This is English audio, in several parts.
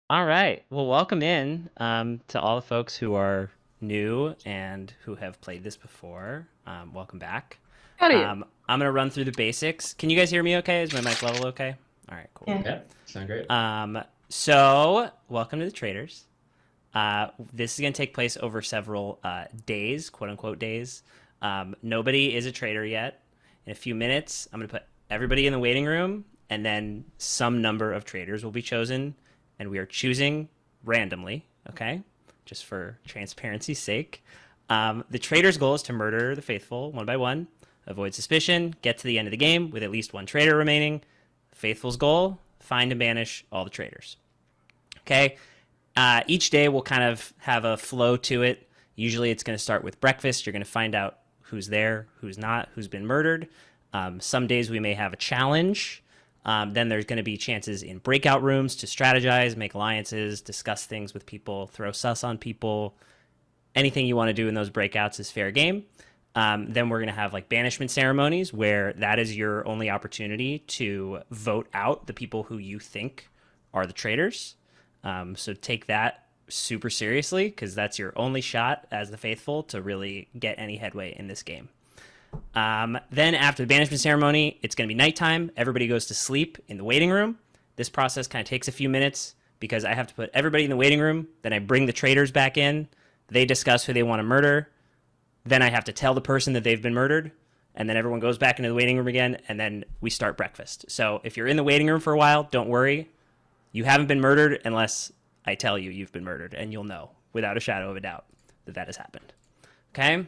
All right. Well, welcome in to all the folks who are new and who have played this before. Welcome back. How do you? I'm going to run through the basics. Can you guys hear me okay? Is my mic level okay? All right, cool. Yeah. Yeah, sound great. So, welcome to the Traitors. This is going to take place over several days, quote unquote days. Nobody is a traitor yet. In a few minutes, I'm going to put everybody in the waiting room, and then some number of traitors will be chosen, and we are choosing randomly, okay? Just for transparency's sake. The traitor's goal is to murder the faithful one by one, avoid suspicion, get to the end of the game with at least one traitor remaining. The faithful's goal, find and banish all the traitors. Okay? Each day will kind of have a flow to it. Usually it's going to start with breakfast. You're going to find out who's there, who's not, who's been murdered. Some days we may have a challenge. Then there's going to be chances in breakout rooms to strategize, make alliances, discuss things with people, throw sus on people. Anything you want to do in those breakouts is fair game. Then we're going to have like banishment ceremonies where that is your only opportunity to vote out the people who you think are the traitors. So take that super seriously because that's your only shot as the faithful to really get any headway in this game. Then after the banishment ceremony, it's going to be nighttime. Everybody goes to sleep in the waiting room. This process kind of takes a few minutes because I have to put everybody in the waiting room. Then I bring the traitors back in. They discuss who they want to murder. Then I have to tell the person that they've been murdered. And then everyone goes back into the waiting room again. And then we start breakfast. So if you're in the waiting room for a while, don't worry. You haven't been murdered unless I tell you you've been murdered. And you'll know without a shadow of a doubt that that has happened. Okay?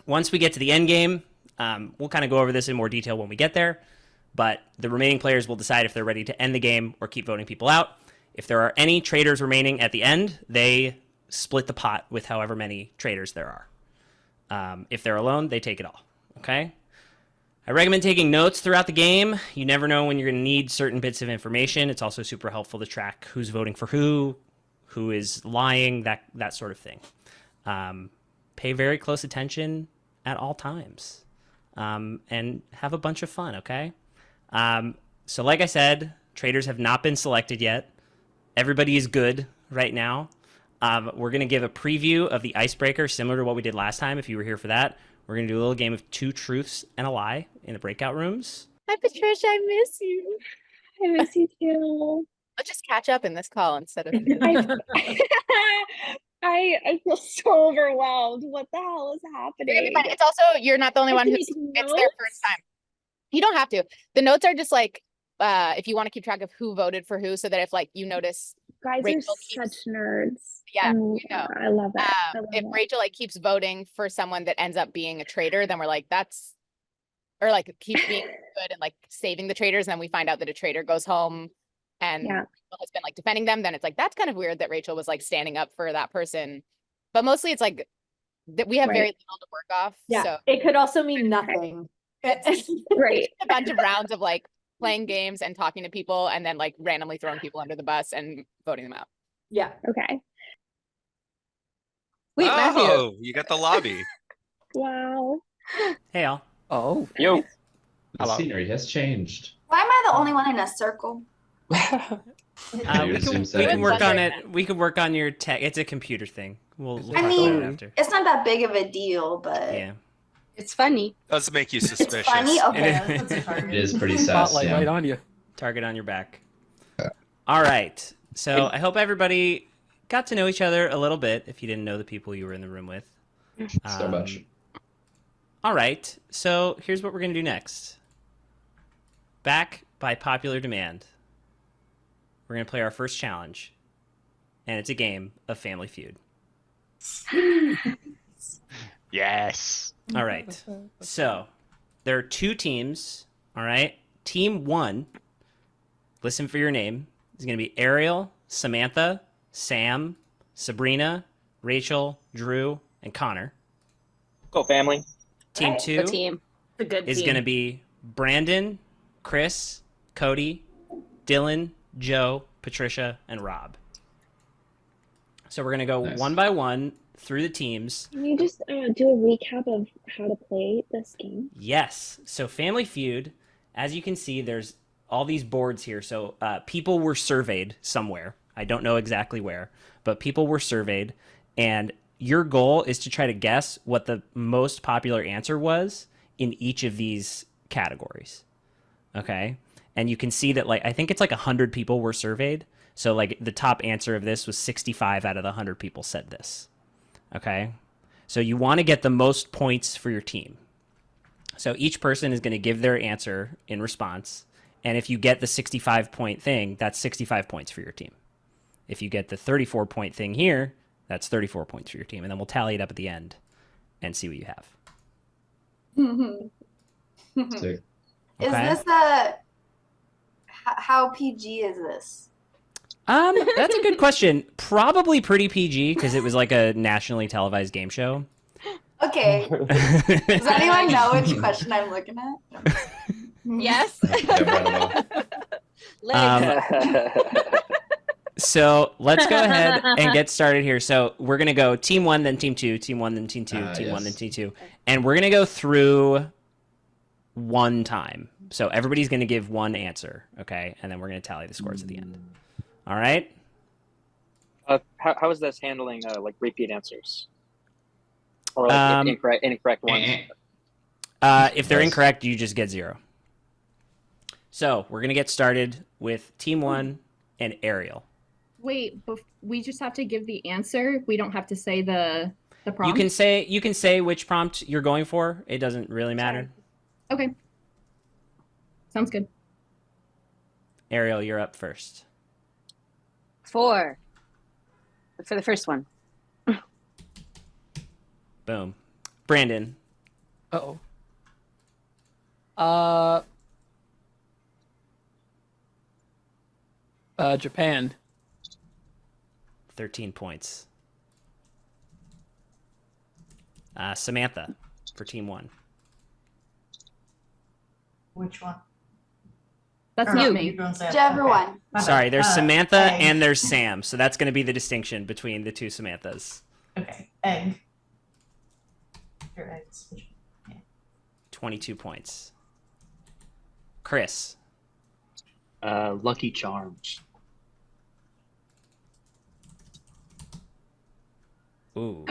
Once we get to the end game, we'll kind of go over this in more detail when we get there. But the remaining players will decide if they're ready to end the game or keep voting people out. If there are any traitors remaining at the end, they split the pot with however many traitors there are. If they're alone, they take it all. Okay? I recommend taking notes throughout the game. You never know when you're going to need certain bits of information. It's also super helpful to track who's voting for who is lying, that sort of thing. Pay very close attention at all times. And have a bunch of fun, okay? So like I said, traitors have not been selected yet. Everybody is good right now. We're going to give a preview of the Icebreaker, similar to what we did last time, if you were here for that. We're going to do a little game of 2 truths and a lie in the breakout rooms. Hi, Patricia. I miss you. I miss you too. Let's just catch up in this call instead of. I feel so overwhelmed. What the hell is happening? It's also you're not the only one who's it's their first time. You don't have to. The notes are just like if you want to keep track of who voted for who, so that if like you notice Guys Rachel are such nerds. Yeah, And, you know. I love it. If Rachel like keeps voting for someone that ends up being a traitor, then we're like that's or like keep being good and like saving the traitors, and then we find out that a traitor goes home and Rachel has been like defending them, then it's like that's kind of weird that Rachel was like standing up for that person. But mostly it's like that we have very little to work off. Yeah, so it could also mean nothing. Right. A bunch of rounds of like playing games and talking to people and then like randomly throwing people under the bus and voting them out. Yeah. Okay. Wait, Matthew. You got the lobby. Wow. Hey, all. Oh, Yo. The Hello. scenery has changed. Why am I the only one in a circle? We would assume so. can work on it. We can work on your tech. It's a computer thing. We'll talk about it after. It's not that big of a deal, but Yeah. It's funny. Does make you it's suspicious. funny. Okay. It is pretty sus. spotlight right on you. Target on your back. All right. So I hope everybody got to know each other a little bit if you didn't know the people you were in the room with. So much. All right. So here's what we're going to do next. Back by popular demand, we're going to play our first challenge. And it's a game of Family Feud. Yes. All right. So there are 2 teams. All right. Team 1, listen for your name, is going to be Ariel, Samantha, Sam, Sabrina, Rachel, Drew, and Connor. Go family. Team 2 team. A good is team. going to be Brandon, Chris, Cody, Dylan, Joe, Patricia, and Rob. So we're going to go one by one through the teams. Can you just do a recap of how to play this game? Yes. So Family Feud, as you can see, there's all these boards here. So people were surveyed somewhere, I don't know exactly where, but people were surveyed, and your goal is to try to guess what the most popular answer was in each of these categories. Okay? And you can see that, like, I think it's like 100 people were surveyed. So, like, the top answer of this was 65 out of the 100 people said this. Okay? So you want to get the most points for your team. So each person is going to give their answer in response. And if you get the 65-point thing, that's 65 points for your team. If you get the 34-point thing here, that's 34 points for your team. And then we'll tally it up at the end and see what you have. Sick. Is Okay. this how PG is this? That's a good question. Probably pretty PG because it was like a nationally televised game show. Okay. Does anyone know which question I'm looking at? Yes. Yeah, right So let's go ahead and get started here. So we're going to go team 1, then team 2, team 1, then team 2, team 1, then team 2. And we're going to go through one time. So everybody's going to give one answer, okay? And then we're going to tally the scores at the end. All right? How is this handling like repeat answers? Or like incorrect ones? If they're incorrect, you just get 0. So we're going to get started with team 1 and Ariel. Wait, we just have to give the answer. We don't have to say the prompt. You can say which prompt you're going for. It doesn't really matter. Okay. Sounds good. Ariel, you're up first. 4. For the first one. Boom. Brandon. Uh-oh. Japan. 13 points. Samantha for team 1. Which one? That's Or not no, me. you don't say it. Whichever one. Sorry, there's Samantha egg. and there's Sam. So that's going to be the distinction between the two Samanthas. Okay, egg. Your eggs. 22 points. Chris. Lucky Charms. Ooh.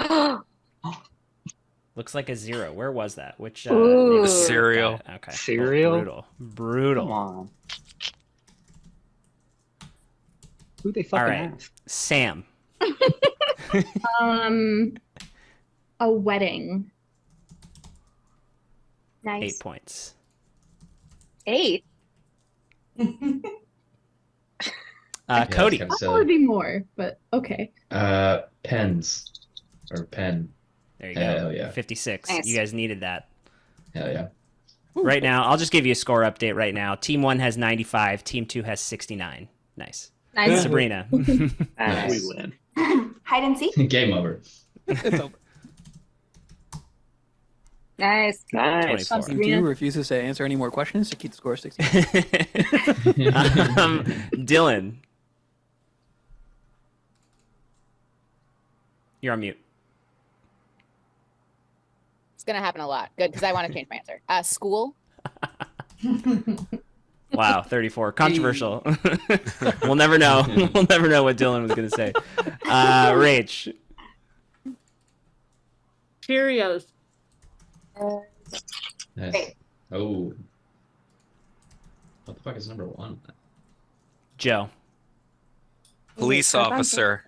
Looks like a 0. Where was that? Which Ooh. neighborhood? Cereal. Okay. Cereal? Brutal. Come on. Who they fucking All right. have? Sam. A wedding. Nice. 8 points. 8. Cody. Kind of That would silly. be more, but okay. Pens. Or pen. There you go. Hell yeah. 56. Nice. You guys needed that. Hell yeah. Right now, I'll just give you a score update right now. Team 1 has 95. Team 2 has 69. Nice. Nice. Sabrina. Nice. We win. Hide and seek. Game over. It's over. Nice. Nice. Twenty-four. Team 2 refuses to answer any more questions to keep the score 60. Dylan. You're on mute. It's gonna happen a lot. Good, because I want to change my answer. School. Wow, 34. Controversial. We'll never know. We'll never know what Dylan was going to say. Rach. Cheerios. Nice. Great. Oh. What the fuck is number 1? Joe. Police officer.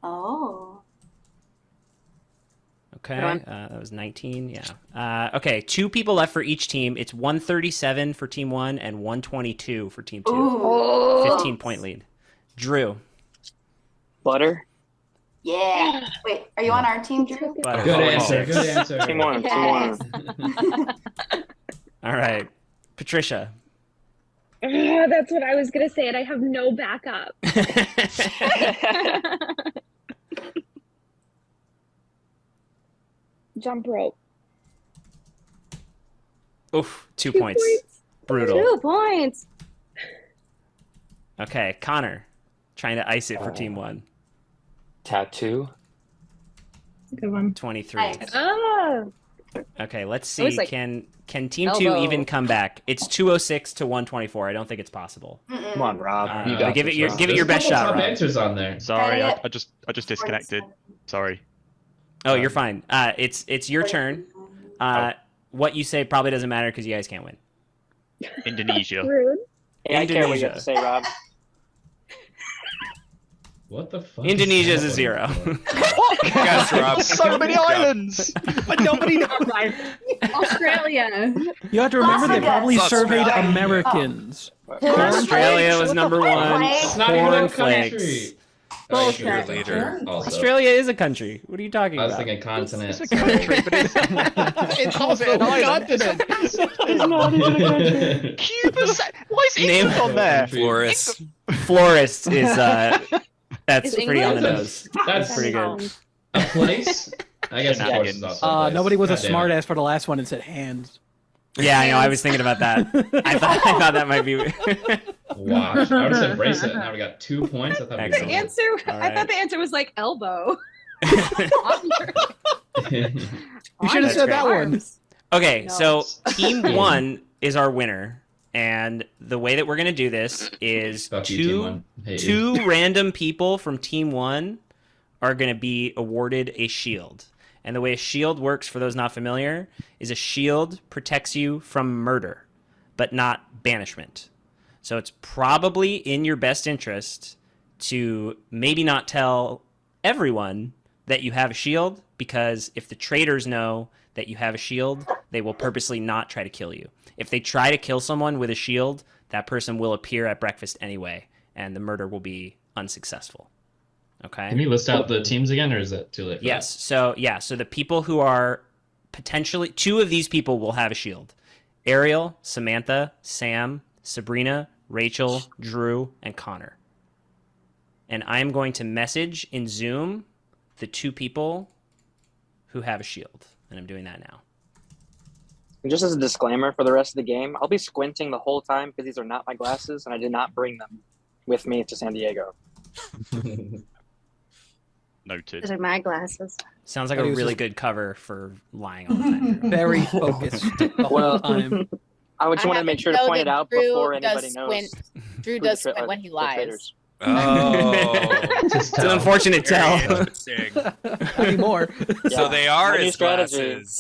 Oh. Okay, that was 19. Yeah. Okay, 2 people left for each team. It's 137 for team 1 and 122 for team 2. Ooh. 15-point lead. Drew. Butter. Yeah. Wait, are you on our team, Drew? Butter. Good Oh, answer. 6. Good answer. Team 1. Team 1. All right. Patricia. That's what I was gonna say, and I have no backup. Jump rope. Oof, 2 points. Brutal. 2 points. Okay, Connor. Trying to ice it for team 1. Tattoo. Good one. 23. Nice. Oh. Okay, let's It was see. like Can Team 2 elbow. even come back? It's 206 to 124. I don't think it's possible. Come on, Rob. Uh, You but got give this, it your Rob. give it your There's best a couple shot, top Rob. answers on there. Sorry, Got I just disconnected. Sorry. Oh, you're fine. It's your turn. What you say probably doesn't matter because you guys can't win. Indonesia. Rude. Hey, I care what you have Indonesia. to say, Rob. What the fuck? Indonesia is a happening? 0. Yes, Rob. So many islands, but nobody knows. Australia. You have to remember they Las probably Vegas. surveyed Australia. Americans. Australia was number 1. It's not even a Cornflakes. country. Bullshit. Your leader. Also, Australia is a country. What are you talking I was about? thinking continent. It's a country, but it's also an island. It's not even a country. Cuba. Why is England Name- on there? Flores. Florist is that's Is pretty on the England? nose. That's pretty good. A place? I guess of course it's also a place. Nobody was a God damn smart it. ass for the last one and said hands. Yeah, I know. I was thinking about that. I thought that might be. Watch. I would have said bracelet. Now we got 2 points. I thought we Excellent. The answer. All I right. thought the answer was like elbow. You should have That's said that great. one. Okay, No. so Team 1 is our winner, and the way that we're gonna do this is Fuck you, Team One. Hate you. two random people from Team 1 are gonna be awarded a shield. And the way a shield works, for those not familiar, is a shield protects you from murder, but not banishment. So it's probably in your best interest to maybe not tell everyone that you have a shield, because if the traitors know that you have a shield, they will purposely not try to kill you. If they try to kill someone with a shield, that person will appear at breakfast anyway, and the murder will be unsuccessful. Okay? Can you list out the teams again, or is it too late for Yes. So the people who are potentially, 2 of these people will have a shield: Ariel, Samantha, Sam, Sabrina, Rachel, Drew, and Connor. And I'm going to message in Zoom the 2 people who have a shield, and I'm doing that now. And just as a disclaimer for the rest of the game, I'll be squinting the whole time because these are not my glasses, and I did not bring them with me to San Diego. that? Noted. Those are my glasses. Sounds like But a he was really just- good cover for lying all the time. Very focused the whole Well, time. I just I wanted to have make sure know to point that it out Drew before does anybody knows. Drew who does the squint when he the lies. traitors. Oh. It's an unfortunate Very tell. interesting. Anymore. So Yeah, they are my new his strategy. glasses.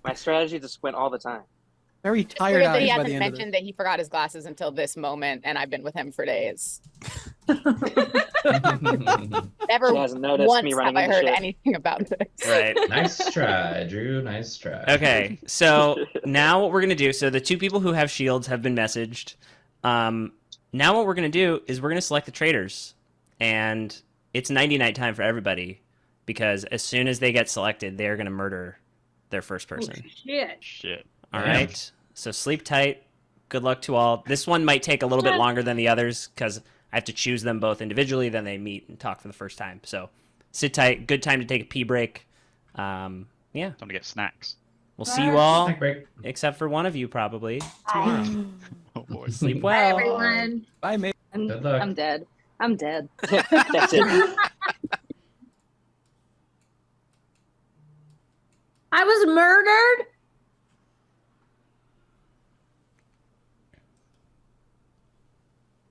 My strategy is to squint all the time. Very It's tired weird that eyes he by hasn't the end of mentioned that he forgot his glasses until this moment, and I've been with him for days. Never She hasn't noticed once me have running I into heard shit. anything about this. Right. Nice try, Drew. Nice try. Okay, so now what we're gonna do? So the 2 people who have shields have been messaged. Now what we're gonna do is we're gonna select the traitors, and it's 90-night time for everybody, because as soon as they get selected, they are gonna murder their first person. Shit. All Damn. right. So sleep tight. Good luck to all. This one might take a little bit longer than the others because I have to choose them both individually. Then they meet and talk for the first time. So sit tight. Good time to take a pee break. Yeah. Time to get snacks. We'll see you all, Snack break. except for one of you probably tomorrow. Oh boy. Sleep Bye, well. everyone. Bye, mate. Good luck. I'm dead. I'm dead. That's it. I was murdered.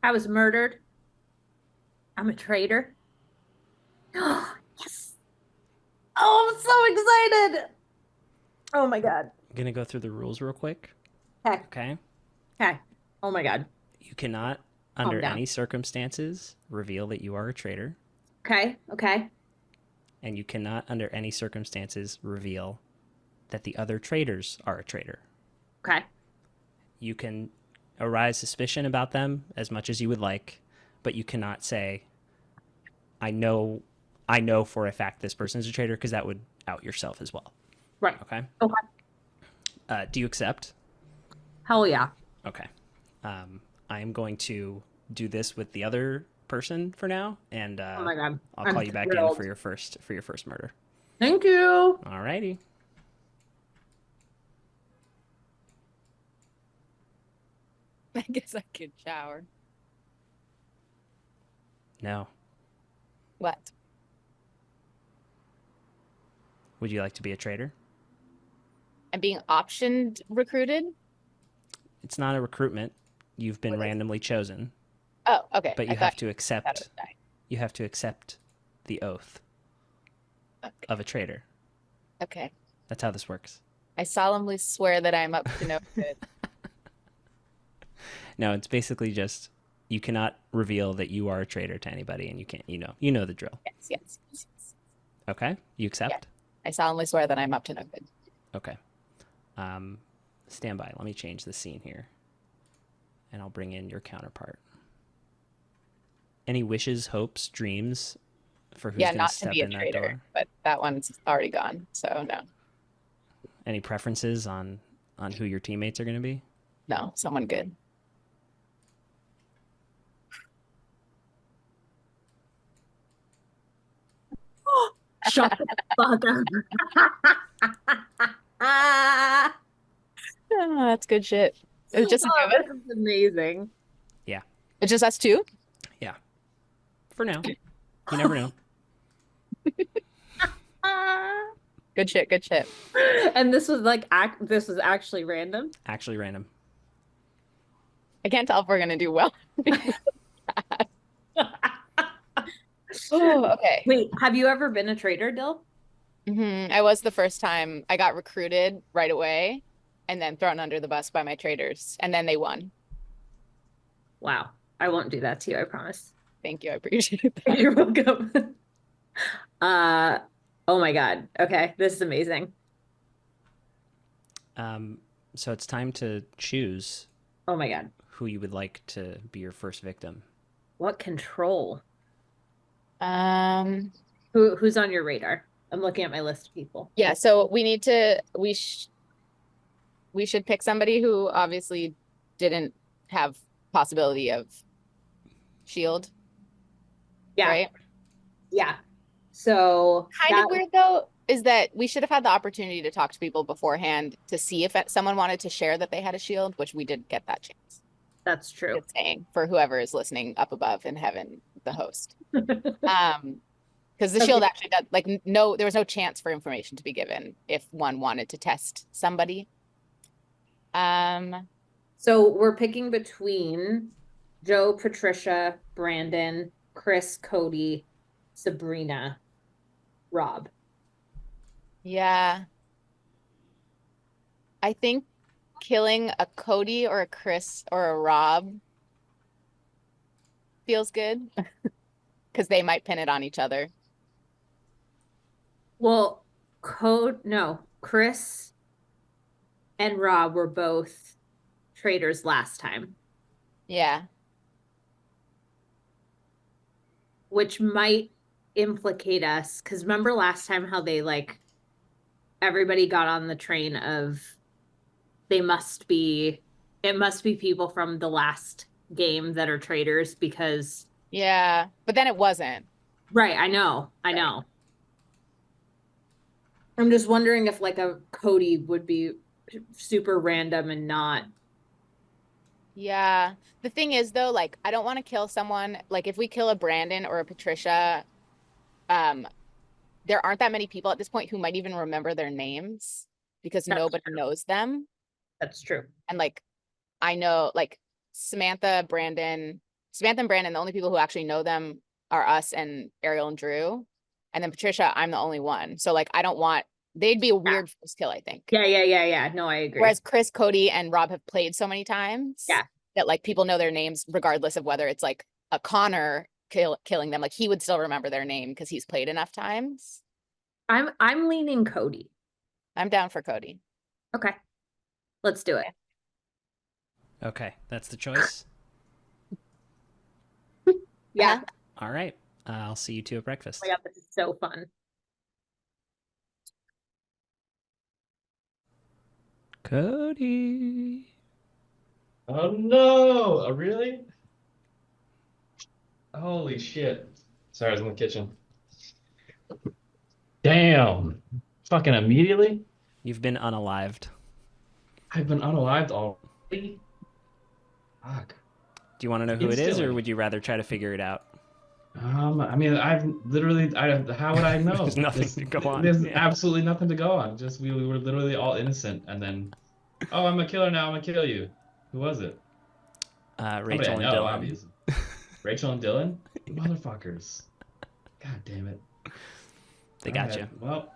I was murdered. I'm a traitor. Yes. Oh, I'm so excited. Oh my god. I'm gonna go through the rules real quick. Okay. Okay. Okay. Oh my god. You cannot, under down. any circumstances, reveal that you are a traitor, Okay. Okay. and you cannot, under any circumstances, reveal that the other traitors are a traitor. Okay. You can arise suspicion about them as much as you would like, but you cannot say, I know for a fact this person is a traitor, because that would out yourself as well. Right. Okay. Okay. Do you accept? Hell yeah. Okay. I am going to do this with the other person for now, and Oh my god. I'll I'm call you back thrilled. in for your first murder. Thank you. Alrighty. I guess I could shower. No. What? Would you like to be a traitor? I'm being optioned recruited. It's not a recruitment. You've been What is it? randomly chosen, Oh, okay. but I you thought have to thought it accept. was dying. You have to accept the oath of a traitor. Okay. That's how this works. I solemnly swear that I'm up to no good. No, it's basically just you cannot reveal that you are a traitor to anybody, and you can't. You know the drill. Yes. Okay, you accept. I solemnly swear that I'm up to no good. Okay. Stand by. Let me change the scene here, and I'll bring in your counterpart. Any wishes, hopes, dreams for who's going not to to step be a in that traitor, door? but that one's already gone. So no, Any preferences on who your teammates are going to be? no, someone good. Shut the fuck up. Oh, that's good shit. It's just Oh, this is amazing. Yeah. It's just us two. Yeah. For now. You never know. Good shit. Good shit. And this was like this was actually random. Actually random. I can't tell if we're gonna do well. Oh, okay. Wait, have you ever been a traitor, Dill? I was the first time. I got recruited right away and then thrown under the bus by my traitors, and then they won. Wow. I won't do that to you, I promise. Thank you. I appreciate that. You're welcome. Oh my God. Okay, this is amazing. So it's time to choose Oh my God. who you would like to be your first victim. What control? Um, Who's on your radar? I'm looking at my list of people. yeah, so we should pick somebody who obviously didn't have possibility of shield. Yeah. Right? Yeah. So Kind of weird though is that we should have had the opportunity to talk to people beforehand to see if someone wanted to share that they had a shield, which we didn't get that chance. That's true. Just saying for whoever is listening up above in heaven, the host. Because the shield actually does, like, no, there was no chance for information to be given if one wanted to test somebody. So we're picking between Joe, Patricia, Brandon, Chris, Cody, Sabrina, Rob. Yeah. I think killing a Cody or a Chris or a Rob feels good because they might pin it on each other. Well, Chris and Rob were both traitors last time, Yeah. which might implicate us. Because remember last time how they everybody got on the train of it must be people from the last game that are traitors because. Yeah. But then it wasn't. Right. I know. I'm just wondering if a Cody would be super random and not. Yeah. The thing is though, I don't want to kill someone. If we kill a Brandon or a Patricia, there aren't that many people at this point who might even remember their names because nobody knows them. That's true. And I know Samantha and Brandon, the only people who actually know them are us and Ariel and Drew. And then Patricia, I'm the only one. So I don't want, they'd be a weird first kill, I think. Yeah. No, I agree. Whereas Chris, Cody, and Rob have played so many times that people know their names regardless of whether it's a Connor killing them. He would still remember their name because he's played enough times. I'm leaning Cody. I'm down for Cody. Okay. Let's do it. Okay, that's the choice. Yeah. All right. I'll see you two at breakfast. Oh my God, this is so fun. Cody. Oh no! Oh, really? Holy shit. Sorry, I was in the kitchen. Damn. Fucking immediately? You've been unalived. I've been unalived already? Fuck. Do you want to know who It's it is, silly. or would you rather try to figure it out? I mean, I've literally, how would I know? There's nothing to go on. There's Yeah. absolutely nothing to go on. Just we were literally all innocent, and then, oh, I'm a killer now. I'm gonna kill you. Who was it? Rachel and I know, Dylan. obviously. Rachel and Dylan? Motherfuckers. God damn it. They got you. Well,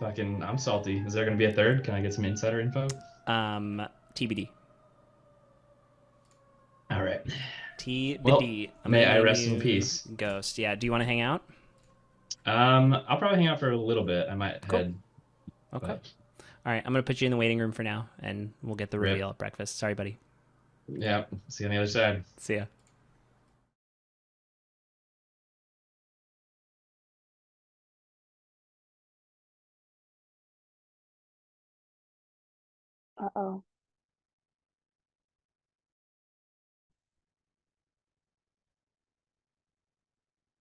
fucking, I'm salty. Is there gonna be a third? Can I get some insider info? TBD. All right. TBD. Well, I'm may gonna I name rest in you peace. Ghost. Yeah. Do you want to hang out? I'll probably hang out for a little bit. I might head. Okay. But, All right. I'm gonna put you in the waiting room for now, and we'll get the Rip. reveal at breakfast. Sorry, buddy. yeah. See you on the other side. See ya. Uh-oh.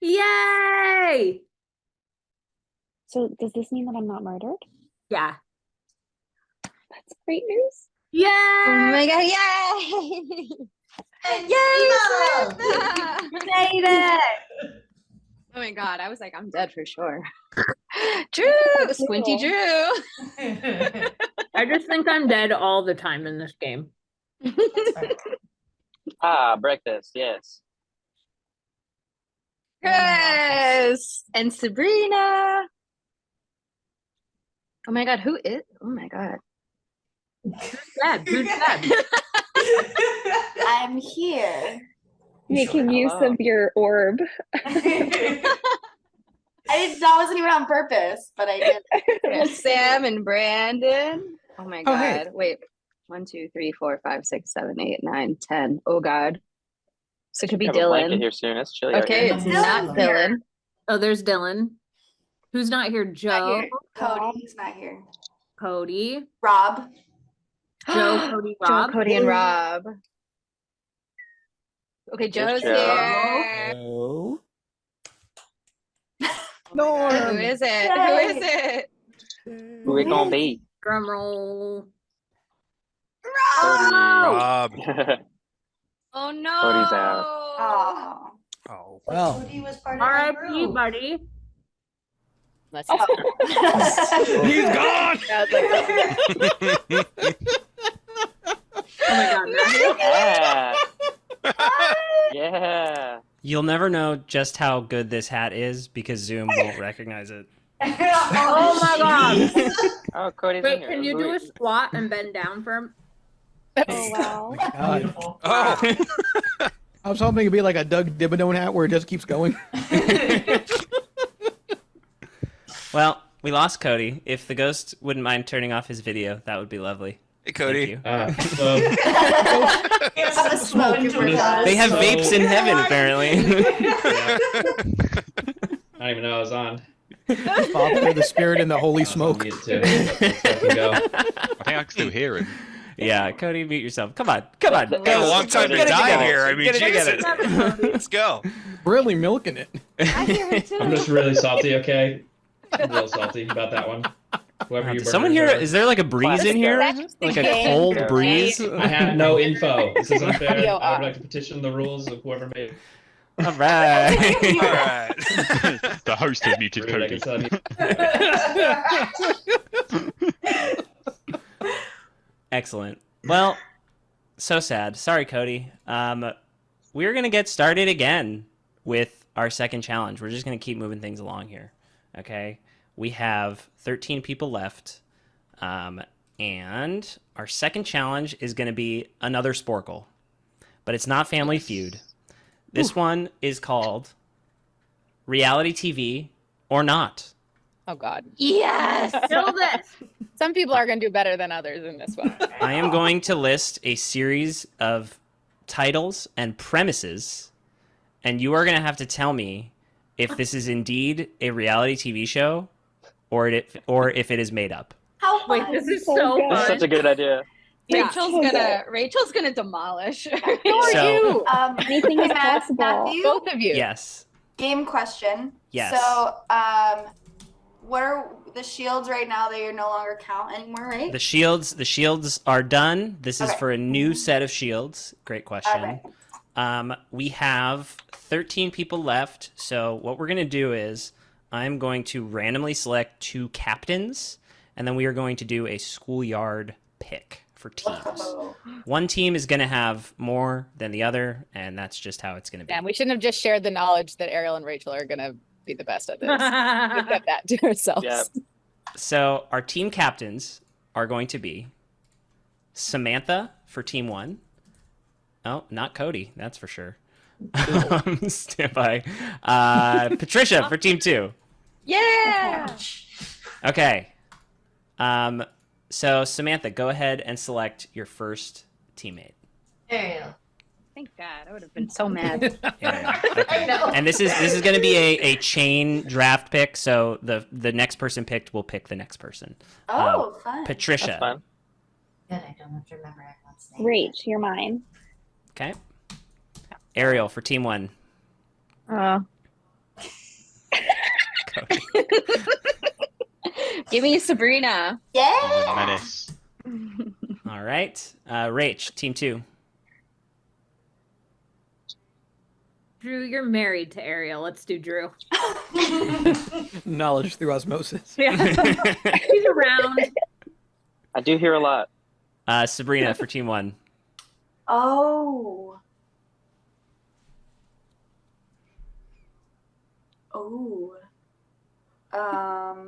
Yay! So does this mean that I'm not murdered? Yeah. That's great news. Yay! Oh my god, yay! Yay, Samantha! Oh my god, I was like, I'm dead for sure. Drew, Squinty Drew. I just think I'm dead all the time in this game. Breakfast, yes. Chris and Sabrina. Oh my god, who is? Oh my god. Dead. Who's dead? I'm here. Making use of your orb. That wasn't even on purpose, but I did. Sam and Brandon. Oh my god. Oh, hey. Wait. 1, 2, 3, 4, 5, 6, 7, 8, 9, 10. Oh god. So it could be Have a blanket Dylan. here soon. It's chilly out Okay, here. it's not Dylan. Oh, there's Dylan. Who's not here? Joe. Cody's not here. Cody. Rob. Joe, Cody, Rob. Joe, Cody, and Rob. Okay, Joe's Joe. here. Oh. Oh, who is it? Who is it? Who it gonna be? Drum roll. Rob. Oh no. Cody's out. Oh. Oh. Well, Cody was part of our R.I.P. group. buddy. Let's he's gone. Oh my god, Matthew. Yeah. Yeah. You'll never know just how good this hat is because Zoom won't recognize it. Oh my god. Oh, Cody's in Wait, here. can you do a squat and bend down for him? Oh wow. God. Beautiful. Oh. I was hoping it'd be like a Doug Dibadone hat where it just keeps going. Well, we lost Cody. If the ghost wouldn't mind turning off his video, that would be lovely. Hey, Thank Cody. you. He has the smoke to bring out They his have smoke. vapes in heaven, apparently. I don't even know I was on. Father, the Spirit, and the Holy Smoke. Let's fucking go. I think I can still hear him. Yeah, Cody, mute yourself. Come on. Come on. Got Got a long time to Get it die together. here. I mean, Get it Jesus. together. Let's go. Really milking it. I hear it too. I'm just really salty, okay? I'm real salty about that one. Whoever you Did someone burners here? are. Is there like a breeze in here? Like a cold breeze? I have no info. This is unfair. Video I off. would like to petition the rules of whoever made it. All right. All right. The host has muted Rude, I Cody. guess I need- Excellent. Well, so sad. Sorry, Cody. We're gonna get started again with our second challenge. We're just gonna keep moving things along here. Okay. We have 13 people left, and our second challenge is gonna be another Sporkle, but it's not Family Feud. This one is called Reality TV or Not. Oh God. Yes. Kill this. Some people are going to do better than others in this one. I am going to list a series of titles and premises, and you are going to have to tell me if this is indeed a reality TV show or if it is made up. How Wait, fun. this is So so good. That's fun. such a good idea. Rachel's gonna demolish. Who are So- you? Anything is Matt- possible. Matthew? Both of you. Yes. Game question. Yes. So, what are the shields right now that you're no longer count anymore, right? The shields are done. This is Okay. for a new set of shields. Great question. Okay. We have 13 people left. So what we're going to do is I'm going to randomly select 2 captains, and then we are going to do a schoolyard pick for teams. Whoa. One team is going to have more than the other, and that's just how it's going to be. Yeah, we shouldn't have just shared the knowledge that Ariel and Rachel are going to be the best at this. We've kept that to ourselves. Yeah. So our team captains are going to be Samantha for team 1. Oh, not Cody, that's for sure. Stand by. Patricia for team 2. Yeah. Okay. So Samantha, go ahead and select your first teammate. Ariel. Thank God. I would have been so mad. Yeah, okay. I know. And this is going to be a chain draft pick, so the next person picked will pick the next person. Oh, fun. Patricia. That's fine. Good, I don't have to remember everyone's name. Rach, you're mine. Okay. Ariel for team 1. Cody. Give me Sabrina. Yeah. Menace. All right. Rach, team 2. Drew, you're married to Ariel. Let's do Drew. Knowledge through osmosis. Yeah. He's around. I do hear a lot. Sabrina for team 1. Oh. Oh. I'm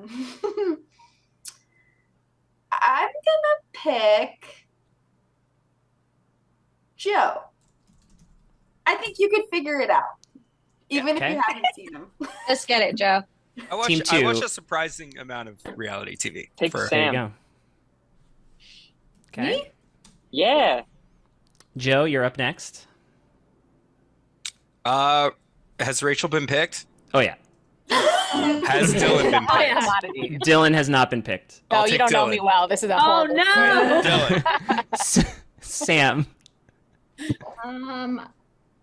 gonna pick Joe. I think you could figure it out, even Okay. if you haven't seen him. Let's get it, Joe. Team I 2. watch a surprising amount of reality TV. Take for- There you Sam. go. Okay. Yeah. Joe, you're up next. Has Rachel been picked? Oh, yeah. Has Dylan been Hot picked? commodity. Dylan has not been picked. No, I'll you take don't know Dylan. me well. This is a Oh, horrible no. Dylan. Sam.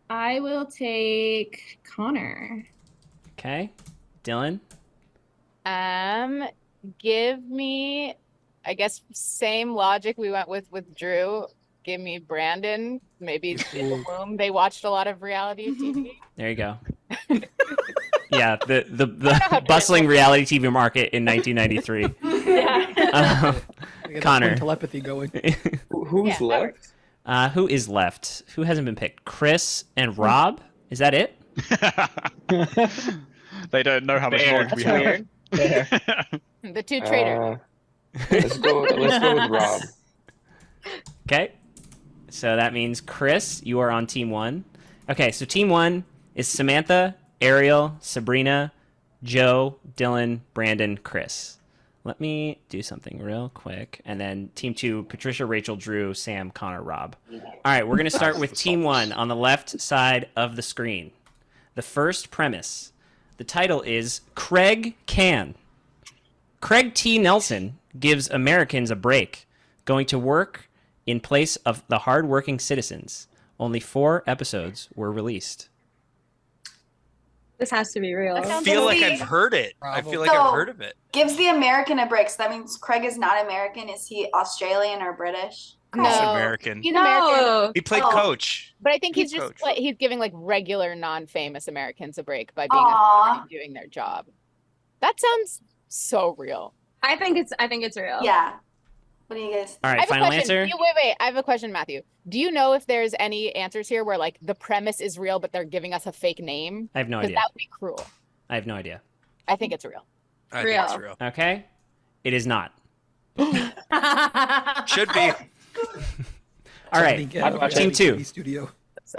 I will take Connor. Okay. Dylan. Give me, I guess, same logic we went with Drew. Give me Brandon. Maybe in the womb they watched a lot of reality TV. There you go. Yeah, the bustling reality TV market in 1993. Yeah. We got Connor. that telepathy going. Who's Yeah, left? Who is left? Who hasn't been picked? Chris and Rob? Is that it? They don't know how much Fair. knowledge we That's have. weird. Fair. The 2 traitors. Let's go with Rob. Okay. So that means Chris, you are on team 1. Okay, so team 1 is Samantha, Ariel, Sabrina, Joe, Dylan, Brandon, Chris. Let me do something real quick. And then team 2, Patricia, Rachel, Drew, Sam, Connor, Rob. All right, we're going to start with team 1 on the left side of the screen. The first premise. The title is Craig Can. Craig T. Nelson gives Americans a break, going to work in place of the hardworking citizens. Only 4 episodes were released. This has to be real. That I sounds feel like Maybe. I've heard it. I Bravo. feel like So- I've heard of it. Gives the American a break. So that means Craig is not American. Is he Australian or British? No. He's American. He's American. No. He played Oh. coach. But I think he's just Coach. like, he's giving like regular non-famous Americans a break by being Aw. and doing their job. That sounds so real. I think it's real. Yeah. What do you guys? All I right, have a final question. answer? Wait. I have a question, Matthew. Do you know if there's any answers here where like the premise is real, but they're giving us a fake name? I have no Because idea. that would be cruel. I have no idea. I think it's real. I think it's Real. real. Okay? It is not. Should be. All right, Something get out of team the 2. TV Studio.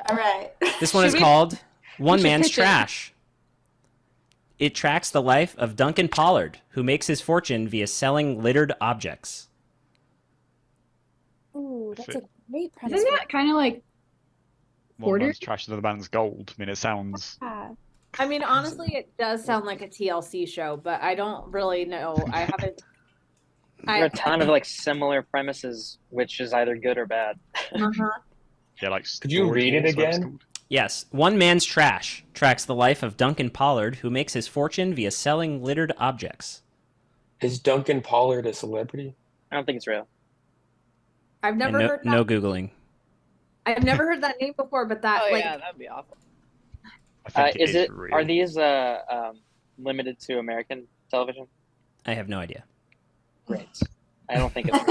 All right. This one Should is we- called One should Man's pitch it. Trash. It tracks the life of Duncan Pollard, who makes his fortune via selling littered objects. Ooh, that's a Fit. great premise. Isn't that kind of like One Hoarder? man's trash, another man's gold. I mean, it sounds. Yeah. I mean, honestly, it does sound like a TLC show, but I don't really know. I haven't. There are a ton of like similar premises, which is either good or bad. Yeah, like. Could you read it Storage Wars, whatever it's again? called. Yes, One Man's Trash tracks the life of Duncan Pollard, who makes his fortune via selling littered objects. Is Duncan Pollard a celebrity? I don't think it's real. I've And never no, heard that. no Googling. I've never heard that name before, but that Oh like yeah, that'd be awful. I think Is it? real. Are these limited to American television? I have no idea. Great. I don't think it's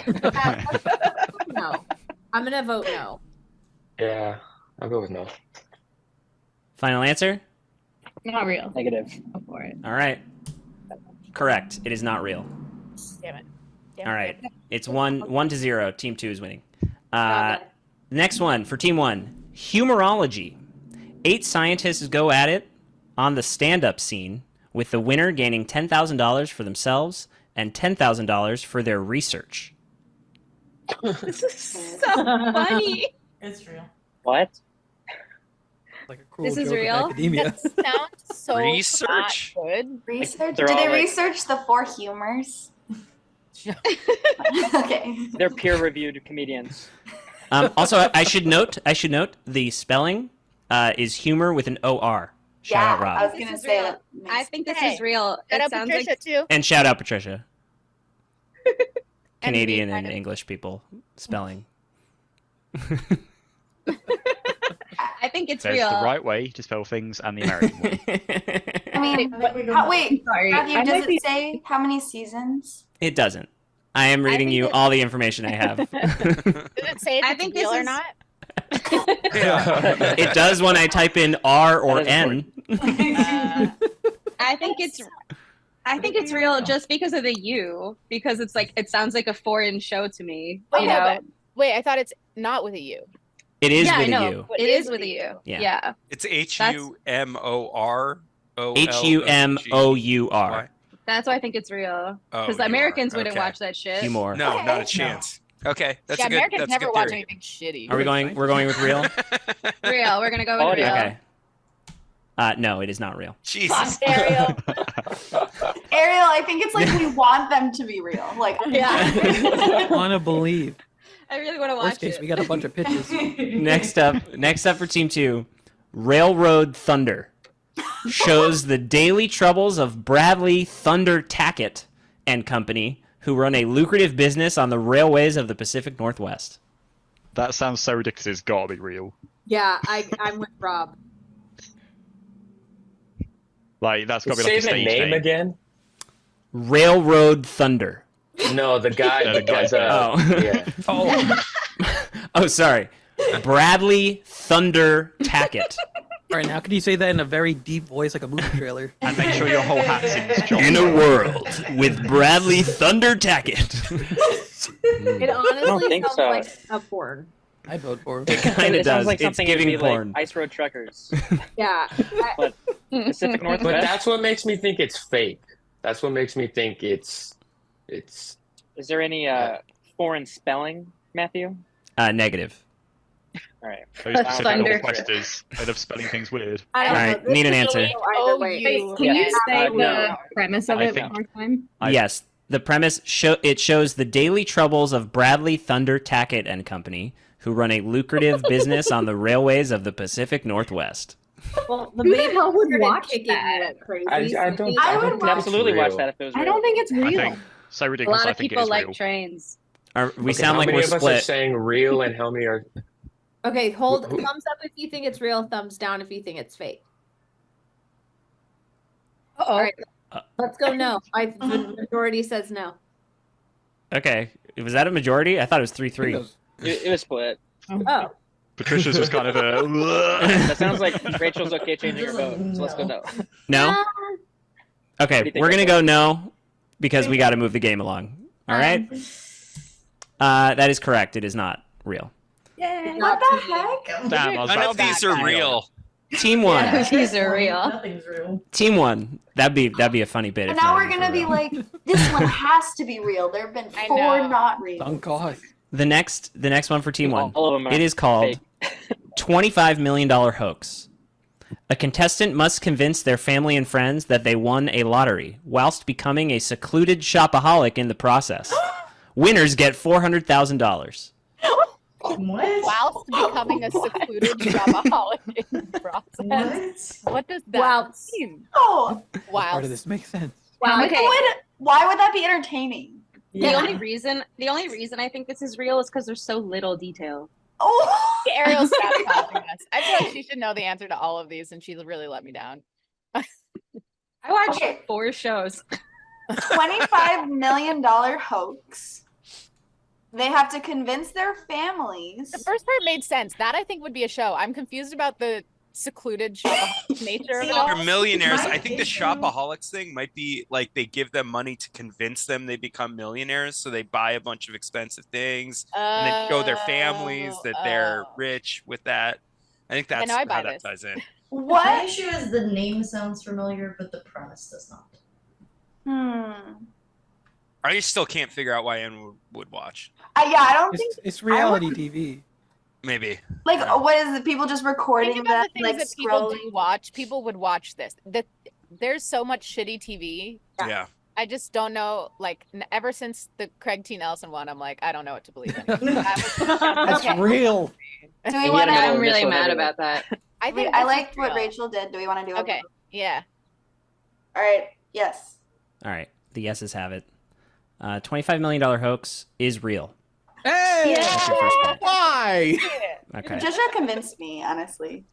real. no. I'm gonna vote no. Yeah, I'll go with no. Final answer? Not real. Negative. Go for it. All right. Correct. It is not real. Damn it. All right. It's 1-0. Team 2 is winning. Okay. Next one for Team 1. Humorology. 8 scientists go at it on the stand-up scene, with the winner gaining $10,000 for themselves and $10,000 for their research. This is so funny. It's real. What? Like a cruel This is joke of real? academia. That sounds so Research? not good. Research? they're Do they all like- research the 4 humors? Okay. They're peer-reviewed comedians. Also, I should note the spelling is humor with an O-R. Shout out I Rob. was This gonna is say real. that. I think this Hey, is real. Shout It out sounds Patricia like too. And shout out Patricia. Canadian me, and kind of. English people spelling. I think it's There's real. the right way to spell things and the American way. I mean, wait, Sorry. Matthew, I does might be- it say how many seasons? It doesn't. I am reading think you that- all the information I have. Does it say if I it's think real this or is- not? It does when I type in R or That is N. I think it's real just because of the U, because it's like it sounds like a foreign show to me. Wait, you no, know? but wait, I thought it's not with a U. It is Yeah, with I know. a U. It is with a U. Yeah. Yeah. It's HUMOROLOG. HUMOUR. That's why I think it's real. Oh, Because you Americans are. wouldn't Okay. watch that shit. Humor. No, Okay. not a chance. Okay, that's Yeah, a good. Americans That's a never good watch theory. anything shitty. Are we going? We're going with real. Real. We're gonna go with Quality. real. Okay. No, it is not real. Jesus. Ariel. Ariel, I think it's like we want them to be real. Like, Yeah. I want to believe. I really want to watch Worst case, it. we got a bunch of pitches. Next up for Team 2, Railroad Thunder shows the daily troubles of Bradley Thunder Tackett and Company, who run a lucrative business on the railways of the Pacific Northwest. That sounds so ridiculous. It's got to be real. Yeah, I'm with Rob. Like that's got to be Say like a the stage name name. again. Railroad Thunder. No, the guy. Yeah, the guy. Oh. Yeah. Oh, sorry. Bradley Thunder Tackett. All right, now can you say that in a very deep voice, like a movie trailer? And make sure your whole hat sings John. In a world with Bradley Thunder Tackett. It honestly think sounds so. like a porn. I'd vote for him. It kind of It does. sounds like It's something it'd giving be porn. like Ice Road Truckers. Yeah. But Pacific But Northwest. that's what makes me think it's fake. That's what makes me think it's. Is there any foreign spelling, Matthew? Negative. All right. Those Pacific Thunder. Northwesters, they love spelling things weird. I don't All know. right, This need an is answer. illegal either Oh, way. you. Can you Yes. say no. the premise of I it think- one more time? Yes. The premise it shows the daily troubles of Bradley Thunder Tackett and Company, who run a lucrative business on the railways of the Pacific Northwest. Well, the Who the baby hell would started watch kicking that? me like crazy. I so don't. I I would don't I'd think absolutely it's watch real. that if it was I real. don't think it's I real. think so A ridiculous. lot I of think it people is like real. trains. We Okay, sound how like many we're of us are split. saying real, and how many are? Okay, hold Who- thumbs up if you think it's real, thumbs down if you think it's fake. Uh-oh. All right, let's go no. The majority says no. Okay. Was that a majority? I thought it was 3-3. It was split. Oh, Patricia's was kind of a. That sounds like Rachel's okay changing her vote. So let's go no. No? What Okay, do you think, we're going to Rachel? go no because we got to move the game along. All right? That is correct. It is not real. Yay. What the heck? Damn, I was None about of to these say are real. real. Team 1. These are real. Nothing's real. Team 1. That'd be a funny bit. And if now not we're for gonna be real. like, this one has to be real. There have been I 4 know. not real. On God. The next one for Team 1. All of them are It is called $25 Million Hoax. A contestant must convince their family and friends that they won a lottery, whilst becoming a secluded shopaholic in the process. Winners get $400,000. What? Whilst becoming a secluded shopaholic in the process. What does that Whilst. mean? Oh, Whilst. Part of this makes sense. wow. Okay. why would that be entertaining? The only reason I think this is real is because there's so little detail. Oh, Ariel's sabotaging us. I feel like she should know the answer to all of these, and she really let me down. I watched Okay. 4 shows. $25 million hoax. They have to convince their families. The first part made sense. That I think would be a show. I'm confused about the secluded shopaholic nature of it all. They're millionaires. My I think the issue- shopaholics thing might be like they give them money to convince them they become millionaires, so they buy a bunch of expensive things and then show their families that they're rich with that. I think that's know, I how buy that this. ties in. My What? issue is the name sounds familiar, but the premise does not. I still can't figure out why Anne would watch. Yeah, I don't think It's reality TV. Maybe. like what is it? People just recording Think them, about the things like that people scrolling. do watch. People would watch this. There's so much shitty TV. Yeah. I just don't know. Like ever since the Craig T. Nelson one, I'm like, I don't know what to believe in. That's Okay. real. Do we Yeah, want I'm to? really mad about that. I think I this is liked what real. Rachel did. Do we want to do it? Okay. Yeah. All right. Yes. All right. The yeses have it. $25 million hoax is real. Hey! That's your first point. Why? Okay. Patricia convinced me, honestly.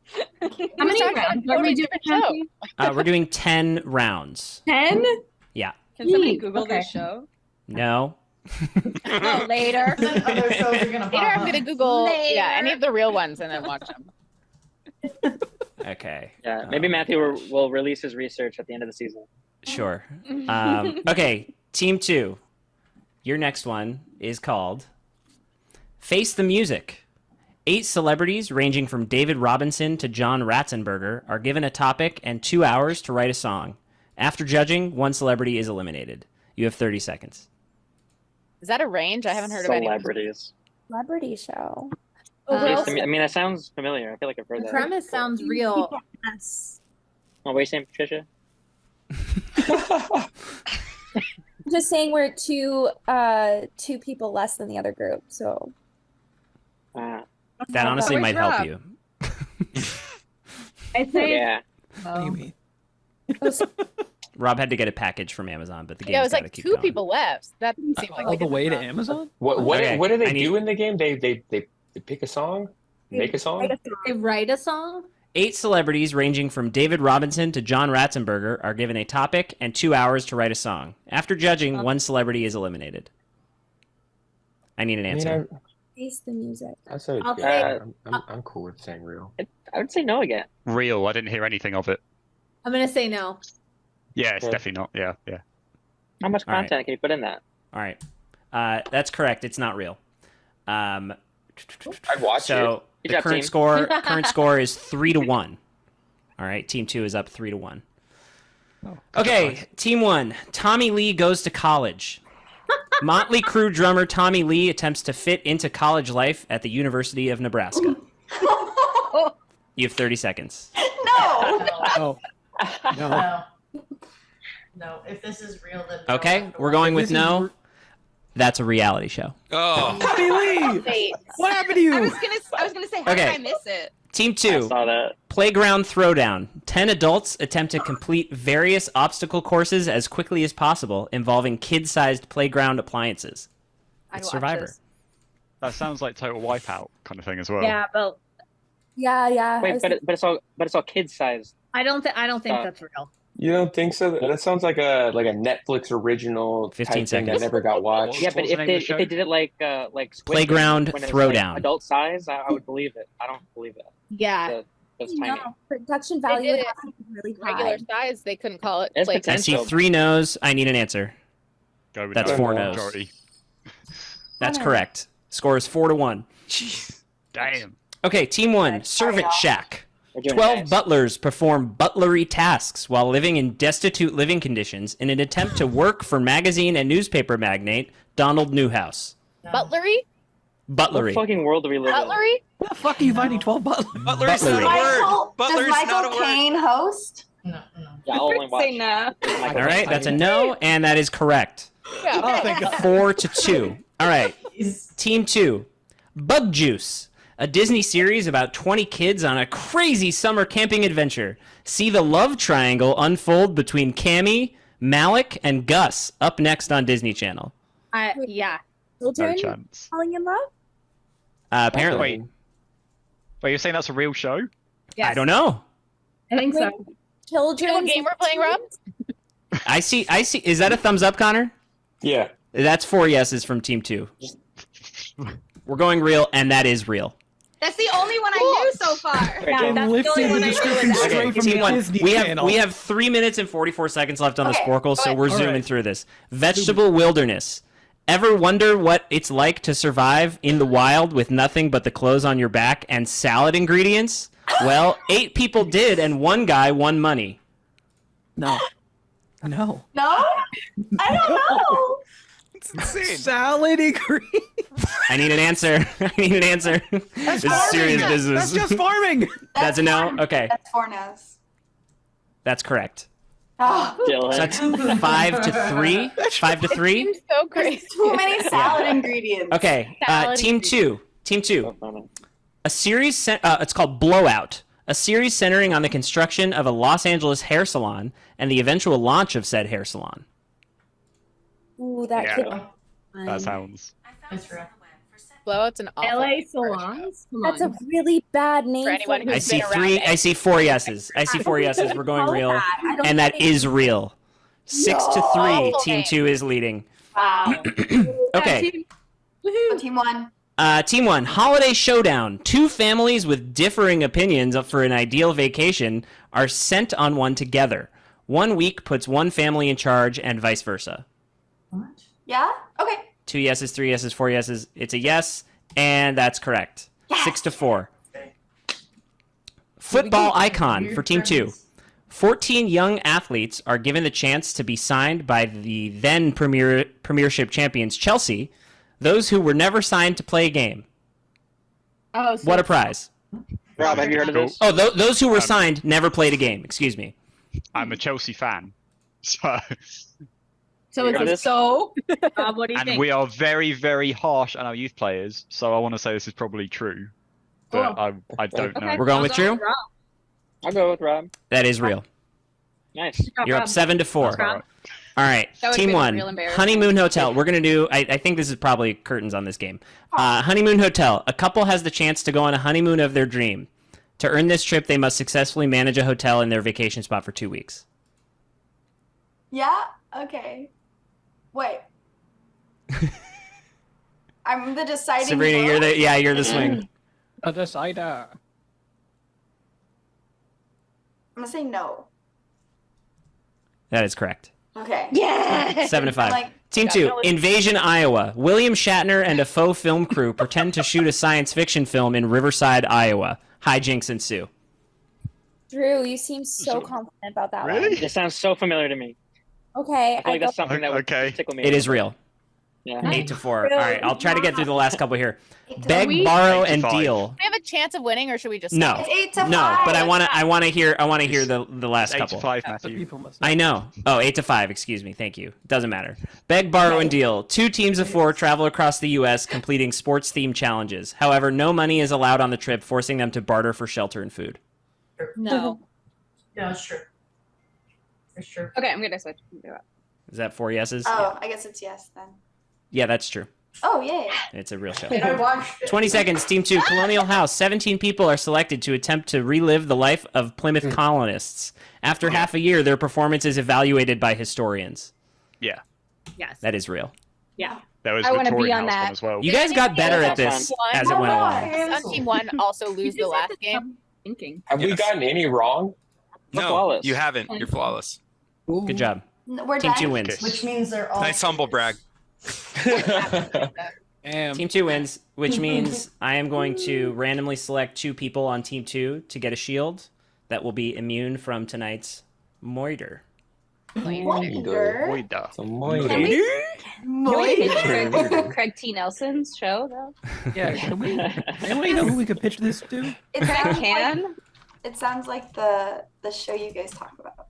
How many rounds are we doing? Matthew? We're doing 10 rounds. 10? Yeah. Can somebody Yeet, Google okay. this show? No. Oh, later. Other shows are gonna pop Later, I'm up. gonna Google Later. any of the real ones and then watch them. Okay. Yeah, maybe Matthew will release his research at the end of the season. Sure. Okay. Team 2. Your next one is called Face the Music. 8 celebrities ranging from David Robinson to John Ratzenberger are given a topic and 2 hours to write a song. After judging, one celebrity is eliminated. You have 30 seconds. Is that a range? I haven't heard of any. Celebrities. Celebrity show. I mean, that sounds familiar. I feel like I've heard The that. premise sounds real. Yes. Oh, what are you saying, Patricia? I'm just saying we're two people less than the other group, so That honestly Where's might help Rob? you. I say Yeah. Maybe. Rob had to get a package from Amazon, but the game's Yeah, it was got to like keep 2 going. people left. That didn't seem like All a the good way to job. Amazon? What Okay, do they I need- do in the game? They pick a song, make a song. They write a song? 8 celebrities ranging from David Robinson to John Ratzenberger are given a topic and 2 hours to write a song. After judging, one celebrity is eliminated. I need an answer. face the music. I say, I'll yeah, say- I'm cool with saying real. I would say no again. Real. I didn't hear anything of it. I'm gonna say no. Yeah, it's Yeah. definitely not. Yeah, yeah. How much All right. content can you put in that? All right. That's correct. It's not real. I'd watch So Good the job, current team. score is 3-1. All right, team 2 is up 3-1. Okay, team 1. Tommy Lee goes to college. Motley Crue drummer Tommy Lee attempts to fit into college life at the University of Nebraska. You have 30 seconds. No. Oh. No. No. No. If this is real, then no. Okay, we're going with This is no. That's a reality show. Oh. Tommy Lee! Wait. What happened to I you? was gonna say, how did Okay. I miss it? Team I 2. saw that. Playground Throwdown. 10 adults attempt to complete various obstacle courses as quickly as possible involving kid-sized playground appliances. I'd It's watch Survivor. this. That sounds like Total Wipeout kind of thing as well. Yeah, but Yeah. Wait, but it's all kid sized. I don't think that's real. You don't think so? That sounds like a Netflix original 15 type thing that seconds. never got watched. Yeah, but What's the name of the if they did it like Squid Game, Playground when it was, Throwdown. like, adult size, I would believe it. I don't believe it. Yeah. That's tiny. No, production They value did would it have to be really high. Regular size, they couldn't call it. There's Like, I see potential. 3 no's. I need an answer. Go with That's that 4 one no's. majority. That's correct. Score is 4-1. Jeez. Damn. Okay, team 1. Servant Shack. We're doing 12 nice. butlers perform butlery tasks while living in destitute living conditions in an attempt to work for magazine and newspaper magnate Donald Newhouse. Butlery? What Butlery. fucking world do we live in? Butlery? What the fuck are you finding 12 butlers? Butler is not a Butlery. word. Butler Does is not a Michael word. Caine host? No. Yeah, I'll only watch. Say no. Michael All right, Caine. that's a no, and that is correct. Yeah. Oh, thank God. 4-2. All right, Jeez. team 2. Bug Juice. A Disney series about 20 kids on a crazy summer camping adventure. See the love triangle unfold between Cammy, Malik, and Gus up next on Disney Channel. Yeah. No Children chance. falling in love? Apparently. Wait, Wait, you're saying that's a real show? I don't know. I think so. Children. What game we're playing, Rob? I see. Is that a thumbs up, Connor? Yeah. That's 4 yeses from Team 2. We're going real, and that is real. That's the only one I knew so far. Yeah, that's the only one I knew. Straight from Team the 1, Disney we Channel. have 3 minutes and 44 seconds left on the Okay, Sporkle, so we're All zooming right. through this. Vegetable wilderness. Ever wonder what it's like to survive in the wild with nothing but the clothes on your back and salad ingredients? Well, 8 people did, and 1 guy won money. No. No? I don't know. It's insane. Salad ingredients. I need an answer. I need an answer. This is serious business. That's just farming. That's a no? Okay. That's 4 no's. That's correct. Oh, Dylan. So that's 5 to 3. 5 to 3. Seems so crazy. too many salad ingredients. Okay. Salad Team 2. Team 2. A series. It's called Blowout. A series centering on the construction of a Los Angeles hair salon and the eventual launch of said hair salon. Ooh, that Yeah. could. That sounds. That's real. Blowout's an awful LA name for a show. salons. Come That's on. a really bad name For anyone for who's I see been around 3. it. I see 4 yeses. I see 4 yeses. We're going real, and that is real. 6 to 3. Awful Team name. 2 is leading. Wow. Okay. So team 1. Team 1, Holiday Showdown. 2 families with differing opinions for an ideal vacation are sent on one together. 1 week puts 1 family in charge and vice versa. Yeah? Okay. 2 yeses, 3 yeses, 4 yeses. It's a yes, and that's correct. Yes. 6 to 4. Football icon for Team 2. 14 young athletes are given the chance to be signed by the then Premiership champions Chelsea. Those who were never signed to play a game. Oh, so What a prize. Rob, have you heard of this? Oh, those who were signed never played a game. Excuse me. I'm a Chelsea fan. So, So it's Heard a this? So, Rob, what do you and think? we are very, very harsh on our youth players. So I want to say this is probably true, but I don't know. We're going with true? Rob. I'll go with Rob. That is real. Nice. You're up 7 to 4. That's all right. All right, That would've Team been 1, real embarrassing. Honeymoon Hotel. We're going to do, I think this is probably curtains on this game. Honeymoon Hotel. A couple has the chance to go on a honeymoon of their dream. To earn this trip, they must successfully manage a hotel in their vacation spot for 2 weeks. Yeah? Okay. Wait. I'm the deciding Sabrina, vote. you're the swing. A decider. I'm gonna say no. That is correct. Okay. Yeah. 7 to 5. Like, Team 2, Invasion, Iowa. William Shatner and a faux film crew pretend to shoot a science fiction film in Riverside, Iowa. Hijinks ensue. Drew, you seem so confident about that Really? one. This sounds so familiar to me. Okay, I feel like that's something that would Okay. tickle me. It is real. Yeah. 8 to 4. All right, I'll try to get through the last couple here. Beg, we- borrow, 8 to and 5. deal. Do we have a chance of winning, or should we just No, It's 8 to no, 5. but I want to hear the last 8 couple. to 5, The Matthew. people must I know. Oh, 8 to 5. Excuse me. Thank you. Doesn't matter. Beg, borrow, and deal. 2 teams of 4 travel across the U.S. completing sports-themed challenges. However, no money is allowed on the trip, forcing them to barter for shelter and food. No. Yeah, sure. For sure. Okay, I'm gonna switch. Is that 4 yeses? Oh, I guess it's yes then. Yeah, that's true. Oh, yay. It's a real show. I watched it. 20 seconds. Team 2, Colonial House. 17 people are selected to attempt to relive the life of Plymouth colonists. After half a year, their performance is evaluated by historians. Yeah, Yes. That is real. Yeah. there was I wanna be Victorian on House one that. as well. You guys got better at Team this one- as it went along. on Team 1 also lose the last game. Thinking. Have we Yes. gotten any wrong? We're No, flawless. you haven't. You're flawless. Good job. We're Team done. 2 wins. Which means they're all. Nice humble brag. Damn. Team 2 wins, which means I am going to randomly select 2 people on Team 2 to get a shield that will be immune from tonight's moiter. Moiter. Oida. Moiter. Craig T. Nelson's show, though. Yeah, can we? Anybody know who we could pitch this to? It sounds Can? like, it sounds like the show you guys talk about.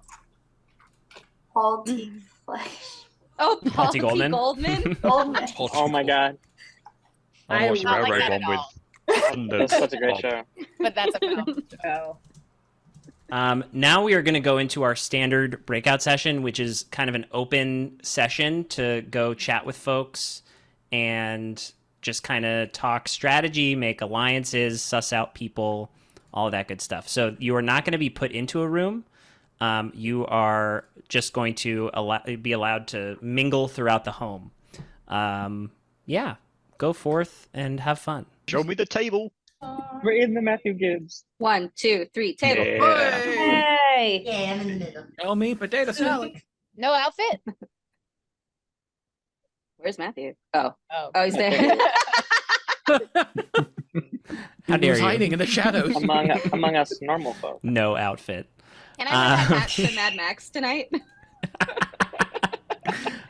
Paul T. Flesh. Oh, Paul T. T. Goldman? Goldman. Goldman. Oh my god. I'm I watching not like Railroad that one at with all. Thunders. That's such a great show. But that's a film. Now we are going to go into our standard breakout session, which is kind of an open session to go chat with folks and just kind of talk strategy, make alliances, suss out people, all that good stuff. So you are not going to be put into a room. You are just going to be allowed to mingle throughout the home. Yeah, go forth and have fun. Show me the table. We're in the Matthew Gibbs. 1, 2, 3, table. Yeah. Hey. Yeah, I'm in the middle. Tell me potato salad. No outfit? Where's Matthew? Oh, Oh, he's there. How dare was you? hiding in the shadows. Among us normal folk. No outfit. Can I wear that hat to Mad Max tonight?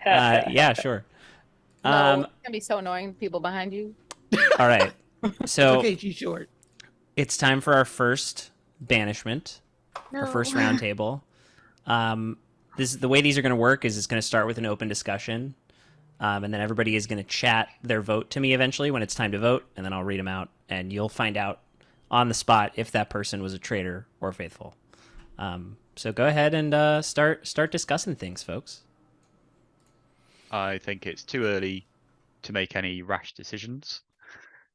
Yeah, sure. no, it's gonna be so annoying. People behind you. All right. So okay, she's short. it's time for our first banishment, our first roundtable. The way these are going to work is it's going to start with an open discussion, and then everybody is going to chat their vote to me eventually when it's time to vote, and then I'll read them out, and you'll find out on the spot if that person was a traitor or faithful. So go ahead and start discussing things, folks. I think it's too early to make any rash decisions,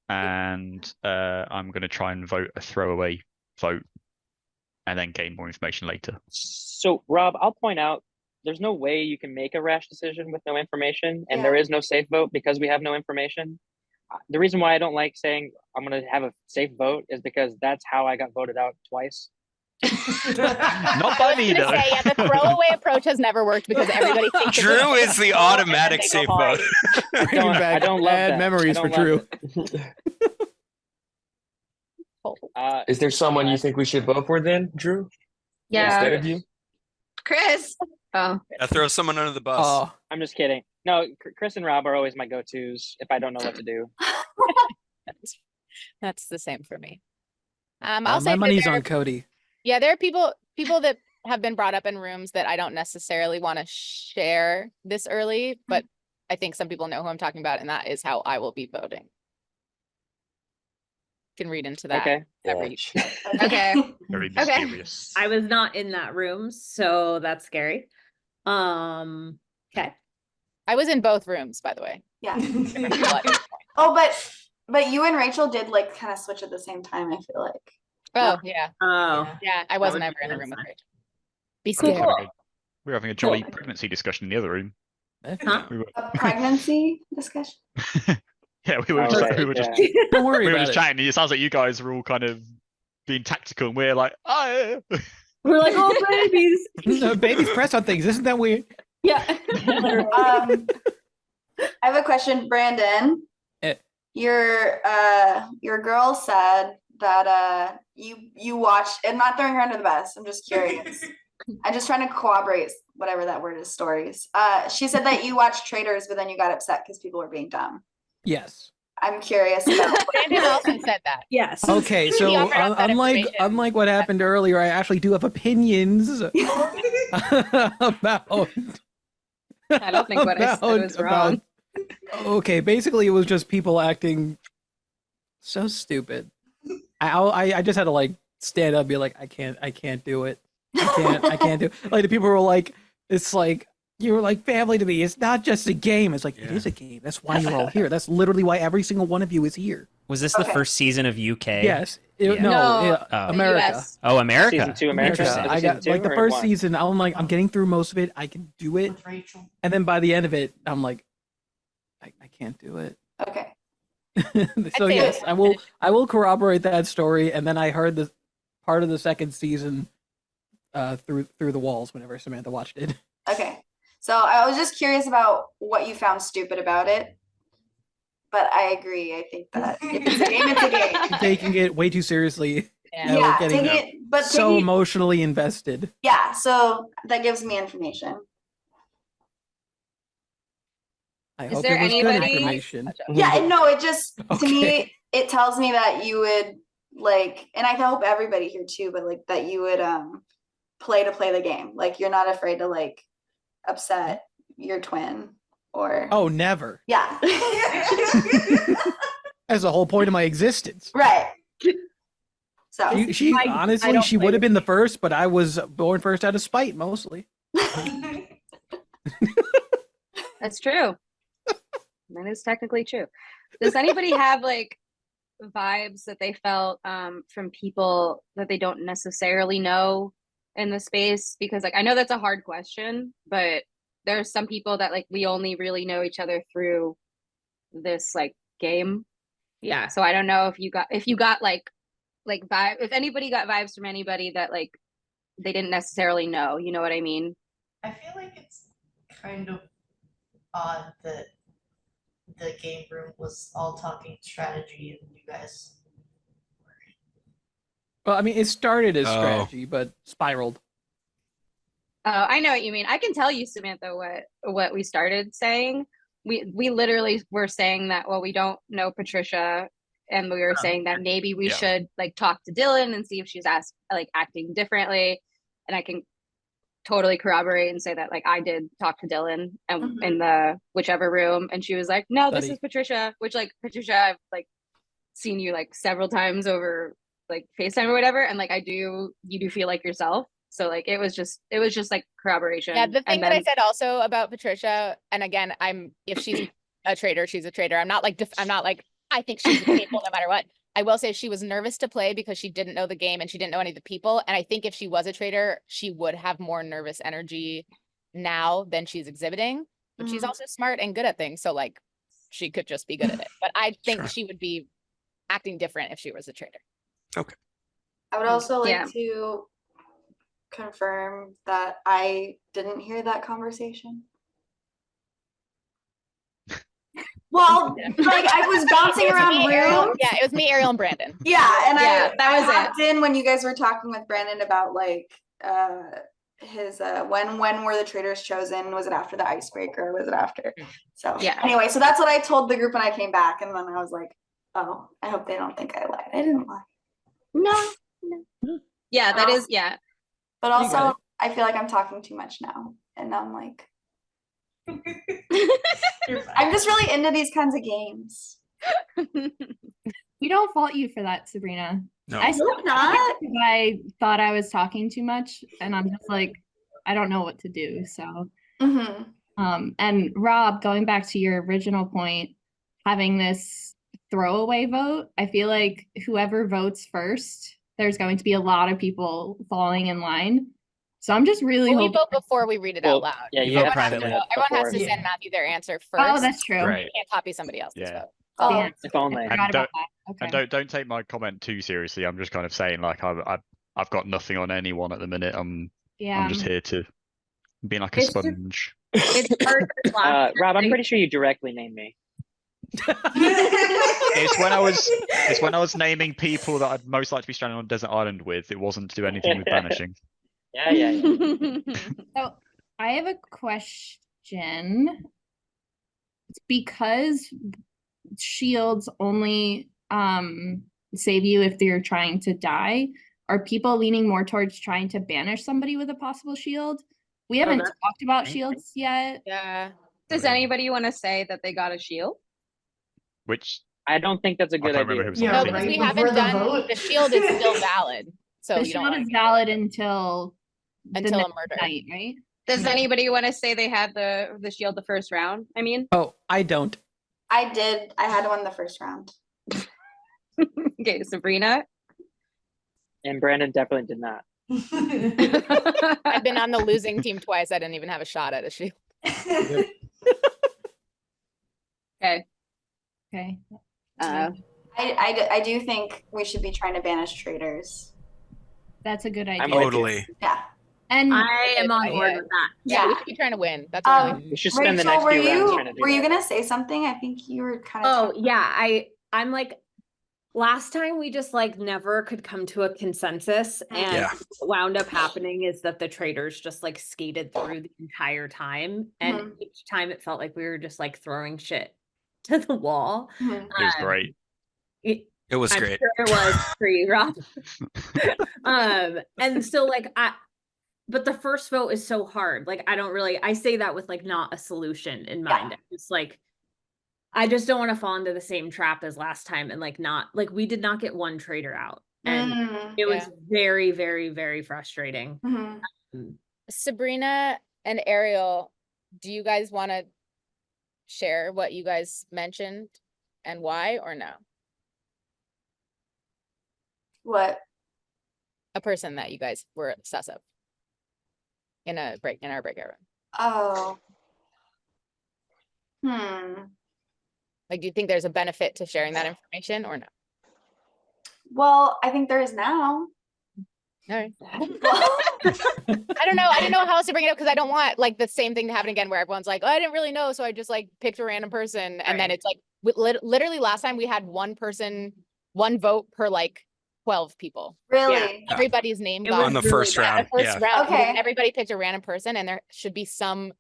and I'm going to try and vote a throwaway vote and then gain more information later. So, Rob, I'll point out there's no way you can make a rash decision with no information, and there is no safe vote because we have no information. The reason why I don't like saying I'm going to have a safe vote is because that's how I got voted out twice. Not by me, though. Say, yeah, the throwaway approach has never worked because everybody thinks Drew is the automatic safe vote. I don't love bad that. memories I for don't Drew. Is there someone you think we should vote for then, Drew? Yeah. Instead of you? Chris. Oh. I throw someone under the bus. Oh, I'm just kidding. No, Chris and Rob are always my go-tos if I don't know what to do. That's the same for me. I'll say my that money's there on are- Cody. Yeah, there are people that have been brought up in rooms that I don't necessarily want to share this early, but I think some people know who I'm talking about, and that is how I will be voting. Can read into that. Okay. Okay. Very Okay. mysterious. I was not in that room, so that's scary. Okay. I was in both rooms, by the way. Yeah. Different people at this point. Oh, but you and Rachel did like kind of switch at the same time, I feel like. Oh, yeah. Oh. Yeah, I wasn't would ever be in a room with nice. Rachel. Be We were scared. having a- we were having a jolly pregnancy discussion in the other room. Huh? We were, A pregnancy discussion? yeah, we were Oh, just, right, we were just, yeah. Don't worry we were about just it. chatting. It sounds like you guys were all kind of being tactical, and we're like, oh. We're like, oh, babies. No, babies press on things. Isn't that weird? Yeah. I have a question, Brandon. Your girl said that you watched, and not throwing her under the bus, I'm just curious. I'm just trying to corroborate whatever that word is, stories. She said that you watched Traitors, but then you got upset because people were being dumb. Yes. I'm curious about Brandon also said that. Yes. Okay, so He offered up that information. unlike what happened earlier, I actually do have opinions about. I don't think what I said was wrong. Okay, basically it was just people acting so stupid. I just had to like stand up and be like, I can't do it. I can't do it. Like the people were like, it's like you were like family to me. It's not just a game. It's like it is a game. That's why you're all here. That's literally why every single one of you is here. Was this the first season of UK? Yes. Yeah. No, Oh. America. US. Oh, America. Season 2 America. Interesting. I got like the or first one? season. I'm like, I'm getting through most of it. I can do it, With Rachel. and then by the end of it, I'm like, I can't do it. okay. So say yes, it. I will corroborate that story. And then I heard the part of the second season through the walls whenever Samantha watched it. Okay. So I was just curious about what you found stupid about it. But I agree. I think that if it's a game, it's a game. Taking it way too seriously. Yeah. Yeah, getting take it, but so take it, emotionally invested. yeah, so that gives me information. I Is hope there it was anybody- good information. Yeah, and no, it just to Okay. me it tells me that you would like, and I hope everybody here too, but like that you would play the game. Like you're not afraid to like upset your twin or Oh, never. yeah. That's the whole point of my existence. Right. So She I honestly, don't she play would have with been the first, but I was born first out of spite, mostly. That's true. That is technically true. Does anybody have like vibes that they felt from people that they don't necessarily know in the space? Because like I know that's a hard question, but there's some people that like we only really know each other through this like game. Yeah. So I don't know if you got like vibe, if anybody got vibes from anybody that like they didn't necessarily know, you know what I mean? I feel like it's kind of odd that the game room was all talking strategy and you guys. Well, I mean, it started as strategy, but spiraled. Oh, I know what you mean. I can tell you, Samantha, what we started saying. We literally were saying that, well, we don't know Patricia, and we were saying that maybe we should like talk to Dylan and see if she's acting differently. And I can totally corroborate and say that like I did talk to Dylan and in the whichever room, and she was like, no, this is Patricia, which like Patricia, I've like seen you like several times over like FaceTime or whatever, and like you do feel like yourself. So like it was just like corroboration. Yeah, the thing that I said also about Patricia, and again, if she's a traitor, she's a traitor. I'm not like I think she's a faithful no matter what. I will say she was nervous to play because she didn't know the game and she didn't know any of the people. And I think if she was a traitor, she would have more nervous energy now than she's exhibiting. But she's also smart and good at things, so like she could just be good at it. But I think she would be acting different if she was a traitor. Okay. I would also like to confirm that I didn't hear that conversation. Well, like I was bouncing around rooms. Yeah, it was me, Ariel, and Brandon. Yeah, and that was I hopped in when you guys were talking with Brandon about like his when were the traitors chosen? Was it after the icebreaker? Was it after? So yeah. Anyway, so that's what I told the group when I came back, and then I was like, oh, I hope they don't think I lied. I didn't lie. No. Yeah, that is But also, I feel like I'm talking too much now, and I'm like, I'm just really into these kinds of games. We don't fault you for that, Sabrina. No. I still not. I thought I was talking too much, and I'm just like, I don't know what to do. So, and Rob, going back to your original point, having this throwaway vote, I feel like whoever votes first, there's going to be a lot of people falling in line. So I'm just really hoping. We vote before we read it out loud. Yeah, you everyone vote privately. Everyone has to send Matthew their answer first. Oh, that's true. Right. You can't copy somebody else's vote. Oh, If only. And don't take my comment too seriously. I'm just kind of saying like I've got nothing on anyone at the minute. I'm just here to be like a sponge. It's hard Rob, I'm pretty sure you directly named me. It's when I was naming people that I'd most like to be stranded on a desert island with. It wasn't to do anything with banishing. Yeah. So I have a question. It's because shields only save you if you're trying to die. Are people leaning more towards trying to banish somebody with a possible shield? We haven't talked about shields yet. Yeah. Does anybody want to say that they got a shield? Which I don't think that's a good idea. No, because we haven't done the shield is still valid. So the shield is valid until a murder, night, right? Does anybody want to say they had the shield the first round? I mean, I don't. I did. I had one the first round. Okay, Sabrina. And Brandon definitely did not. I've been on the losing team twice. I didn't even have a shot at a shield. Okay. I do think we should be trying to banish traitors. That's a good idea. Totally. Yeah. And I am on board with that. Yeah, we should be trying to win. That's really we should spend the Rachel, next few rounds trying to do were you that. gonna say something? I think you were kind of. Oh yeah, I'm like, last time we just like never could come to a consensus, and what wound up happening is that the traitors just like skated through the entire time, and each time it felt like we were just like throwing shit to the wall. It was great. It was great. Sure it was for you, Rob. And so like but the first vote is so hard. Like I say that with like not a solution in mind. It's like I just don't want to fall into the same trap as last time, and like not like we did not get one traitor out, and it was very, very, very frustrating. Sabrina and Ariel, do you guys want to share what you guys mentioned and why, or no? What? A person that you guys were sus of in our breakout room. Oh. Hmm. Like, do you think there's a benefit to sharing that information or no? Well, I think there is now. All right. I don't know. I didn't know how else to bring it up because I don't want like the same thing to happen again where everyone's like, oh, I didn't really know. So I just like picked a random person. And then it's like literally last time we had one person, one vote per like 12 people. Really? Yeah. Everybody's name got on the first round. First round. Okay. Everybody picked a random person and there should be some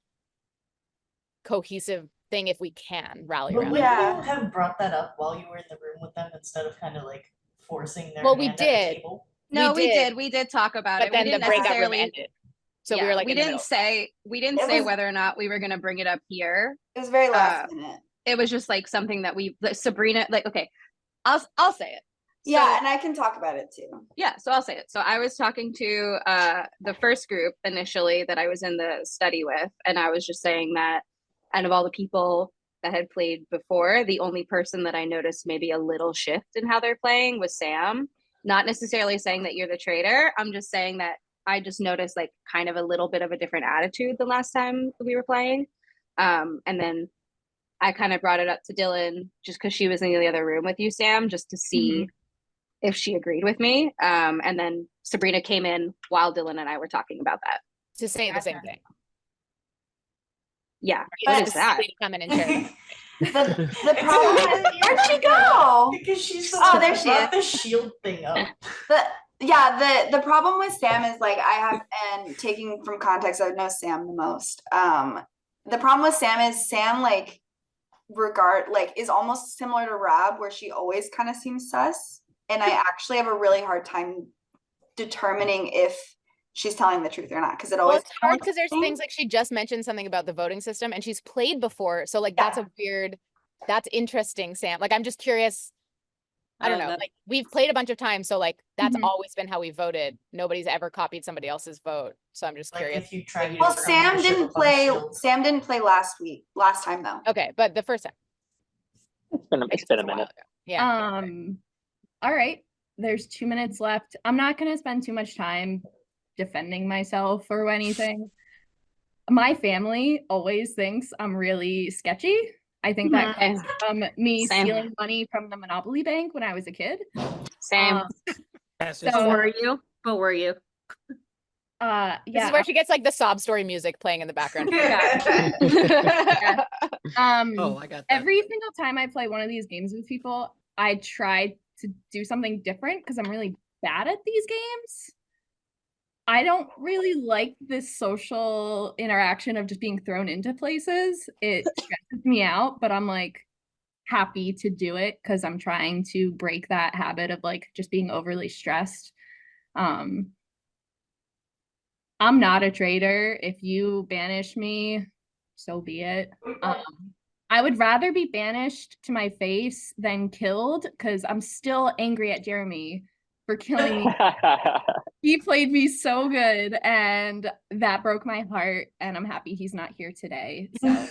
cohesive thing if we can rally But around. would you have brought that up while you were in the room with them instead of kind of like forcing their hand we at did. the table? No, we did. We did talk about But it. then We the didn't breakout room necessarily ended. So we were like, we in the didn't middle. say It was- whether or not we were going to bring it up here. It was very last minute. It was just like something that Sabrina, like, okay, I'll say it. Yeah, and I can talk about it too. Yeah, so I'll say it. So I was talking to the first group initially that I was in the study with, and I was just saying that out of all the people that had played before, the only person that I noticed maybe a little shift in how they're playing was Sam. Not necessarily saying that you're the traitor. I'm just saying that I just noticed like kind of a little bit of a different attitude the last time we were playing. And then I kind of brought it up to Dylan just because she was in the other room with you, Sam, just to see if she agreed with me. And then Sabrina came in while Dylan and I were talking about that. To say the same thing. Yeah. But What is that? come in and share. The problem is, where'd she go? Because she's the Oh, one there that she brought is. the shield thing up. The problem with Sam is like I have, and taking from context, I know Sam the most. The problem with Sam is Sam like is almost similar to Rob, where she always kind of seems sus, and I actually have a really hard time determining if she's telling the truth or not because it always. Well, it's hard because there's things like she just mentioned something about the voting system, and she's played before, so like that's interesting, Sam. Like I'm just curious. I don't know. Like we've played a bunch of times, so like that's always been how we voted. Nobody's ever copied somebody else's vote, so I'm just curious. If you try Well, Sam didn't play last time though. Okay, but the first time. It's been a minute. Yeah. All right. There's 2 minutes left. I'm not gonna spend too much time defending myself or anything. My family always thinks I'm really sketchy. I think that comes from me stealing money from the Monopoly Bank when I was a kid. Same. But were you? Yeah. This is where she gets like the sob story music playing in the background. Yeah. Oh, I got that. Every single time I play one of these games with people, I try to do something different because I'm really bad at these games. I don't really like this social interaction of just being thrown into places. It stresses me out, but I'm like happy to do it because I'm trying to break that habit of like just being overly stressed. I'm not a traitor. If you banish me, so be it. I would rather be banished to my face than killed because I'm still angry at Jeremy for killing me. He played me so good and that broke my heart, and I'm happy he's not here today. So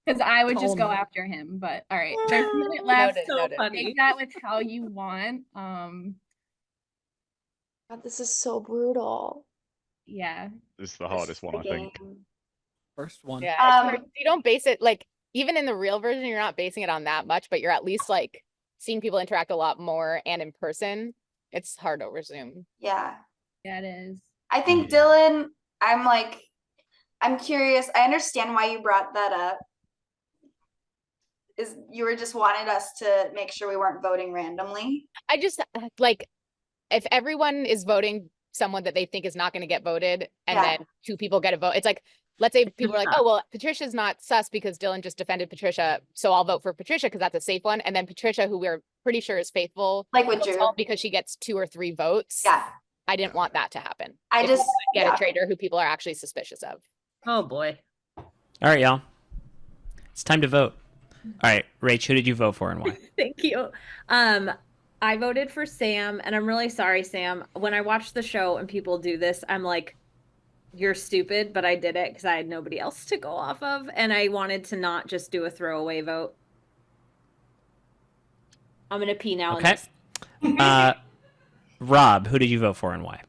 because I would just go after him. But all right, there's a minute left. Noted. Take that with how you want. God, this is so brutal. Yeah. This is the hardest one, I think. First one. Yeah. You don't base it like even in the real version, you're not basing it on that much, but you're at least like seeing people interact a lot more and in person. It's hard over Zoom. Yeah. Yeah, it is. I think Dylan, I'm curious. I understand why you brought that up. Is you were just wanted us to make sure we weren't voting randomly. I just like if everyone is voting someone that they think is not going to get voted and then two people get a vote, it's like, let's say people are like, oh, well, Patricia's not sus because Dylan just defended Patricia, so I'll vote for Patricia because that's a safe one. And then Patricia, who we're pretty sure is faithful, like with Drew, because she gets 2 or 3 votes. Yeah. I didn't want that to happen. I if just get a traitor who people are actually suspicious of. Oh boy. All right, y'all. It's time to vote. All right, Rach, who did you vote for and why? Thank you. I voted for Sam, and I'm really sorry, Sam. When I watch the show and people do this, I'm like, you're stupid, but I did it because I had nobody else to go off of, and I wanted to not just do a throwaway vote. I'm gonna pee now. Okay. Rob, who did you vote for and why?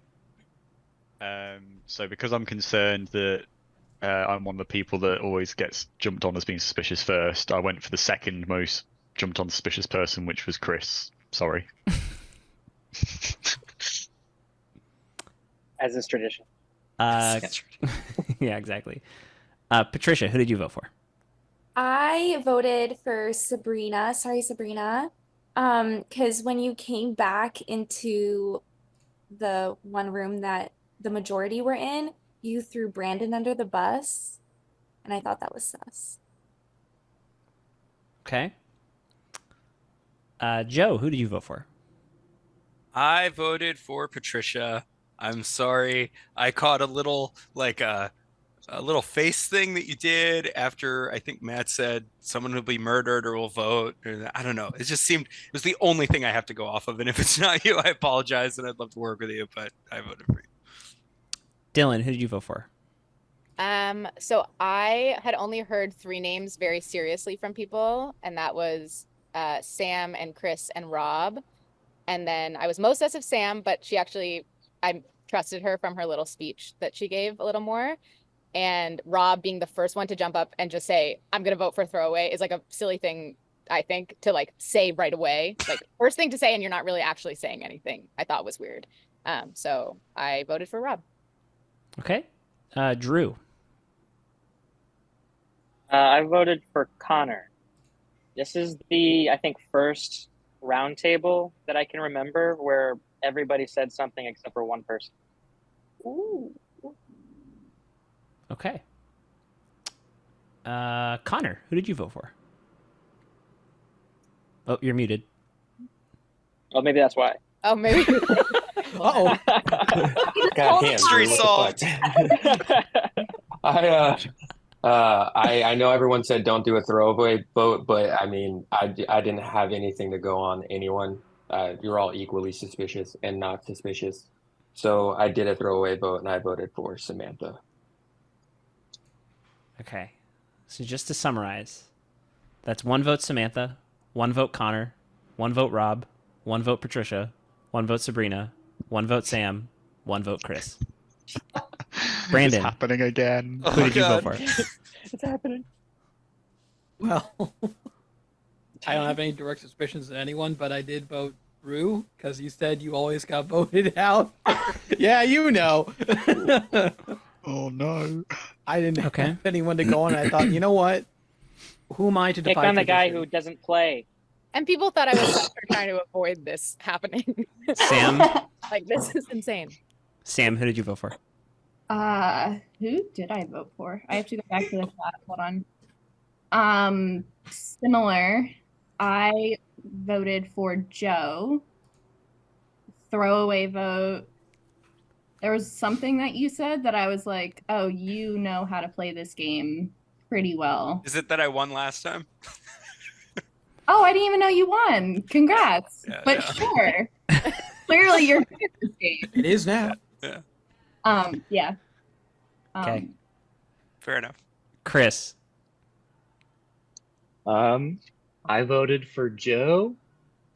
So because I'm concerned that I'm one of the people that always gets jumped on as being suspicious first, I went for the second most jumped on suspicious person, which was Chris. Sorry. As is tradition. Yeah, exactly. Patricia, who did you vote for? I voted for Sabrina. Sorry, Sabrina. Because when you came back into the one room that the majority were in, you threw Brandon under the bus, and I thought that was sus. Okay. Joe, who did you vote for? I voted for Patricia. I'm sorry. I caught a little a little face thing that you did after I think Matt said someone will be murdered or will vote. Or, I don't know. It just seemed it was the only thing I have to go off of. And if it's not you, I apologize and I'd love to work with you, but I voted for you. Dylan, who did you vote for? So I had only heard 3 names very seriously from people, and that was Sam and Chris and Rob. And then I was most sus of Sam, but I trusted her from her little speech that she gave a little more. And Rob being the first one to jump up and just say, I'm going to vote for throwaway is like a silly thing, I think, to like say right away. Like first thing to say, and you're not really actually saying anything, I thought was weird. So I voted for Rob. Okay. Drew. I voted for Connor. This is the, I think, first roundtable that I can remember where everybody said something except for one person. Ooh. Okay. Connor, who did you vote for? Oh, you're muted. Oh, maybe that's why. Oh, maybe. Uh-oh. God damn, Mystery dude, solved. I know everyone said don't do a throwaway vote, but I mean, I didn't have anything to go on anyone. You're all equally suspicious and not suspicious. So I did a throwaway vote and I voted for Samantha. Okay. So just to summarize, that's 1 vote Samantha, 1 vote Connor, 1 vote Rob, 1 vote Patricia, 1 vote Sabrina, 1 vote Sam, 1 vote Chris. Brandon. It's happening again. Who did you vote for? It's happening. Well, I don't have any direct suspicions of anyone, but I did vote Rue because you said you always got voted out. Yeah, you know. Oh no. I didn't have anyone to go on. I thought, you know what? Who am I to Pick defy on the guy tradition? who doesn't play. And people thought I was sus for trying to avoid this happening. Sam? Like, this is insane. Sam, who did you vote for? Who did I vote for? I have to go back to the chat. Hold on. Similar. I voted for Joe. Throwaway vote. There was something that you said that I was like, oh, you know how to play this game pretty well. Is it that I won last time? Oh, I didn't even know you won. Congrats. Yeah, but sure. Clearly you're good at this game. It is now. Yeah. Yeah. Okay. Fair enough. Chris. I voted for Joe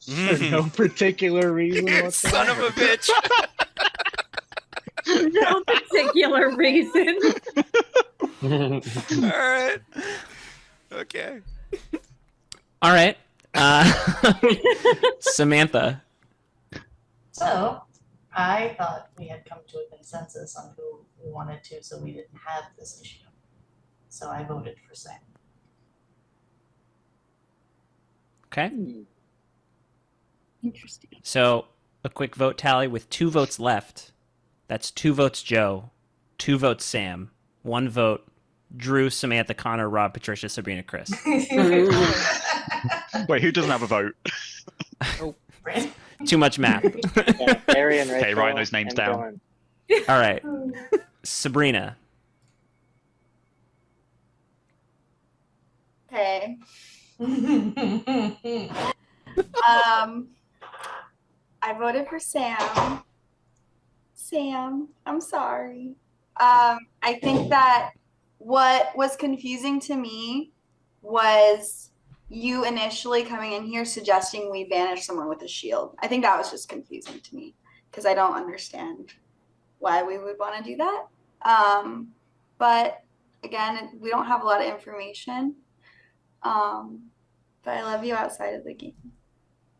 for no particular reason whatsoever. Son of a bitch. No particular reason. All right. Okay. All right. Samantha. So, I thought we had come to a consensus on who we wanted to, so we didn't have this issue. So I voted for Sam. Okay. Interesting. So a quick vote tally with 2 votes left. That's 2 votes Joe, 2 votes Sam, 1 vote Drew, Samantha, Connor, Rob, Patricia, Sabrina, Chris. Wait, who doesn't have a vote? Too much math. Ariel, Okay, writing those names down. All right. Sabrina. Okay. I voted for Sam. Sam, I'm sorry. I think that what was confusing to me was you initially coming in here suggesting we banish someone with a shield. I think that was just confusing to me because I don't understand why we would want to do that. But again, we don't have a lot of information. But I love you outside of the game.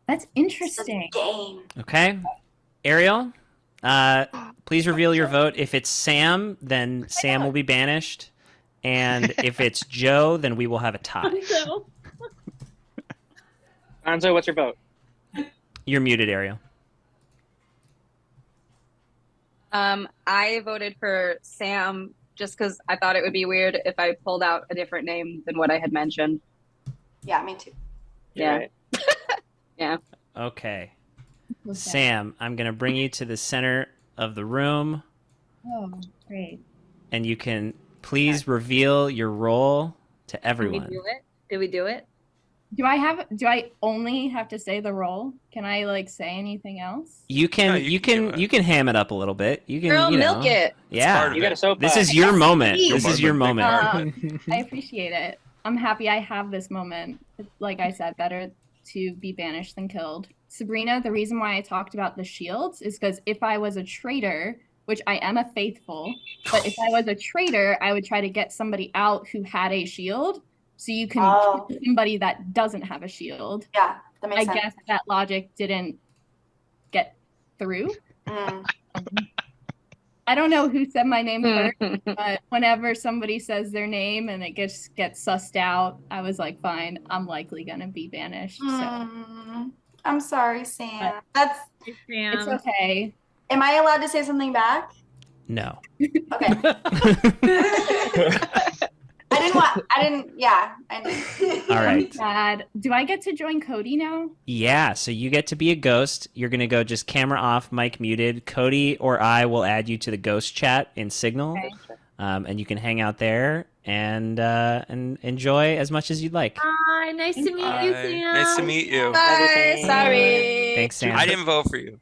That's interesting. Game. Okay. Ariel, please reveal your vote. If it's Sam, then Sam will be banished. And if it's Joe, then we will have a tie. Anzo, what's your vote? You're muted, Ariel. I voted for Sam just because I thought it would be weird if I pulled out a different name than what I had mentioned. Yeah, me too. Yeah. Right. Yeah. Okay. Sam, I'm going to bring you to the center of the room. Oh, great. And you can please reveal your role to everyone. Did we do it? Did we do it? Do I only have to say the role? Can I like say anything else? You can you can ham it up a little bit. You can Girl, milk it. Yeah. You got a soap. This is your moment. This is your moment. I appreciate it. I'm happy I have this moment. Like I said, better to be banished than killed. Sabrina, the reason why I talked about the shields is because if I was a traitor, which I am a faithful, but if I was a traitor, I would try to get somebody out who had a shield. So you can kill somebody that doesn't have a shield. Yeah, that makes sense. I guess that logic didn't get through. I don't know who said my name first, but whenever somebody says their name and it gets sussed out, I was like, fine, I'm likely gonna be banished. So I'm sorry, Sam. It's okay. Am I allowed to say something back? No. Okay. All right. Sad. Do I get to join Cody now? Yeah, so you get to be a ghost. You're going to go just camera off, mic muted. Cody or I will add you to the ghost chat in Signal. Okay. And you can hang out there and enjoy as much as you'd like. Hi, nice to meet you, Sam. Nice to meet you. Bye. Sorry. Thanks, Sam. I didn't vote for you.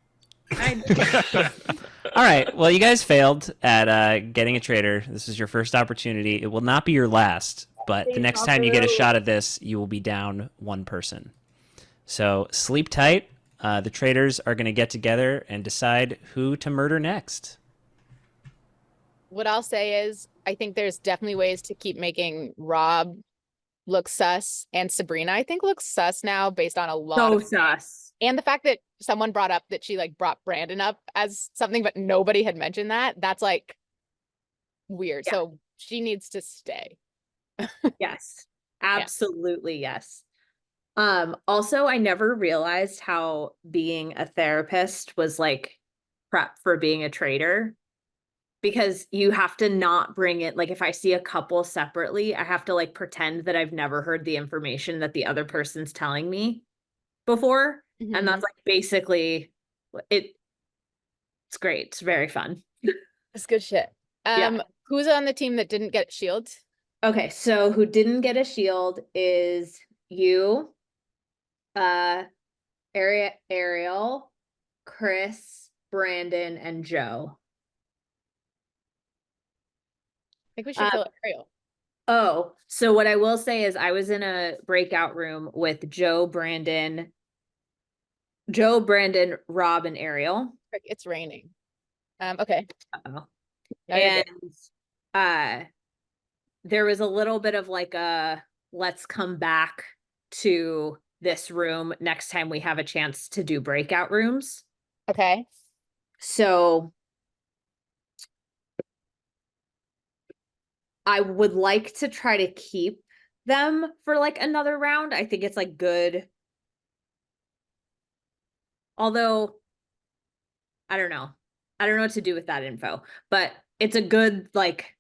All right. Well, you guys failed at getting a traitor. This is your first opportunity. It will not be your last, but the next time you get a shot at this, you will be down one person. So sleep tight. The traitors are going to get together and decide who to murder next. What I'll say is, I think there's definitely ways to keep making Rob look sus, and Sabrina, I think, looks sus now based on a lot of sus. And the fact that someone brought up that she like brought Brandon up as something, but nobody had mentioned that. That's like weird. Yeah. So she needs to stay. Yes, absolutely. Yeah. Yes. Also, I never realized how being a therapist was like prep for being a traitor, because you have to not bring it. Like if I see a couple separately, I have to like pretend that I've never heard the information that the other person's telling me before. Mm-hmm. And that's like basically it. It's great. It's very fun. It's good shit. Who's on the team that didn't get shields? Okay, so who didn't get a shield is you, Ariel, Chris, Brandon, and Joe. I think we should kill Ariel. Oh, so what I will say is I was in a breakout room with Joe, Brandon, Rob, and Ariel. It's raining. Okay. Uh-oh. And there was a little bit of like a let's come back to this room next time we have a chance to do breakout rooms. Okay. So I would like to try to keep them for like another round. I think it's like good. Although I don't know what to do with that info, but it's a good like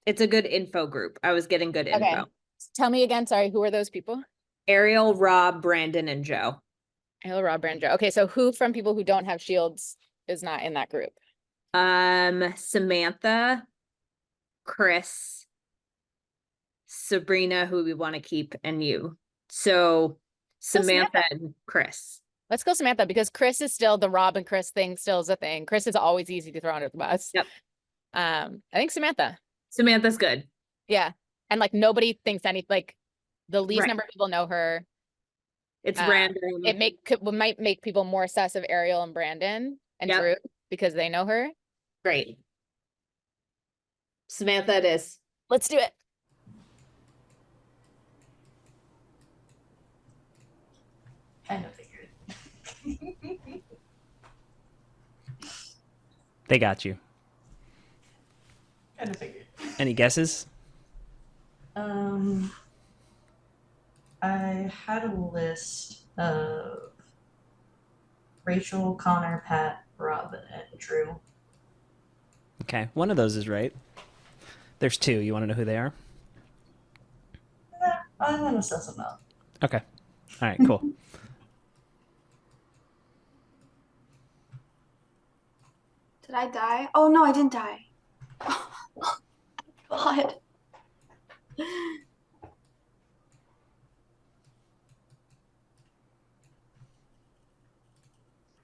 it's a good info group. I was getting good info. Okay. Tell me again. Sorry, who are those people? Ariel, Rob, Brandon, and Joe. Ariel, Rob, Brandon, Joe. Okay, so who from people who don't have shields is not in that group? Samantha, Chris, Sabrina, who we want to keep, and you. So Samantha and Chris. Let's go Samantha, because Chris is still the Rob and Chris thing still is a thing. Chris is always easy to throw under the bus. Yep. I think Samantha. Samantha's good. Yeah. And like nobody thinks like the least Right. number of people know her. It's random. It might make people more sus of Ariel and Brandon and Drew because they know her. Great. Samantha it is. Let's do it. Kind of figured. They got you. Kind of figured. Any guesses? I had a list of Rachel, Connor, Pat, Rob, and Drew. Okay, one of those is right. There's two. You want to know who they are? I'm gonna suss them out. Okay. All right, cool. Did I die? Oh no, I didn't die. God.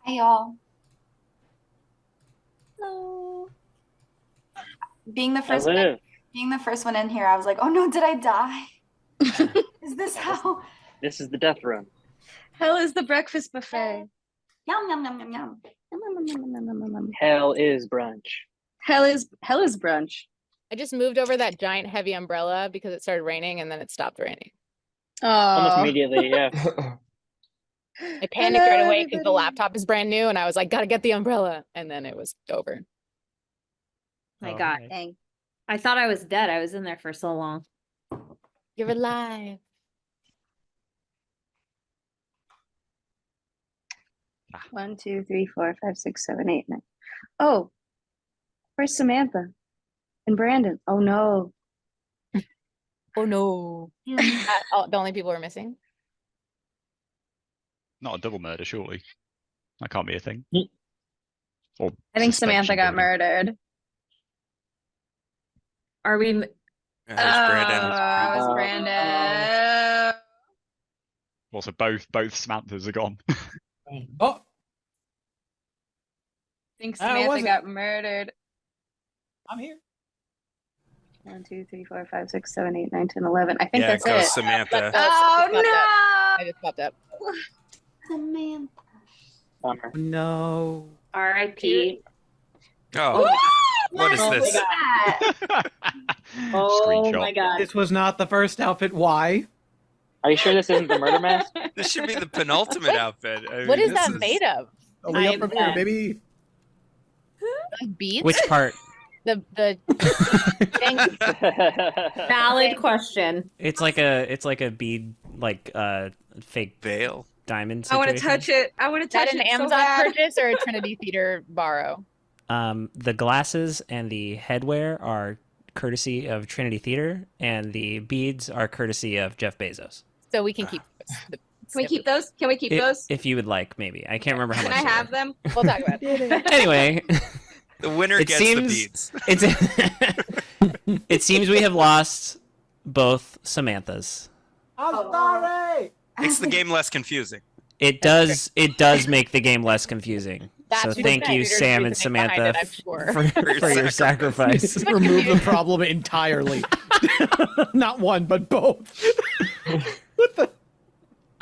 Hi y'all. Hello. Being the first one in here, I was like, oh no, did I die? Is this how? This is the death room. Hell is the breakfast buffet. Yum yum yum yum yum. Hell is brunch. Hell is brunch. I just moved over that giant heavy umbrella because it started raining and then it stopped raining. Almost immediately, yeah. I panicked right away because the laptop is brand new and I was like, gotta get the umbrella. And then it was over. My God. Dang. I thought I was dead. I was in there for so long. You're alive. One, two, three, four, five, six, seven, eight, nine. Oh, where's Samantha and Brandon? Oh no. Oh no. The only people we're missing. Not a double murder, surely. That can't be a thing. Or I think suspension Samantha got building. murdered. Are we? Brandon. It was Brandon. Well, so both Samanthas are gone. Oh, I think I Samantha wasn't. got murdered. I'm here. 1, 2, 3, 4, 5, 6, 7, 8, 9, 10, 11. I think Yeah, that's go it. Samantha. Oh no! I just popped up. Samantha. Bummer. No. R.I.P. Oh, what is Oh my this? God. Oh my God. This was not the first outfit. Why? Are you sure this isn't the murder mask? This should be the penultimate outfit. I What mean, is this that made of? Only up from here, maybe. Like beads? Which part? The Valid question. It's like a bead, like fake veil diamond. I want to situation. touch it. I want to Is that touch an it so Amazon bad. purchase or a Trinity Theater borrow? The glasses and the headwear are courtesy of Trinity Theater, and the beads are courtesy of Jeff Bezos. So we can keep Can we keep those? Can we keep those? If you would like, maybe. I can't remember how Can much. I they have were. them? We'll talk about it. Anyway, The winner it gets seems the beads. it seems we have lost both Samanthas. I'm sorry. Makes the game less confusing. It does make the game less confusing. That's So what thank the you, editor's Sam and reasoning behind Samantha, it, I'm sure. for your sacrifice. Remove the problem entirely. Not one, but both.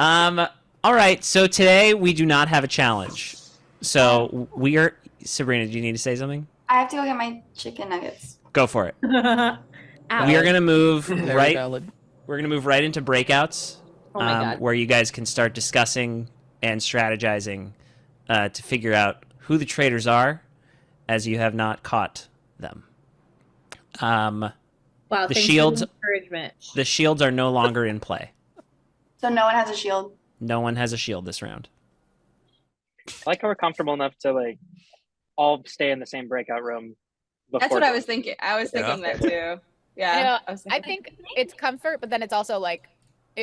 All right. So today we do not have a challenge. So we are. Sabrina, do you need to say something? I have to go get my chicken nuggets. Go for it. Ow. We are gonna move Very right. valid. We're gonna move right into breakouts, Oh my God. where you guys can start discussing and strategizing to figure out who the traitors are, as you have not caught them. Wow. The thanks for shields. encouragement. The shields are no longer in play. So no one has a shield. No one has a shield this round. I like how we're comfortable enough to like all stay in the same breakout room. That's what I was thinking. I was thinking that too. Yeah. You know, I was I thinking. think it's comfort, but then it's also like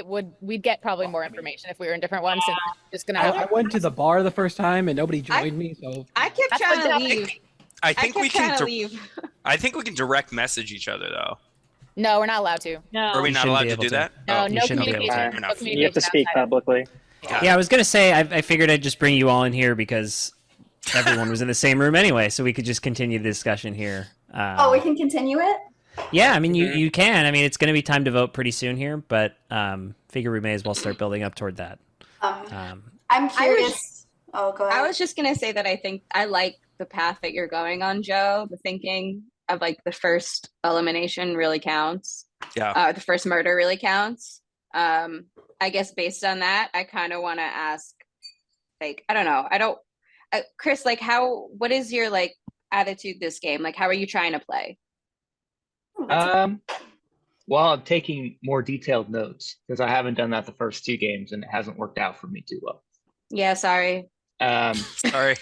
we'd get probably more information if we were in different ones. Since it's just gonna. I went to the bar the first time and nobody joined me, so I kept That's trying to what leave. I think we kept trying can. to leave. I think we can direct message each other though. No, we're not allowed to. No. Are we You not shouldn't allowed be to able do to. that? No, you no shouldn't be able to. communication. Fair No enough. communication You have to speak outside of- publicly. Yeah, I was gonna say I figured I'd just bring you all in here because everyone was in the same room anyway, so we could just continue the discussion here. Oh, we can continue it? Yeah, I mean you can. I mean it's gonna be time to vote pretty soon here, but figure we may as well start building up toward that. I'm curious. Oh, go ahead. I was just gonna say that I think I like the path that you're going on, Joe. The thinking of like the first elimination really counts. Yeah. The first murder really counts. I guess based on that, I kind of want to ask, like, I don't know. Chris, like, what is your like attitude this game? Like, how are you trying to play? Well, I'm taking more detailed notes because I haven't done that the first 2 games and it hasn't worked out for me too well. Yeah, sorry. Sorry.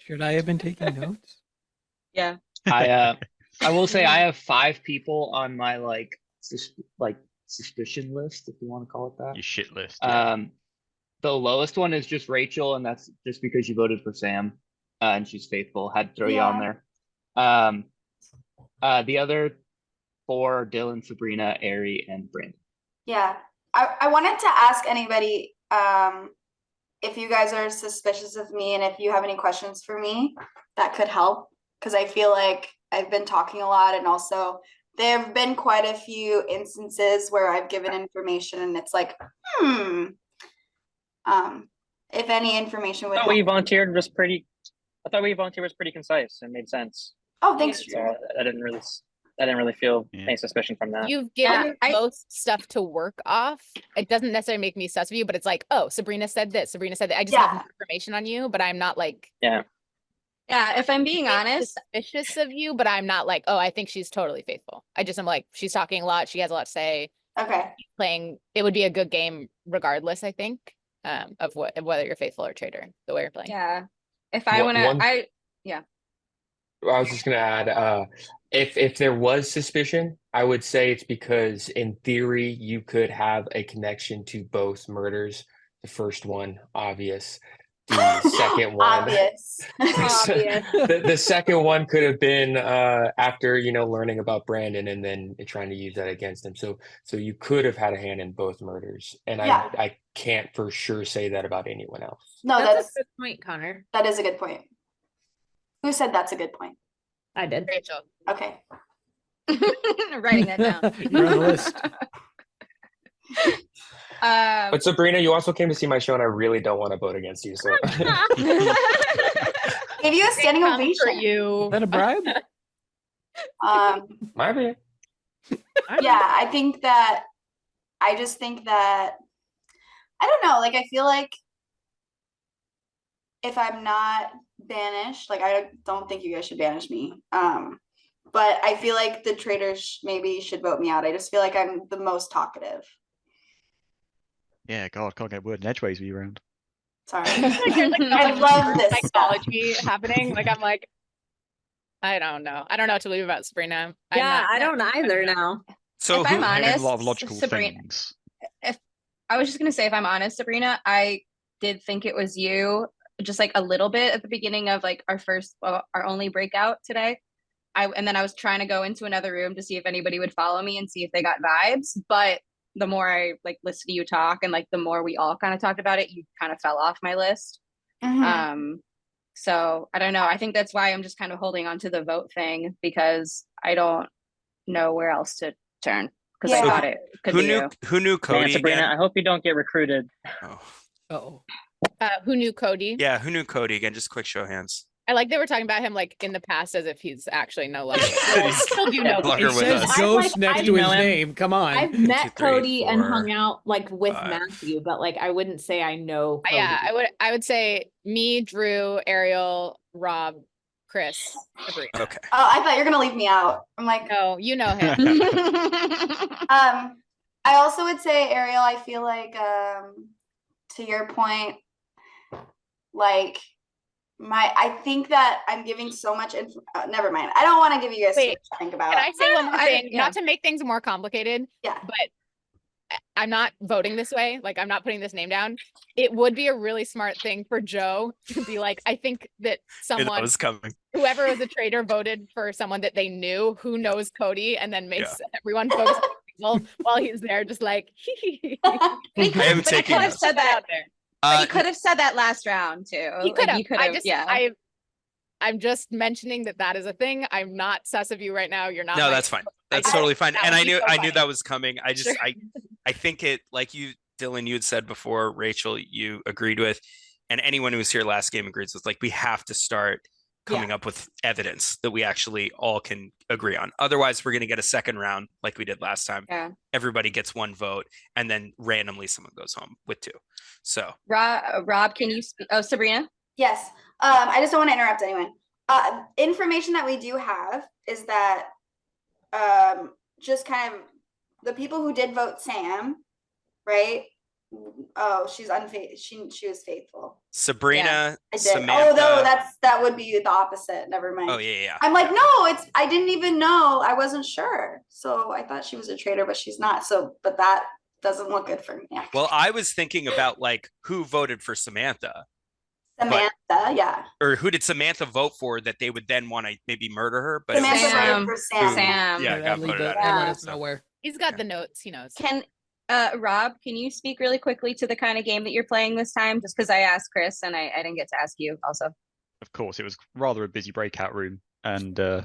Should I have been taking notes? Yeah. I will say I have 5 people on my suspicion list, if you want to call it that. Your shit list. Yeah. The lowest one is just Rachel, and that's just because you voted for Sam, and she's faithful. Had to throw you on there. The other 4 are Dylan, Sabrina, Ari, and Brandon. Yeah. I wanted to ask anybody if you guys are suspicious of me and if you have any questions for me that could help, because I feel like I've been talking a lot, and also there have been quite a few instances where I've given information and it's like, if any information would I thought we volunteered was pretty concise and made sense. Oh, thanks, Drew. So I didn't really feel any suspicion from that. You've given me most stuff to work off. It doesn't necessarily make me sus of you, but it's like, oh, Sabrina said this, Sabrina said that. I just have more information on you, but I'm not like Yeah, if I'm being honest, suspicious of you, but I'm not like, oh, I think she's totally faithful. I just am like, she's talking a lot, she has a lot to say. Okay. Playing, it would be a good game regardless, I think, of whether you're faithful or traitor, the way you're playing. Yeah. If I want to, yeah. I was just gonna add, if there was suspicion, I would say it's because in theory you could have a connection to both murders. The first one, obvious. The second one, obvious. The second one could have been after learning about Brandon and then trying to use that against him. So you could have had a hand in both murders, and I can't for sure say that about anyone else. No, that's a good point, Connor. That is a good point. Who said that's a good point? I did. Rachel. Okay. Writing that down. You're on the list. But Sabrina, you also came to see my show, and I really don't want to vote against you. So Give you a standing ovation for you. Is that a bribe? Might be. Yeah, I just think that I don't know. Like, I feel like if I'm not banished, like I don't think you guys should banish me. But I feel like the traitors maybe should vote me out. I just feel like I'm the most talkative. Yeah, God, can't get a word in edgeways with you around. Sorry. I love this psychology happening. Like, I'm like, I don't know. I don't know what to believe about Sabrina. I don't either now. So if I'm honest, a lot of logical Sabrina, things. If I was just gonna say, if I'm honest, Sabrina, I did think it was you, just like a little bit at the beginning of like our only breakout today. And then I was trying to go into another room to see if anybody would follow me and see if they got vibes. But the more I like listened to you talk and like the more we all kind of talked about it, you kind of fell off my list. So I don't know. I think that's why I'm just kind of holding on to the vote thing, because I don't know where else to turn, because I thought it could be you. Who knew Cody? Man, Sabrina, again? I hope you don't get recruited. Oh. Who knew Cody? Yeah, who knew Cody again? Just quick show of hands. I like that we're talking about him like in the past as if he's actually no longer. Still do know. It says ghost next to his name. Come on. I've met Cody and hung out like with Matthew, but like I wouldn't say I know Cody. Yeah, I would say me, Drew, Ariel, Rob, Chris, Sabrina. Okay. Oh, I thought you were gonna leave me out. I'm like, no, you know him. I also would say, Ariel, I feel like to your point, like I think that I'm giving so much info. Never mind. I don't want to give you guys to think about. Can I say one more thing? Not to make things more complicated. Yeah. But I'm not voting this way. Like, I'm not putting this name down. It would be a really smart thing for Joe to be like, I think that someone, was coming. Whoever was a traitor, voted for someone that they knew who knows Cody, and then makes everyone focus on while he's there, just like. I am But he taking could have notes. said that. But he Uh, could have said that last round too. He could have. You could I have. just, Yeah. I'm just mentioning that is a thing. I'm not sus of you right now. You're not. No, my- that's fine. That's I- totally fine. that And would I be knew so I knew funny. that was coming. I just Sure. I think it, like you, Dylan, you had said before, Rachel, you agreed with, and anyone who was here last game agrees with, like, we have to start coming up with evidence that we actually all can agree on. Otherwise, we're going to get a second round like we did last time. Yeah. Everybody gets one vote, and then randomly someone goes home with two. So Rob, can you speak? Oh, Sabrina. Yes. I just don't want to interrupt anyone. Information that we do have is that just kind of the people who did vote Sam, right? Oh, she's unfaithful. She was faithful. Sabrina, I did. Samantha. Oh no, that would be the opposite. Never mind. Oh yeah. I'm like, no, I didn't even know. I wasn't sure. So I thought she was a traitor, but she's not. So, but that doesn't look good for me. Actually. Well, I was thinking about like who voted for Samantha. Samantha, yeah. Or who did Samantha vote for that they would then want to maybe murder her? But Samantha it was voted for Sam. Yeah, got voted out. That leads nowhere. He's got the notes. He knows. Rob, can you speak really quickly to the kind of game that you're playing this time? Just because I asked Chris and I didn't get to ask you also. Of course, it was rather a busy breakout room, and I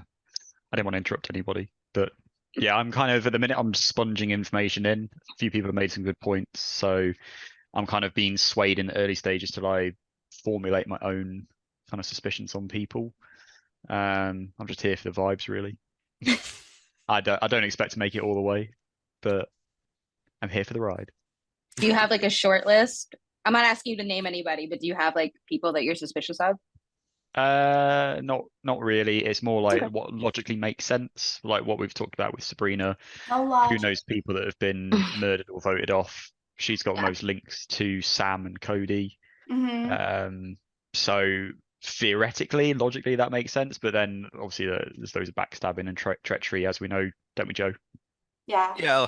didn't want to interrupt anybody. But yeah, I'm kind of, at the minute, I'm sponging information in. A few people have made some good points, so I'm kind of being swayed in the early stages till I formulate my own kind of suspicions on people. I'm just here for the vibes, really. I don't expect to make it all the way, but I'm here for the ride. Do you have like a short list? I'm not asking you to name anybody, but do you have like people that you're suspicious of? Not really. It's more like Okay. what logically makes sense, like what we've talked about with Sabrina. No Who logic. knows people that have been murdered or voted off? She's got most links to Sam and Cody. Mhm. So theoretically, logically, that makes sense. But then obviously there's those backstabbing and treachery, as we know, don't we, Joe? Yeah. Yeah.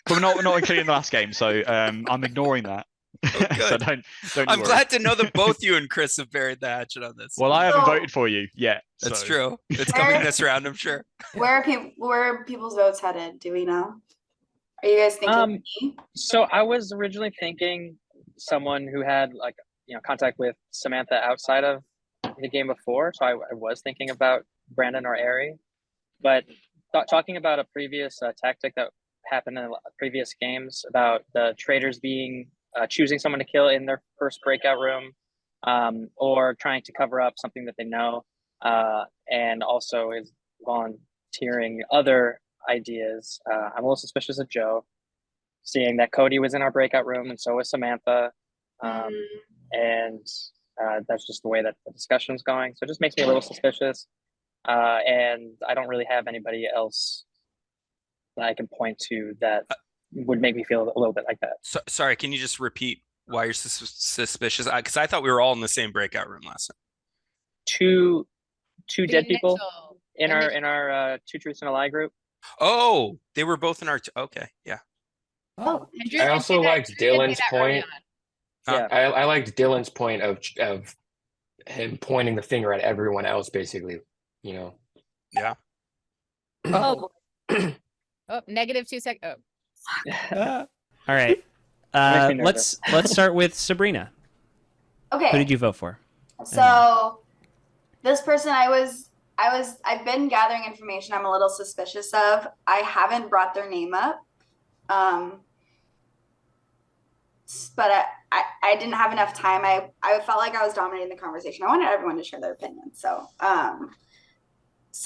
But we're not including the last game, so I'm ignoring that. So don't I'm worry. glad to know that both you and Chris have buried the hatchet on this. Well, I haven't So- voted for you yet. That's so- true. It's coming this round, I'm sure. Where are people's votes headed? Do we know? Are you guys thinking of me? So I was originally thinking someone who had like contact with Samantha outside of the game before. So I was thinking about Brandon or Ari, but talking about a previous tactic that happened in previous games about the traitors being choosing someone to kill in their first breakout room, or trying to cover up something that they know, and also is volunteering other ideas. I'm a little suspicious of Joe, seeing that Cody was in our breakout room and so was Samantha. And that's just the way that the discussion's going. So it just makes me a little suspicious. And I don't really have anybody else that I can point to that would make me feel a little bit like that. So, sorry, can you just repeat why you're suspicious? Because I thought we were all in the same breakout room last time. Two dead people initial- in our Two Truths and a Lie group. Oh, they were both in our. Okay, yeah. Oh, I also liked Dylan's point. Yeah. I liked Dylan's point of him pointing the finger at everyone else, basically. Yeah. Oh, negative 2 seconds. Oh. All right. Makes me Let's start with Sabrina. Okay. Who did you vote for? So this person I've been gathering information I'm a little suspicious of. I haven't brought their name up. But I didn't have enough time. I felt like I was dominating the conversation. I wanted everyone to share their opinion. So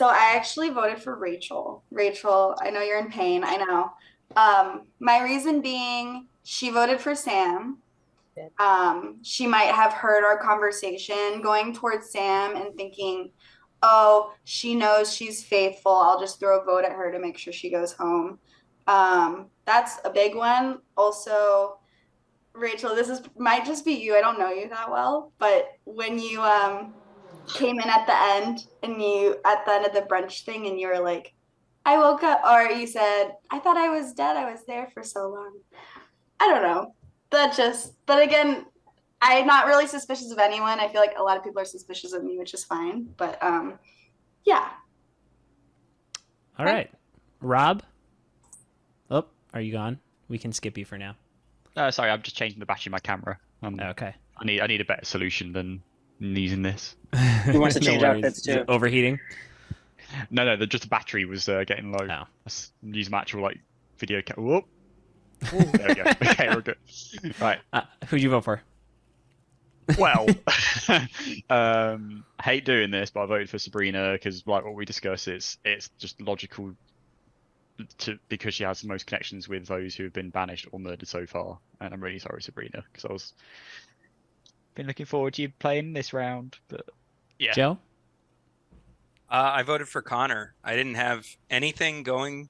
I actually voted for Rachel. Rachel, I know you're in pain. I know. My reason being, she voted for Sam. She might have heard our conversation going towards Sam and thinking, oh, she knows she's faithful. I'll just throw a vote at her to make sure she goes home. That's a big one. Also, Rachel, might just be you. I don't know you that well, but when you came in at the end and at the end of the brunch thing and you were like, I woke up, or you said, I thought I was dead. I was there for so long. I don't know. But again, I'm not really suspicious of anyone. I feel like a lot of people are suspicious of me, which is fine. But yeah. All right. Rob? Oh, Are you gone? We can skip you for now. Sorry, I'm just changing the battery of my camera. Okay. I need a better solution than using this. Who wants to No change worries. outfits Is it too? overheating? No, just the battery was getting low. Oh. I'm using my actual like video camera. Whoop. There we go. Okay, we're good. Right. Who'd you vote for? Well, I hate doing this, but I voted for Sabrina because, like what we discussed, it's just logical because she has the most connections with those who have been banished or murdered so far. And I'm really sorry, Sabrina, because I was been looking forward to you playing this round. But yeah, Joe? I voted for Connor. I didn't have anything going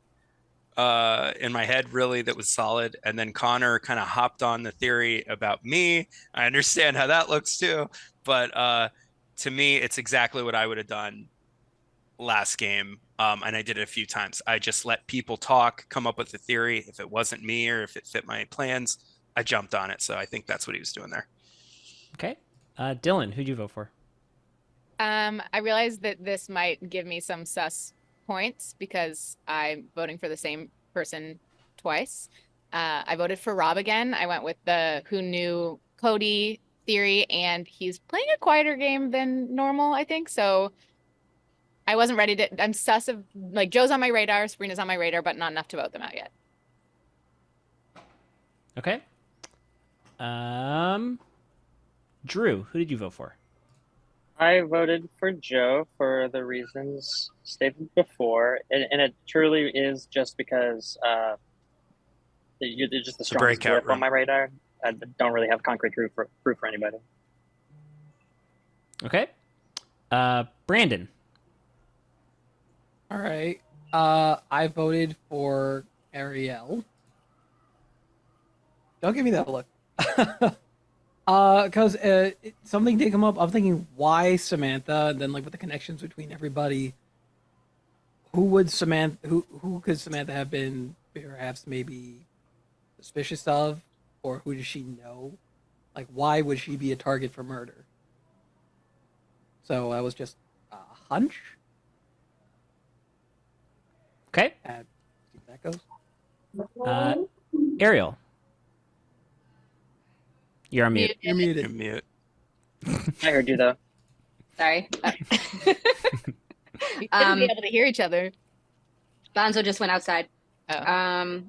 in my head really that was solid, and then Connor kind of hopped on the theory about me. I understand how that looks too, but to me, it's exactly what I would have done last game. And I did it a few times. I just let people talk, come up with the theory. If it wasn't me or if it fit my plans, I jumped on it. So I think that's what he was doing there. Okay. Dylan, who'd you vote for? I realized that this might give me some sus points because I'm voting for the same person twice. I voted for Rob again. I went with the who knew Cody theory, and he's playing a quieter game than normal, I think. So I wasn't ready to. I'm sus of like Joe's on my radar, Sabrina's on my radar, but not enough to vote them out yet. Okay. Drew, who did you vote for? I voted for Joe for the reasons stated before, and it truly is just because you're just the strongest breakout grip on my radar. I don't really have concrete proof for anybody. Okay. Brandon. All right. I voted for Ariel. Don't give me that look. Because something did come up. I'm thinking, why Samantha? And then, like, with the connections between everybody, who could Samantha have been perhaps maybe suspicious of, or who does she know? Like, why would she be a target for murder? So that was just a hunch. Okay. See if that goes. Ariel. You're on mute. You're muted. You're mute. I heard you though. Sorry. We couldn't be able to hear each other. Bonzo just went outside. Oh.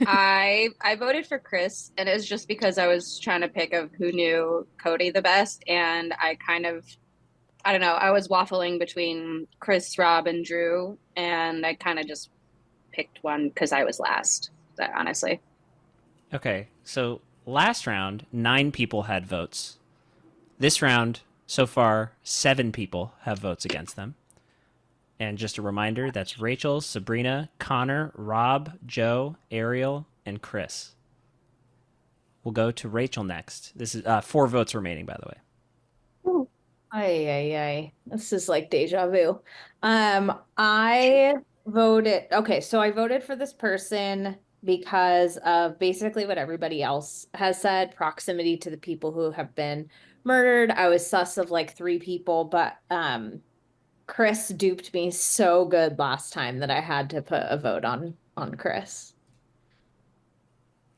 I voted for Chris, and it's just because I was trying to pick of who knew Cody the best, and I don't know, I was waffling between Chris, Rob, and Drew, and I kind of just picked one because I was last, honestly. Okay, so last round, 9 people had votes. This round, so far, 7 people have votes against them. And just a reminder, that's Rachel, Sabrina, Connor, Rob, Joe, Ariel, and Chris. We'll go to Rachel next. This is 4 votes remaining, by the way. Ooh. Ay. This is like deja vu. I voted for this person because of basically what everybody else has said, proximity to the people who have been murdered. I was sus of like 3 people, but Chris duped me so good last time that I had to put a vote on Chris.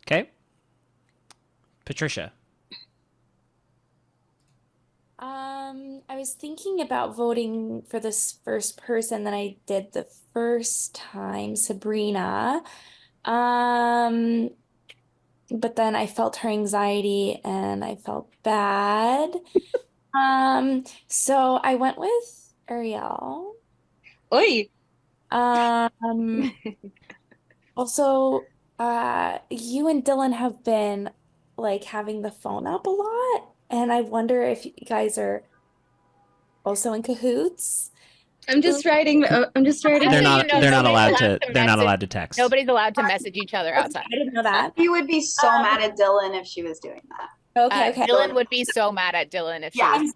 Okay. Patricia. I was thinking about voting for this first person that I did the first time, Sabrina. But then I felt her anxiety and I felt bad. So I went with Ariel. Oi. Also, you and Dylan have been like having the phone up a lot, and I wonder if you guys are also in cahoots. I'm just writing. They're not allowed to. They're not allowed to text. Nobody's allowed to message each other outside. I didn't know that. You would be so mad at Dylan if she was doing that. Okay. Dylan would be so mad at Dylan if she was.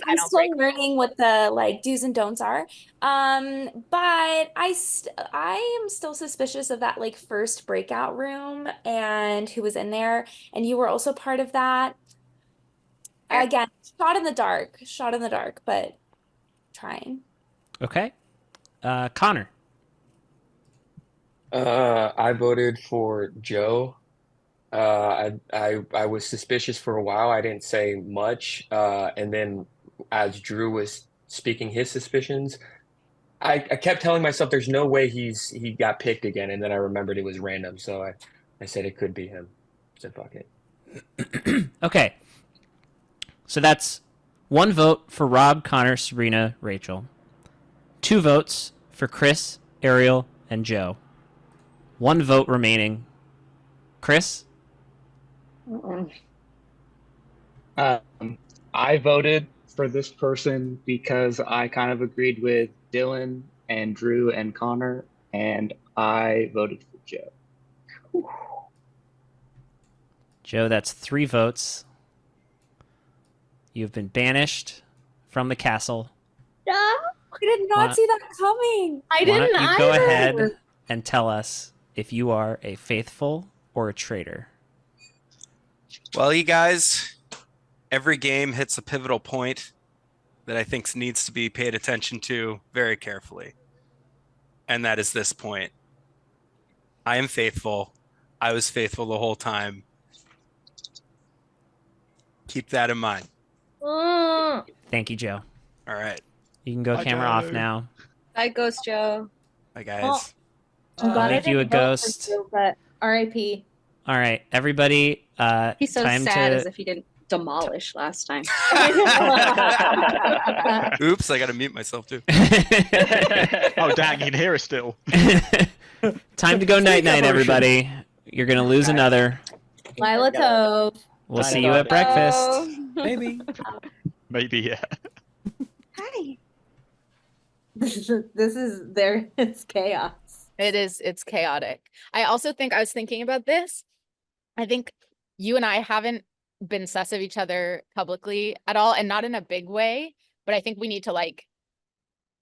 I'm still learning what the like do's and don'ts are. But I am still suspicious of that like first breakout room and who was in there, and you were also part of that. Again, shot in the dark, but trying. Okay. Connor. I voted for Joe. I was suspicious for a while. I didn't say much. And then as Drew was speaking his suspicions, I kept telling myself there's no way he got picked again. And then I remembered it was random. So I said it could be him. So fuck it. Okay. So that's 1 vote for Rob, Connor, Sabrina, Rachel. 2 votes for Chris, Ariel, and Joe. 1 vote remaining. Chris? I voted for this person because I kind of agreed with Dylan and Drew and Connor, and I voted for Joe. Whew. Joe, that's 3 votes. You've been banished from the castle. No, I did not see that coming. I Why didn't don't you either. go ahead and tell us if you are a faithful or a traitor? Well, you guys, every game hits a pivotal point that I think needs to be paid attention to very carefully. And that is this point. I am faithful. I was faithful the whole time. Keep that in mind. Thank you, Joe. All right. You can go Bye, camera Joe. off now. Bye, Ghost Joe. Bye, guys. I'm glad I Make you a didn't vote for ghost. you, but R.I.P. All right, everybody. He's so time sad to... as if he didn't demolish last time. Oops, I got to mute myself too. Oh, dang, you can hear us still. Time to go night-night, everybody. You're going to lose another. Lila Tove. We'll see you at breakfast. Maybe. Maybe, yeah. Hi. This is there. It's chaos. It's chaotic. I also think I was thinking about this. I think you and I haven't been sus of each other publicly at all, and not in a big way, but I think we need to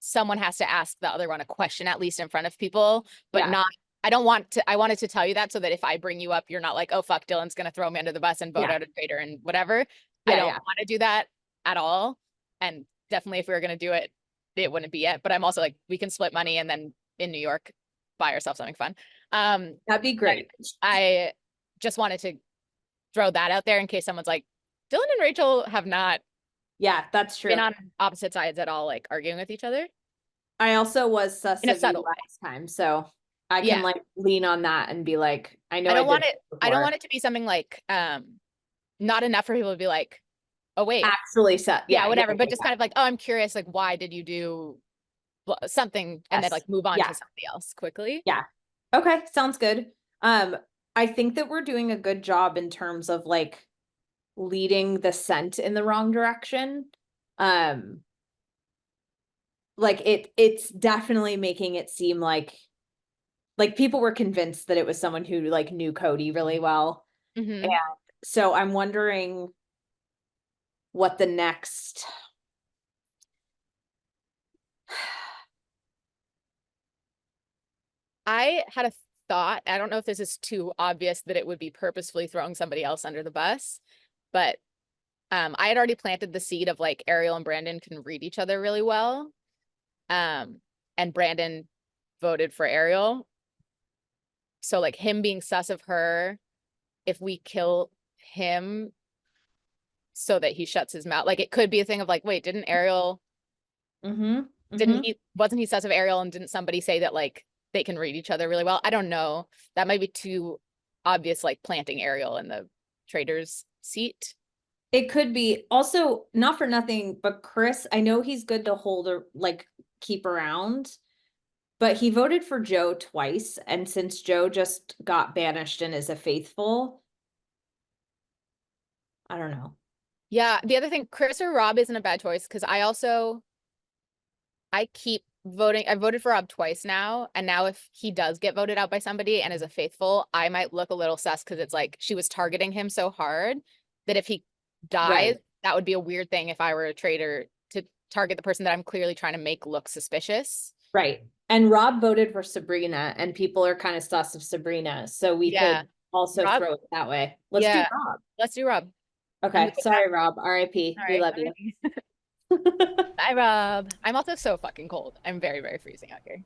someone has to ask the other one a question, at least in front of people, but not, I wanted to tell you that so that if I bring you up, you're not like, oh fuck, Dylan's gonna throw me under the bus and vote out a traitor and whatever. I don't want to do that at all. And definitely if we were gonna do it, it wouldn't be it. But I'm also like, we can split money and then in New York buy ourselves something fun. That'd be great. I just wanted to throw that out there in case someone's like, Dylan and Rachel have not that's true. been on opposite sides at all, like arguing with each other. I also was sus In a of you subtle way. last time, so I can lean on that and be like, I know I don't want did it. I don't want it to be something like not enough for people to be like, oh wait, actually set. Yeah, whatever. But just kind of like, oh, I'm curious, like, why did you do something, and then like move on to somebody else quickly. Yeah. Okay, sounds good. I think that we're doing a good job in terms of like leading the scent in the wrong direction. Like it's definitely making it seem like people were convinced that it was someone who like knew Cody really well. Mm-hmm. And so I'm wondering what the next I had a thought. I don't know if this is too obvious that it would be purposefully throwing somebody else under the bus, but I had already planted the seed of like Ariel and Brandon can read each other really well. And Brandon voted for Ariel. So like him being sus of her, if we kill him so that he shuts his mouth, like it could be a thing of like, wait, didn't Ariel, wasn't he sus of Ariel, and didn't somebody say that like they can read each other really well? I don't know. That might be too obvious, like planting Ariel in the Traitors seat. It could be. Also, not for nothing, but Chris, I know he's good to hold or like keep around, but he voted for Joe twice. And since Joe just got banished and is a faithful, I don't know. Yeah. The other thing, Chris or Rob isn't a bad choice, because I keep voting. I voted for Rob twice now. And now if he does get voted out by somebody and is a faithful, I might look a little sus, because it's like she was targeting him so hard that if he dies, that would be a weird thing if I were a traitor to target the person that I'm clearly trying to make look suspicious. Right. And Rob voted for Sabrina, and people are kind of sus of Sabrina. So we could also throw it that way. Let's do Rob. Let's do Rob. Okay. Sorry, Rob. RIP. We love you. Bye, Rob. I'm also so fucking cold. I'm very, very freezing out here.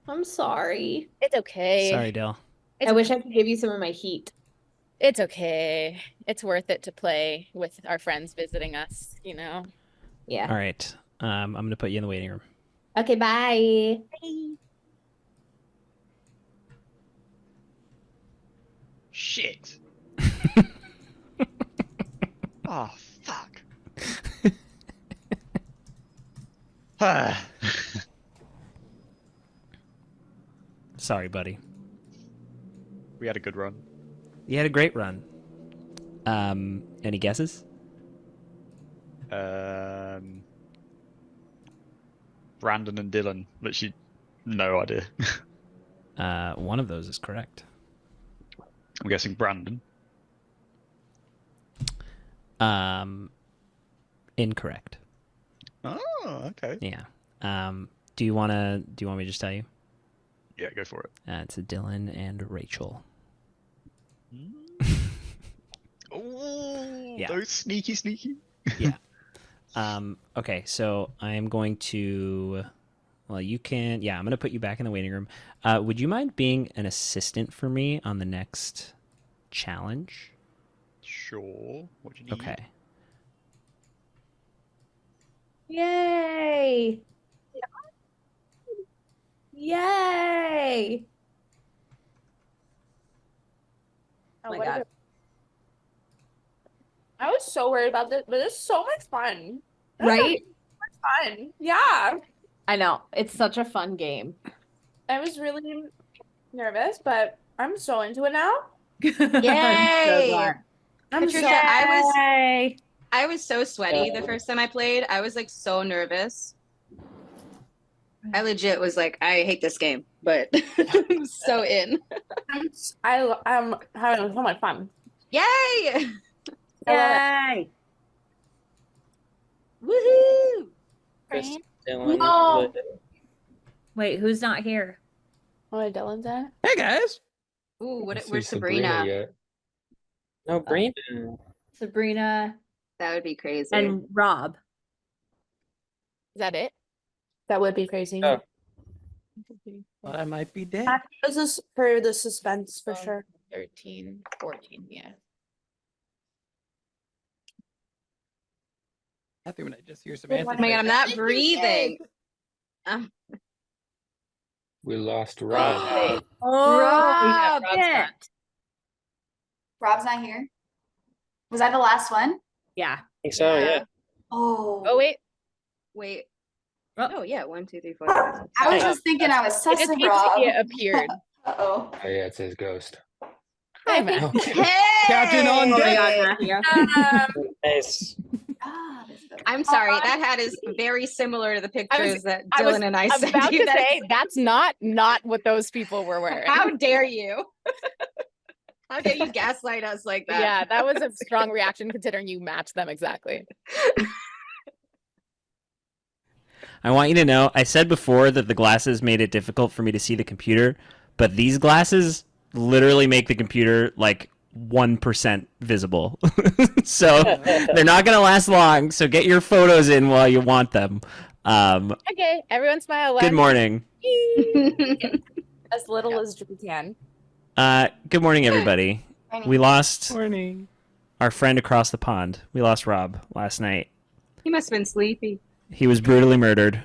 I'm sorry. It's okay. Sorry, Dill. I wish I could give you some of my heat. It's okay. It's worth it to play with our friends visiting us, you know? Yeah. All right. I'm going to put you in the waiting room. Okay, bye. Bye. Shit. Oh, fuck. Sorry, buddy. We had a good run. You had a great run. Any guesses? Brandon and Dylan. Literally, no idea. One of those is correct. I'm guessing Brandon. Incorrect. Oh, okay. Yeah. Do you want me to just tell you? Yeah, go for it. It's a Dylan and Rachel. Oh, Yeah. those sneaky. Yeah. Okay, so I am going to. Well, you can. Yeah, I'm going to put you back in the waiting room. Would you mind being an assistant for me on the next challenge? Sure. What do you need? Okay. Yay! Yay! Oh my god. I was so worried about this, but it's so much fun. Right? So much fun. Yeah. I know. It's such a fun game. I was really nervous, but I'm so into it now. Yay! Patricia, Yay! I was so sweaty the first time I played. I was like so nervous. I legit was like, I hate this game, but I'm so in. I'm having so much fun. Yay! Yay! Woohoo! Chris, Dylan, No. Liv. Wait, who's not here? What did Dylan say? Hey guys. Ooh, I what? see Where's Sabrina? yet. No, Brandon. Sabrina That would be crazy. and Rob. Is that it? That would be crazy. Oh. But I might be dead. This is for the suspense for sure. 13, 14, yeah. Happy when I just hear Samantha. Oh my god, I'm not breathing. We lost Rob. Oh, Rob. yeah. Rob's not here. Was I the last one? Yeah. I think so, yeah. Oh. Oh, wait. Wait. Oh. Oh yeah, 1, 2, 3, 4. 5, 6. I was just thinking I was It just sussing means Rob. it appeared. Uh-oh. Oh yeah, it says ghost. Hi, Matt. Hey! Captain on Oh my deck. God, Matthew. Nice. Ah, this is good. I'm sorry, that hat is very similar to the pictures that I was Dylan and I sent about you. to say that's not what those people were wearing. How dare you? How dare you gaslight us like that? Yeah, that was a strong reaction considering you matched them exactly. I want you to know, I said before that the glasses made it difficult for me to see the computer, but these glasses literally make the computer like 1% visible. So they're not going to last long, so get your photos in while you want them. Okay, everyone smile. Good morning. As little as we can. Good morning, everybody. We lost Morning. our friend across the pond. We lost Rob last night. He must have been sleepy. He was brutally murdered.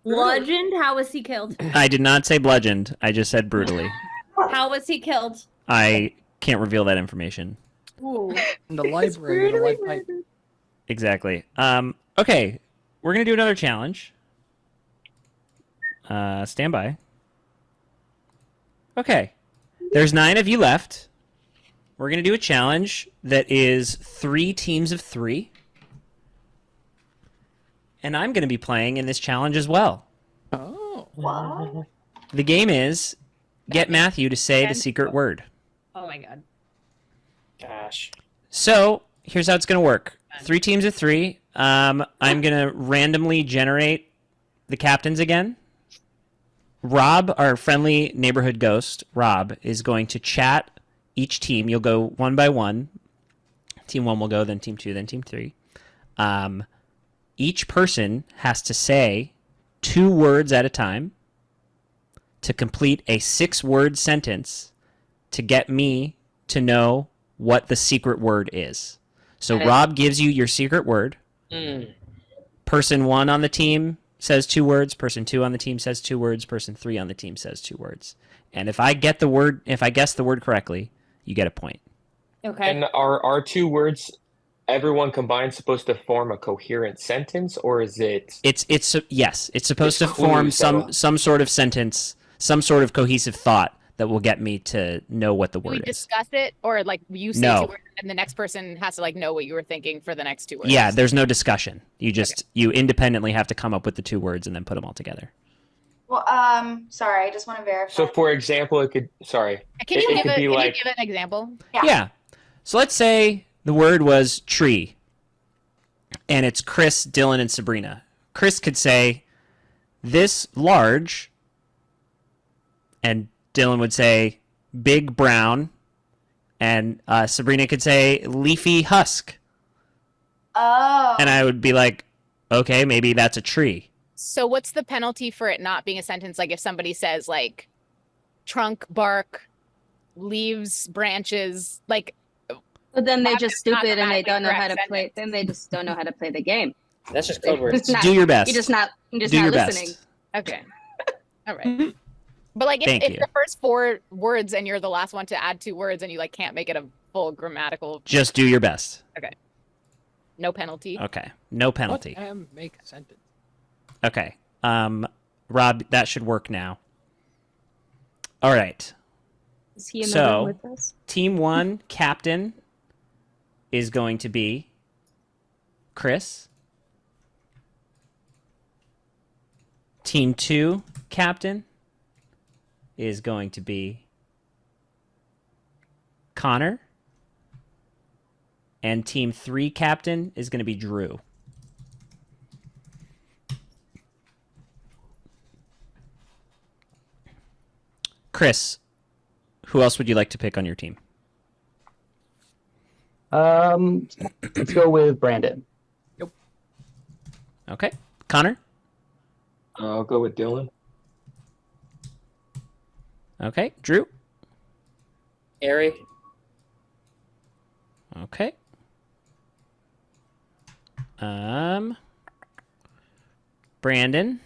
Bludgeoned? How was he killed? I did not say bludgeoned. I just said brutally. How was he killed? I can't reveal that information. Ooh. In the library with a lead pipe. Exactly. Okay, we're gonna do another challenge. Stand by. Okay, there's 9 of you left. We're gonna do a challenge that is 3 teams of 3. And I'm gonna be playing in this challenge as well. Oh. Wow. The game is get Matthew to say the secret word. Oh my God. Gosh. So here's how it's going to work. 3 teams of 3. I'm going to randomly generate the captains again. Rob, our friendly neighborhood ghost, Rob, is going to chat each team. You'll go one by one. Team 1 will go, then Team 2, then Team 3. Each person has to say 2 words at a time. to complete a 6-word sentence to get me to know what the secret word is. So Okay. Rob gives you your secret word. Person 1 on the team says 2 words. Person 2 on the team says 2 words. Person 3 on the team says 2 words. And if I guess the word correctly, you get a point. Okay. And are our 2 words, everyone combined, supposed to form a coherent sentence, or is it? Yes, it's supposed to It's form clues that some sort of sentence, some sort of cohesive thought that will get me to know what the Do we word is. discuss it, or like you say No. 2 words and the next person has to like know what you were thinking for the next 2 words? Yeah, there's no discussion. You independently have to come up with the 2 words and then put them all together. Well, sorry, I just want to verify. So, for example, it could. Sorry. Can you give could be like. an example? Yeah. So let's say the word was tree, and it's Chris, Dylan, and Sabrina. Chris could say, "This large," and Dylan would say, "Big brown," and Sabrina could say, "Leafy husk." Oh. And I would be like, "Okay, maybe that's a tree." So what's the penalty for it not being a sentence? Like if somebody says like trunk, bark, leaves, branches, like. But then they're That's just not stupid and they don't know how to correct play. Then they just don't know how to play the game. That's just code words. It's not- Do your best. You're just not. You're just Do not your listening. best. Okay. All right. But like Thank if you. the first 4 words and you're the last one to add 2 words and you like can't make it a full grammatical. Just do your best. Okay. No penalty. Okay. No penalty. Make a sentence. Okay. Rob, that should work now. All right. Is he in the So, room with us? Team 1 captain is going to be Chris. Team 2 captain is going to be Connor. And Team 3 captain is going to be Drew. Chris, who else would you like to pick on your team? Let's go with Brandon. Okay. Connor? I'll go with Dylan. Okay. Drew? Ari. Okay. Brandon?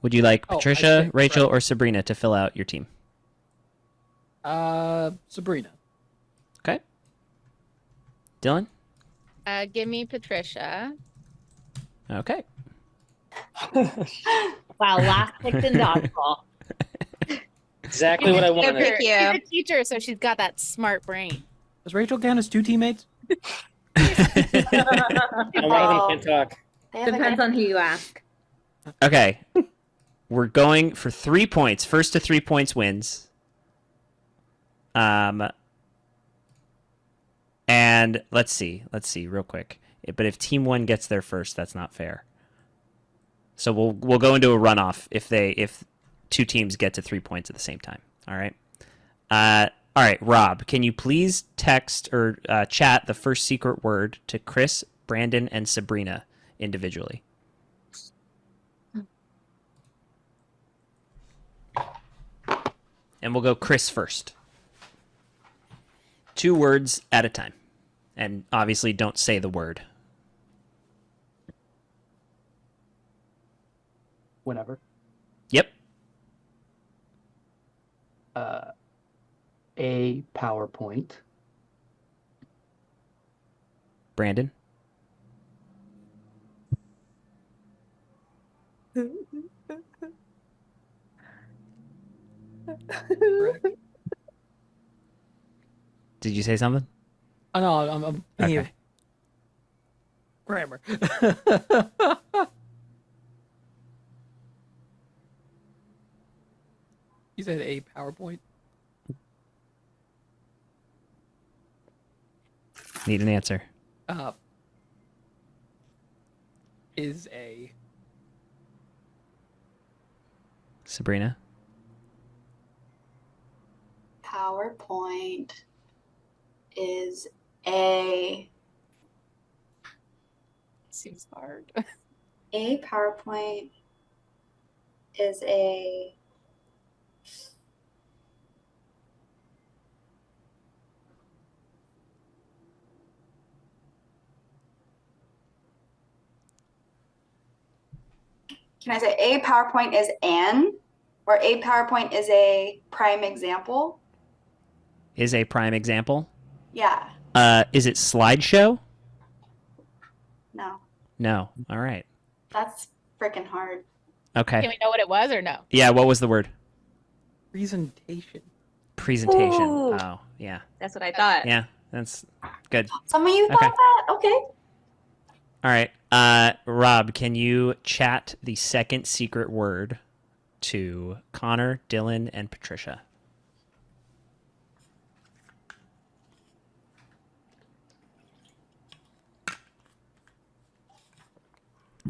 Would you like Oh, I Patricia, see. Rachel, Right. or Sabrina to fill out your team? Sabrina. Okay. Dylan? Give me Patricia. Okay. Wow, last picked in dodgeball. Exactly what I wanted. She's a teacher, so she's got that smart brain. Does Rachel count as 2 teammates? And one of them can't talk. Depends on who you ask. Okay. We're going for 3 points. First to 3 points wins. And let's see real quick. But if team 1 gets there first, that's not fair. So we'll go into a runoff if 2 teams get to 3 points at the same time. All right. All right, Rob, can you please text or chat the first secret word to Chris, Brandon, and Sabrina individually? And we'll go Chris first. 2 words at a time. And obviously don't say the word. Whenever. Yep. A PowerPoint. Brandon? Did you say something? Oh no, I'm thinking of Okay. grammar. You said a PowerPoint. Need an answer. Is a Sabrina? PowerPoint is a Seems hard. A PowerPoint is a Can I say a PowerPoint is an, or a PowerPoint is a prime example? Is a prime example? Yeah. Is it slideshow? No. No. All right. That's freaking hard. Okay. Can we know what it was or no? Yeah, what was the word? Presentation. Presentation. Ooh. Oh, yeah. That's what I thought. Yeah, that's good. Some of you thought that? Okay. All right. Rob, can you chat the second secret word to Connor, Dylan, and Patricia?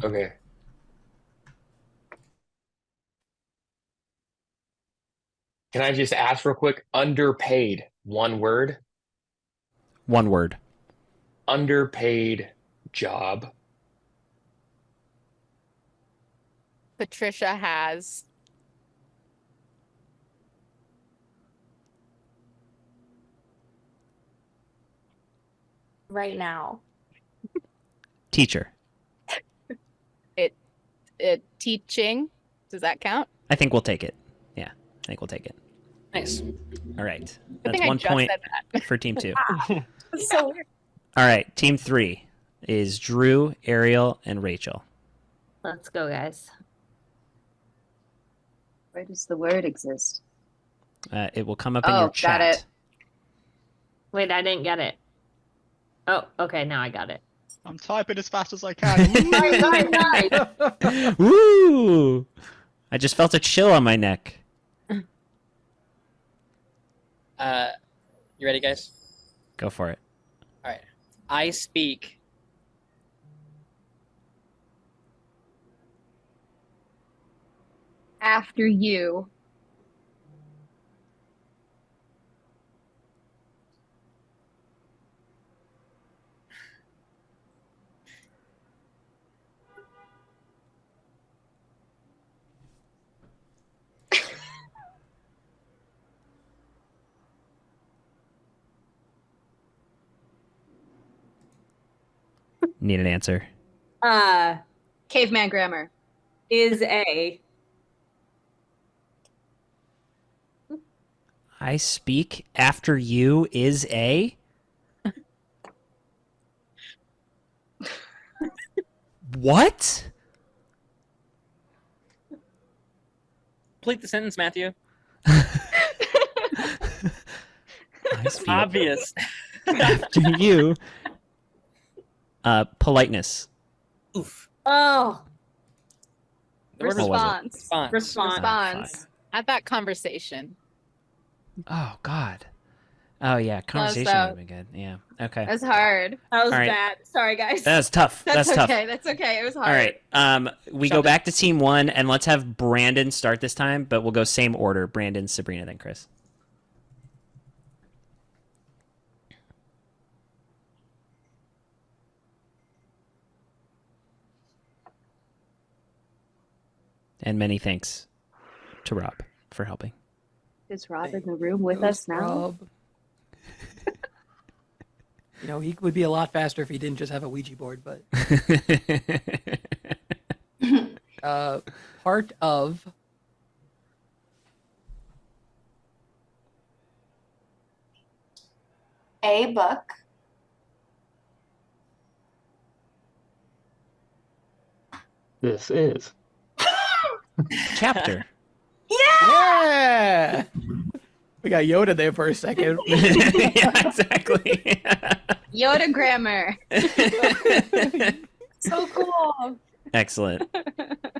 Okay. Can I just ask real quick? Underpaid, one word. One word. Underpaid job. Patricia has right now. Teacher. it teaching. Does that count? I think we'll take it. Yeah, I think we'll take it. Nice. All right. I That's think I 1 just point said that. for team 2. That's so weird. All right. Team 3 is Drew, Ariel, and Rachel. Let's go, guys. Where does the word exist? It will come up in your got chat. it. Wait, I didn't get it. Oh, okay, now I got it. I'm typing as fast as I can. Nice. Woo! I just felt a chill on my neck. You ready, guys? Go for it. All right. I speak. After you. Need an answer. Caveman grammar. Is a. I speak after you is a. What? Complete the sentence, Matthew. I speak Obvious. after you. Politeness. Oof. Oh. The word Response. Response. At that conversation. Oh God. Oh yeah, conversation would have been good. Yeah. Okay. That's hard. That was All right. bad. Sorry, guys. That's tough. That's tough. okay. That's okay. It was hard. All right. We go back to team 1, and let's have Brandon start this time, but we'll go same order: Brandon, Sabrina, then Chris. And many thanks to Rob for helping. Is Rob in the room with us now? Rob. You know, he would be a lot faster if he didn't just have a Ouija board, but part of A book. This is. Chapter. yeah. We got Yoda there for a second. Yeah, exactly. Yoda grammar. So cool. Excellent.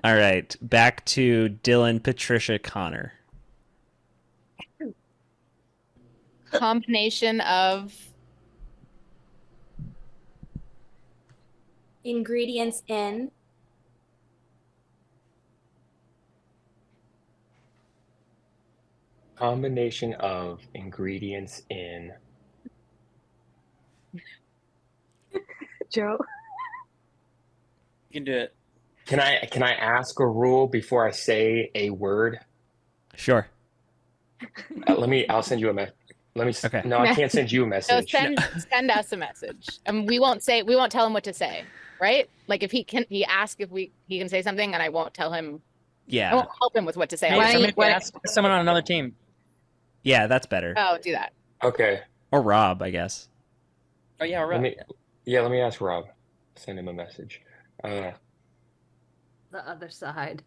All right, back to Dylan, Patricia, Connor. Combination of Ingredients in. Combination of ingredients in. Joe. You can do it. Can I ask a rule before I say a word? Sure. I'll send you a message. Okay. No, I can't send you a So message. send us a message, and we won't tell him what to say, right? Like if he asks if he can say something, and I won't tell him. Yeah. I won't help him with what to say. Hey, somebody ask someone on another team. Yeah, that's better. Oh, do that. Okay. Or Rob, I guess. Oh yeah, Let me ask Rob. Send him a message. The other side.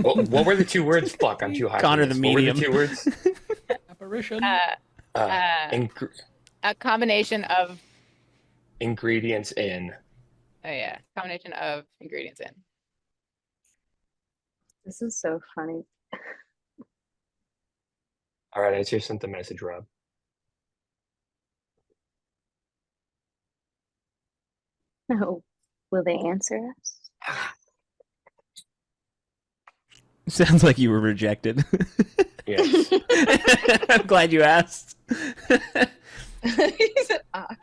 What were the 2 words? Fuck, I'm too high. Connor for the this. What were the medium. 2 words? Apparition. A combination of. Ingredients in. Oh yeah, combination of ingredients in. This is so funny. All right, I just sent the message, Rob. No. Will they answer us? Sounds like you were rejected. Yes. I'm glad you asked. He said, I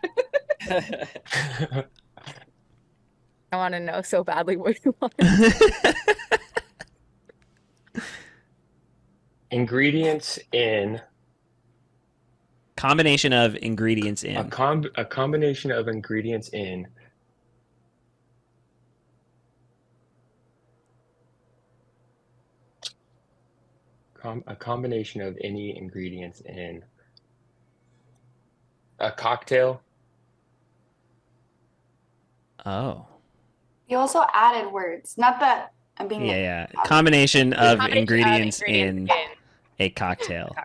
want to know so badly what you want. Ingredients in. Combination of ingredients in. A combination of ingredients in. A combination of any ingredients in. A cocktail. Oh. You also added words. Not that I'm being. Yeah. Combination of ingredients in a cocktail.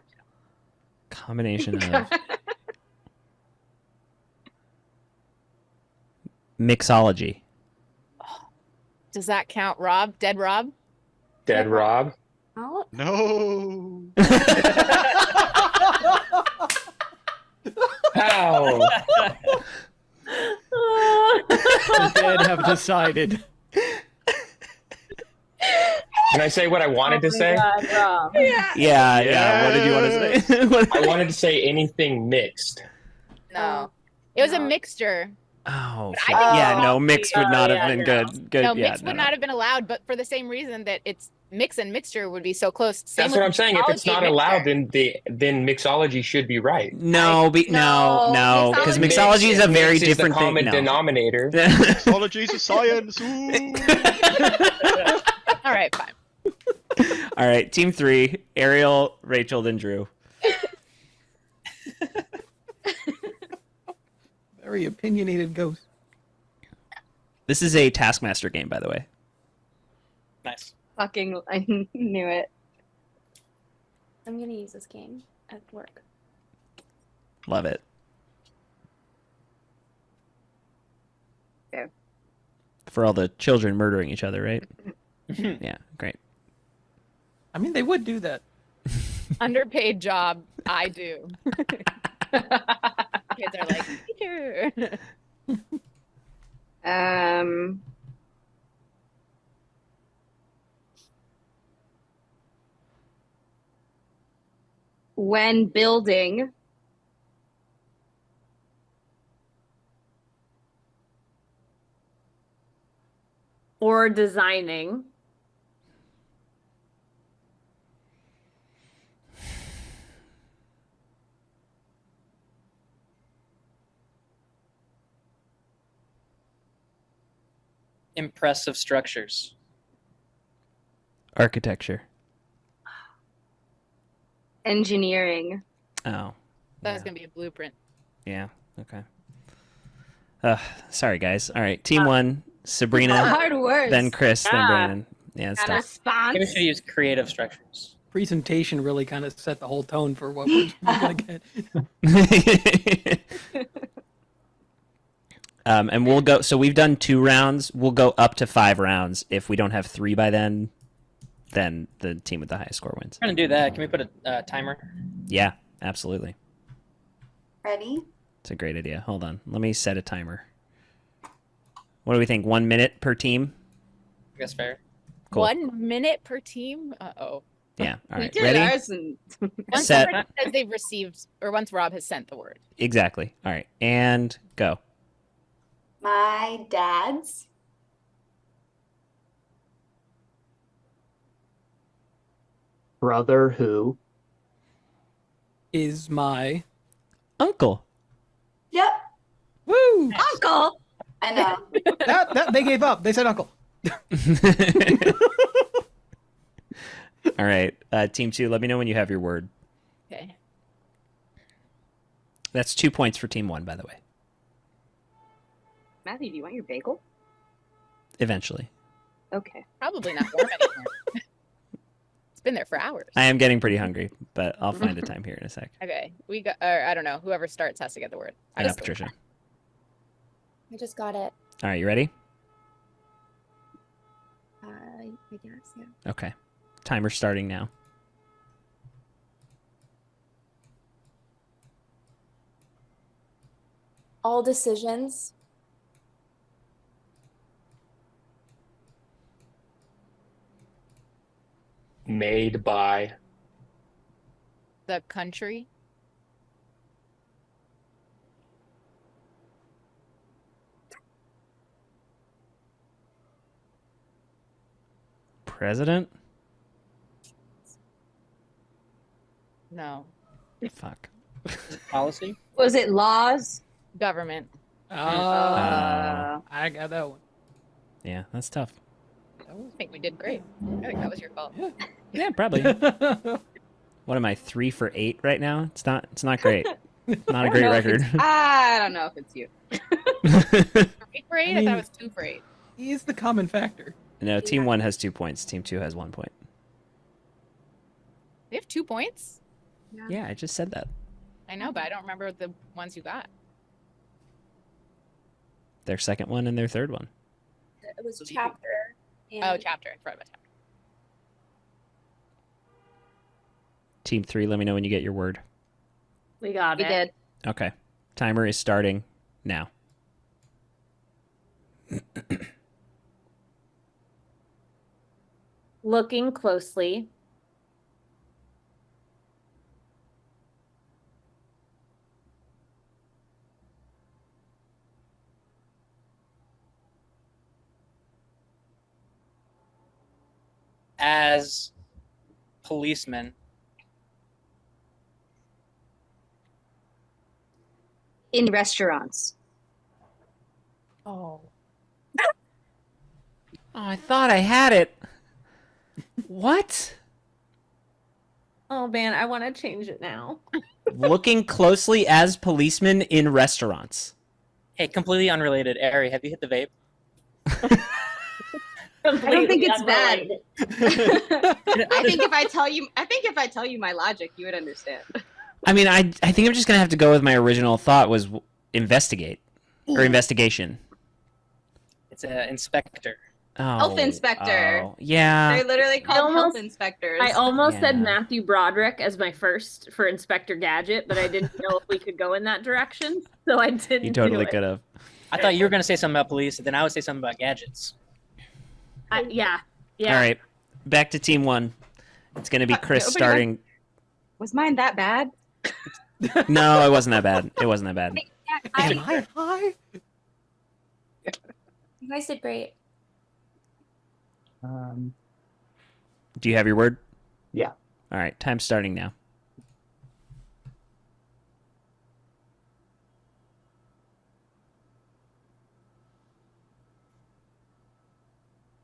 Combination of mixology. Does that count, Rob? Dead Rob? Dead Rob? Oh. No. How? The dead have decided. Can I say what I wanted to say? Yeah. What did you want to say? I wanted to say anything mixed. No. It was a mixture. Oh, But shit. I think Yeah, no, mixed would not have been no. good. No, Yeah, mixed would not have been allowed, but for the same reason that it's mix and mixture would be so close. Same That's with what I'm saying. If it's mixology not and allowed, mixture. then mixology should be right. No, no, because mixology is a very Mix is the different thing. common No. denominator. Mixology's a science. All right, fine. All right, team 3, Ariel, Rachel, then Drew. Very opinionated ghost. This is a Taskmaster game, by the way. Nice. Fucking, I knew it. I'm gonna use this game at work. Love it. Yeah. For all the children murdering each other, right? Yeah, great. I mean, they would do that. Underpaid job, I do. Kids are like, teacher. When building Or designing. Impressive structures. Architecture. engineering. Oh, That was gonna be a blueprint. yeah. Okay. Sorry, guys. All right, team 1, Sabrina, Hard words. then Chris, then Yeah. Brandon. Yeah, it's And tough. response. Maybe we should use creative structures. Presentation really kind of set the whole tone for what we're gonna get. And we'll go. So we've done 2 rounds. We'll go up to 5 rounds. If we don't have 3 by then the team with the highest score wins. We're gonna do that. Can we put a timer? Yeah, absolutely. Ready? It's a great idea. Hold on. Let me set a timer. What do we think? 1 minute per team? I guess fair. Cool. 1 minute per team? Uh-oh. Yeah. All right. We did Ready? ours and Once Set. someone says they've received, or once Rob has sent the word. Exactly. All right. And go. My dad's brother who is my uncle. Yep. Woo! Uncle. I know. that they gave up. They said uncle. All right, team 2. Let me know when you have your word. Okay. That's 2 points for team 1, by the way. Matthew, do you want your bagel? Eventually. Okay. Probably not warm anymore. It's been there for hours. I am getting pretty hungry, but I'll find the time here in a sec. Okay, we got. Or I don't know. Whoever starts has to get the word. I know, Patricia. I just got it. All right, you ready? I guess, yeah. Okay. Timer starting now. All decisions. Made by The country. President? No. Fuck. Policy? Was it laws? Government. I got that one. Yeah, that's tough. I think we did great. I think that was your fault. Yeah, probably. What am I, 3 for 8 right now? It's not great. Not a great record. I don't know if it's you. 8 for 8? I thought it was 2 for 8. He is the common factor. No, team 1 has 2 points. Team 2 has 1 point. They have 2 points? Yeah, I just said that. I know, but I don't remember the ones you got. Their second one and their third one. It was chapter. Oh, chapter. I forgot about chapter. Team 3, let me know when you get your word. We got We it. did. Okay. Timer is starting now. Looking closely. As policemen. In restaurants. Oh. Oh, I thought I had it. What? Oh man, I want to change it now. Looking closely as policemen in restaurants. Hey, completely unrelated. Ari, have you hit the vape? I don't think it's bad. Completely I think if I tell you my logic, you would understand. I mean, I think I'm just going to have to go with my original thought was investigate. Or investigation. It's an inspector. Oh, Health inspector. Oh, yeah. They're literally called health almost- inspectors. I almost said Yeah. Matthew Broderick as my first for Inspector Gadget, but I didn't know if we could go in that direction, so I didn't You do totally it. could have. I thought you were going to say something about police, and then I would say something about gadgets. Yeah. All right. Back to team 1. It's going to be Chris nobody starting. Was mine that bad? No, it wasn't that bad. It wasn't that bad. Am I high? You guys did great. Do you have your word? Yeah. All right. Time's starting now.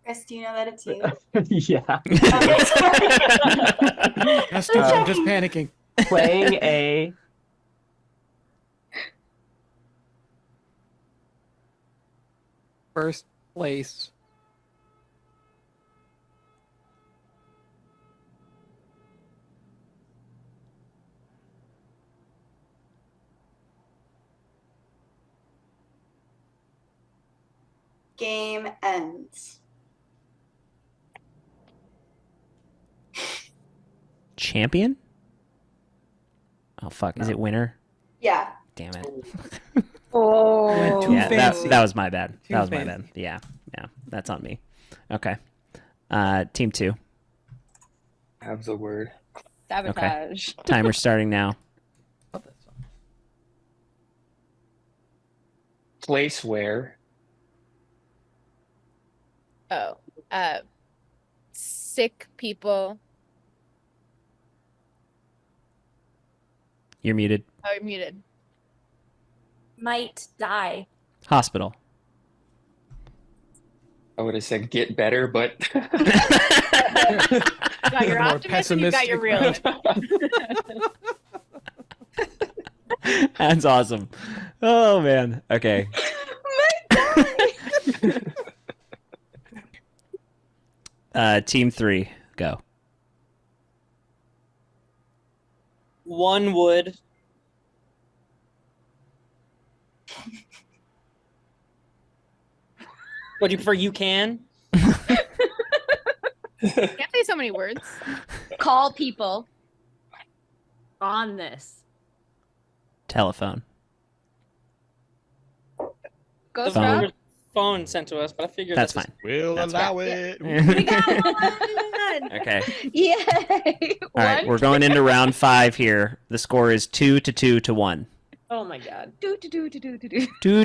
Chris, do you know that it's you? Yeah. Yes, dude, I'm just panicking. Playing a First place. Game ends. Champion? Oh, fuck. Is it winner? Yeah. Damn it. Oh. Too Yeah, fancy. that was my bad. Too That was my fancy. bad. Yeah. That's on me. Okay. Team 2. have the word. Sabotage. Timer starting now. Place where Oh. Sick people You're muted. Oh, you're muted. Might die. Hospital. I would have said get better, but You got your More optimist and you got your realist. That's awesome. Oh man. Okay. Team 3, go. One would. What do you prefer? You can. Can't say so many words. Call people on this. Telephone. Ghost Phone. Rob? There was phone sent to us, but I figured That's this is- fine. We'll That's allow fine. it. We got one. Okay. Yay! All right, we're going into round 5 here. The score is 2 to 1. Oh my god. Do. 2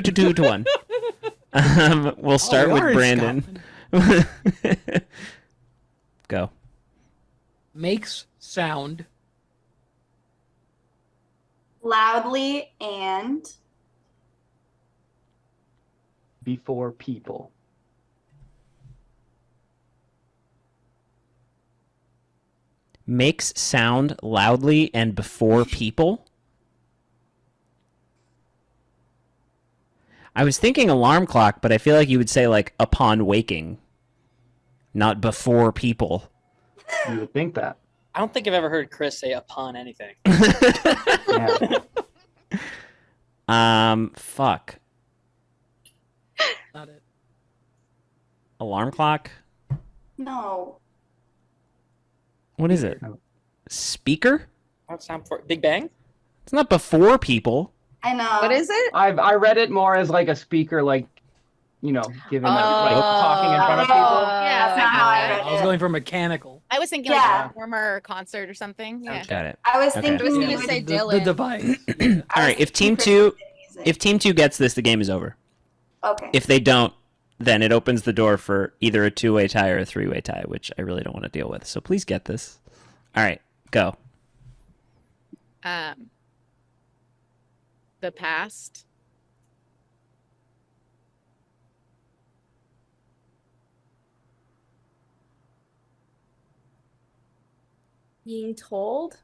to 1. We'll start we with are in Brandon. Go. Makes sound. Loudly and Before people. Makes sound loudly and before people. I was thinking alarm clock, but I feel like you would say like upon waking, not before people. You would think that. I don't think I've ever heard Chris say upon anything. Yeah. Fuck. Not it. Alarm clock? no. What is it? Speaker? That sound for Big Bang? It's not before people. I know. What is it? I read it more as like a speaker, like, you know, giving like talking in front of people. Yeah, That's not how I read I was it. going for mechanical. I was thinking Yeah. like a former concert or something. Yeah. Got it. I was Okay. thinking I was you gonna would say The Dylan. device. All right, if team 2 gets this, the game is over. Okay. If they don't, then it opens the door for either a 2-way tie or a 3-way tie, which I really don't want to deal with. So please get this. All right, go. The past. Being told.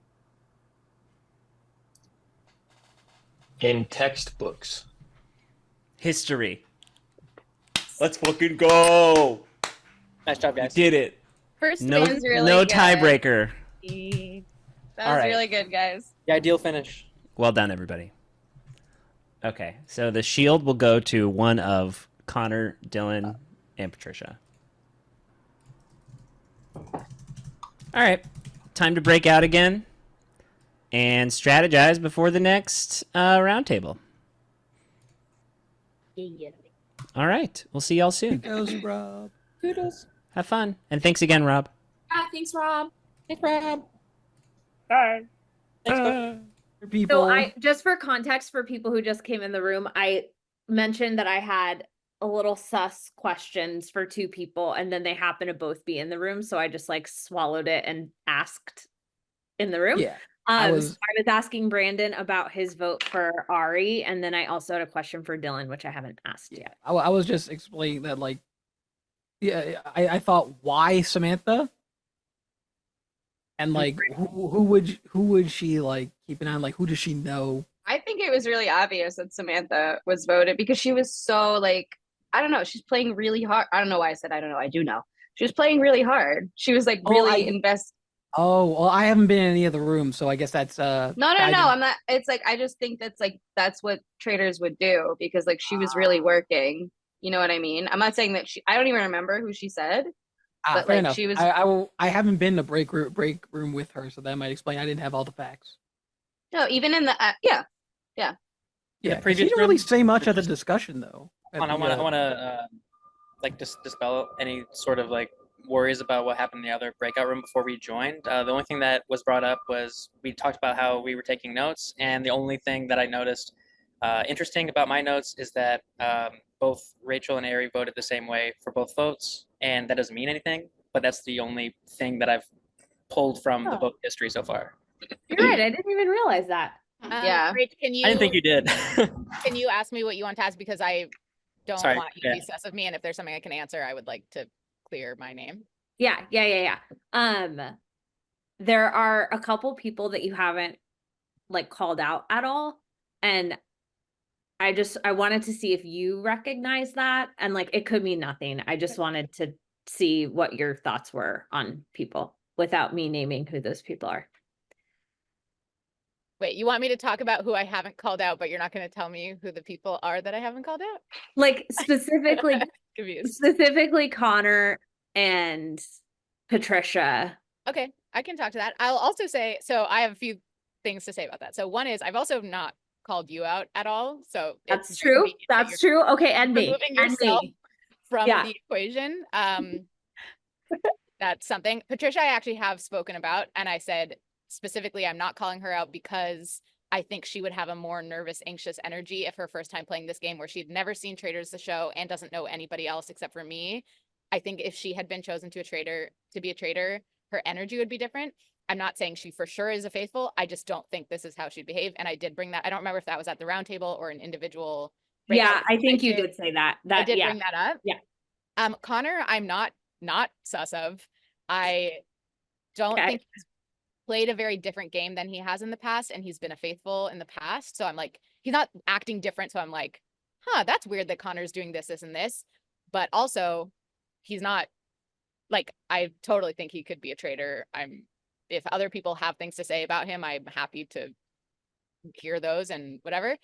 in textbooks. History. Let's fucking go. Nice job, guys. Did it. First No, win's really no good. tiebreaker. That All was right. really good, guys. The ideal finish. Well done, everybody. Okay, so the shield will go to one of Connor, Dylan, and Patricia. All right, time to break out again and strategize before the next roundtable. All right, we'll see y'all soon. Kudos, Rob. Kudos. Have fun, and thanks again, Rob. Thanks, Rob. Thanks, Rob. Bye. Thanks, people. So I just for context for people who just came in the room, I mentioned that I had a little sus questions for two people and then they happen to both be in the room. So I just like swallowed it and asked in the room. Yeah. So I I was- was asking Brandon about his vote for Ari, and then I also had a question for Dylan, which I haven't asked yet. I was just explaining that, like, yeah, I thought, why Samantha? And like, who would she like keep an eye on? Like, who does she know? I think it was really obvious that Samantha was voted because she was so like, I don't know, she's playing really hard. I don't know why I said I don't know. I do know. She was playing really hard. She was like really invest. Oh, well, I haven't been in any of the rooms, so I guess that's No, I'm not. It's like I just think that's what Traitors would do because like she was really working. You know what I mean? I'm not saying that I don't even remember who she said, but fair like enough. she was. I haven't been to break room with her, so that might explain. I didn't have all the facts. No, even in the yeah. Yeah, The 'cause previous she didn't really say much at the discussion though. I want to like dispel any sort of like worries about what happened in the other breakout room before we joined. The only thing that was brought up was we talked about how we were taking notes, and the only thing that I noticed interesting about my notes is that both Rachel and Ari voted the same way for both votes, and that doesn't mean anything, but that's the only thing that I've pulled from the vote history so far. You're right. I didn't even realize that. Yeah. Rach, can you? I didn't think you did. Can you ask me what you want to ask, because I don't Sorry, want you to be sus of me, and if there's something I can answer, I would like to clear my name. Yeah. There are a couple people that you haven't like called out at all, and I wanted to see if you recognize that, and like it could mean nothing. I just wanted to see what your thoughts were on people without me naming who those people are. Wait, you want me to talk about who I haven't called out, but you're not going to tell me who the people are that I haven't called out? Like specifically Connor and Patricia. Okay, I can talk to that. I'll also say, so I have a few things to say about that. So one is, I've also not called you out at all. So That's true. That's true. Okay, and me. Removing yourself from Yeah. the equation. That's something. Patricia, I actually have spoken about, and I said specifically, I'm not calling her out because I think she would have a more nervous, anxious energy if her first time playing this game, where she'd never seen Traitors the show and doesn't know anybody else except for me. I think if she had been chosen to be a traitor, her energy would be different. I'm not saying she for sure is a faithful. I just don't think this is how she'd behave. And I did bring that. I don't remember if that was at the roundtable or an individual. Yeah, I think you did say that. I did yeah. bring that up. Yeah. Connor, I'm not sus of. I don't think he's played a very different game than he has in the past, and he's been a faithful in the past. So I'm like, he's not acting different. So I'm like, that's weird that Connor's doing this, and this. But also, he's not, like, I totally think he could be a traitor. If other people have things to say about him, I'm happy to hear those and whatever.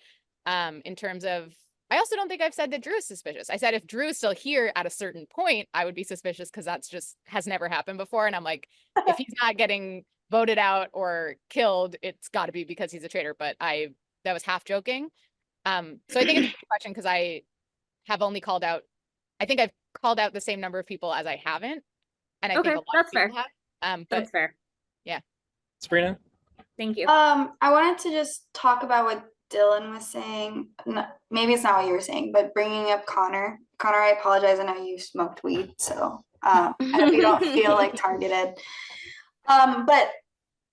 In terms of, I also don't think I've said that Drew is suspicious. I said if Drew is still here at a certain point, I would be suspicious, because that's just has never happened before. And I'm like, if he's not getting voted out or killed, it's got to be because he's a traitor. But that was half joking. So I think it's a good question, because I have only called out, I think I've called out the same number of people as I haven't. And I think a lot of people have. But that's fair. Yeah. Sabrina? Thank you. I wanted to just talk about what Dylan was saying. Maybe it's not what you were saying, but bringing up Connor. Connor, I apologize. I know you smoked weed, so I hope you don't feel like targeted. But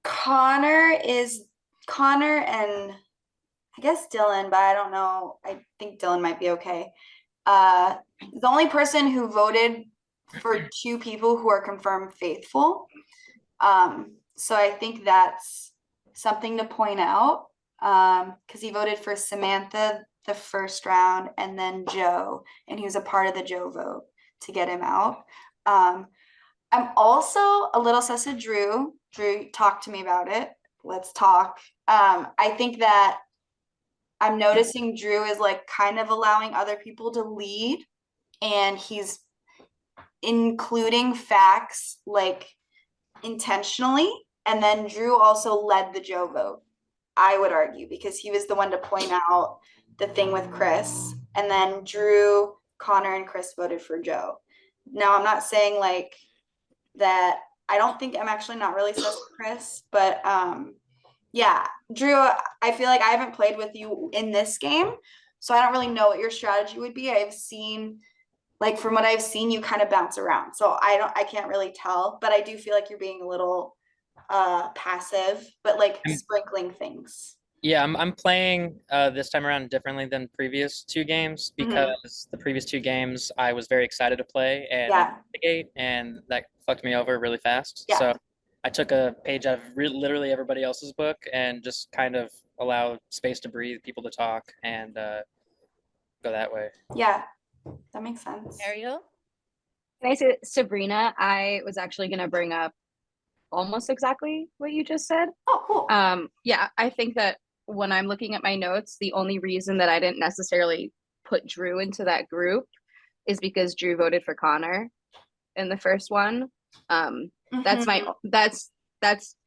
Connor and I guess Dylan, but I don't know. I think Dylan might be okay. The only person who voted for two people who are confirmed faithful. So I think that's something to point out, because he voted for Samantha the first round and then Joe, and he was a part of the Joe vote to get him out. I'm also a little sus of Drew. Drew, talk to me about it. Let's talk. I think that I'm noticing Drew is like kind of allowing other people to lead, and he's including facts like intentionally. And then Drew also led the Joe vote, I would argue, because he was the one to point out the thing with Chris. And then Drew, Connor, and Chris voted for Joe. Now, I'm not saying like that. I don't think I'm actually not really sus with Chris, but yeah, Drew, I feel like I haven't played with you in this game, so I don't really know what your strategy would be. I've seen, like, from what I've seen, you kind of bounce around, so I can't really tell, but I do feel like you're being a little passive, but like sprinkling things. Yeah, I'm playing this time around differently than previous two games, because the previous two games I was very excited to play and investigate, and that fucked me over really fast. So I took a page out of literally everybody else's book and just kind of allow space to breathe, people to talk, and go that way. Yeah, that makes sense. Ariel? Can I say, Sabrina, I was actually going to bring up almost exactly what you just said. Oh, cool. Yeah, I think that when I'm looking at my notes, the only reason that I didn't necessarily put Drew into that group is because Drew voted for Connor in the first one. That's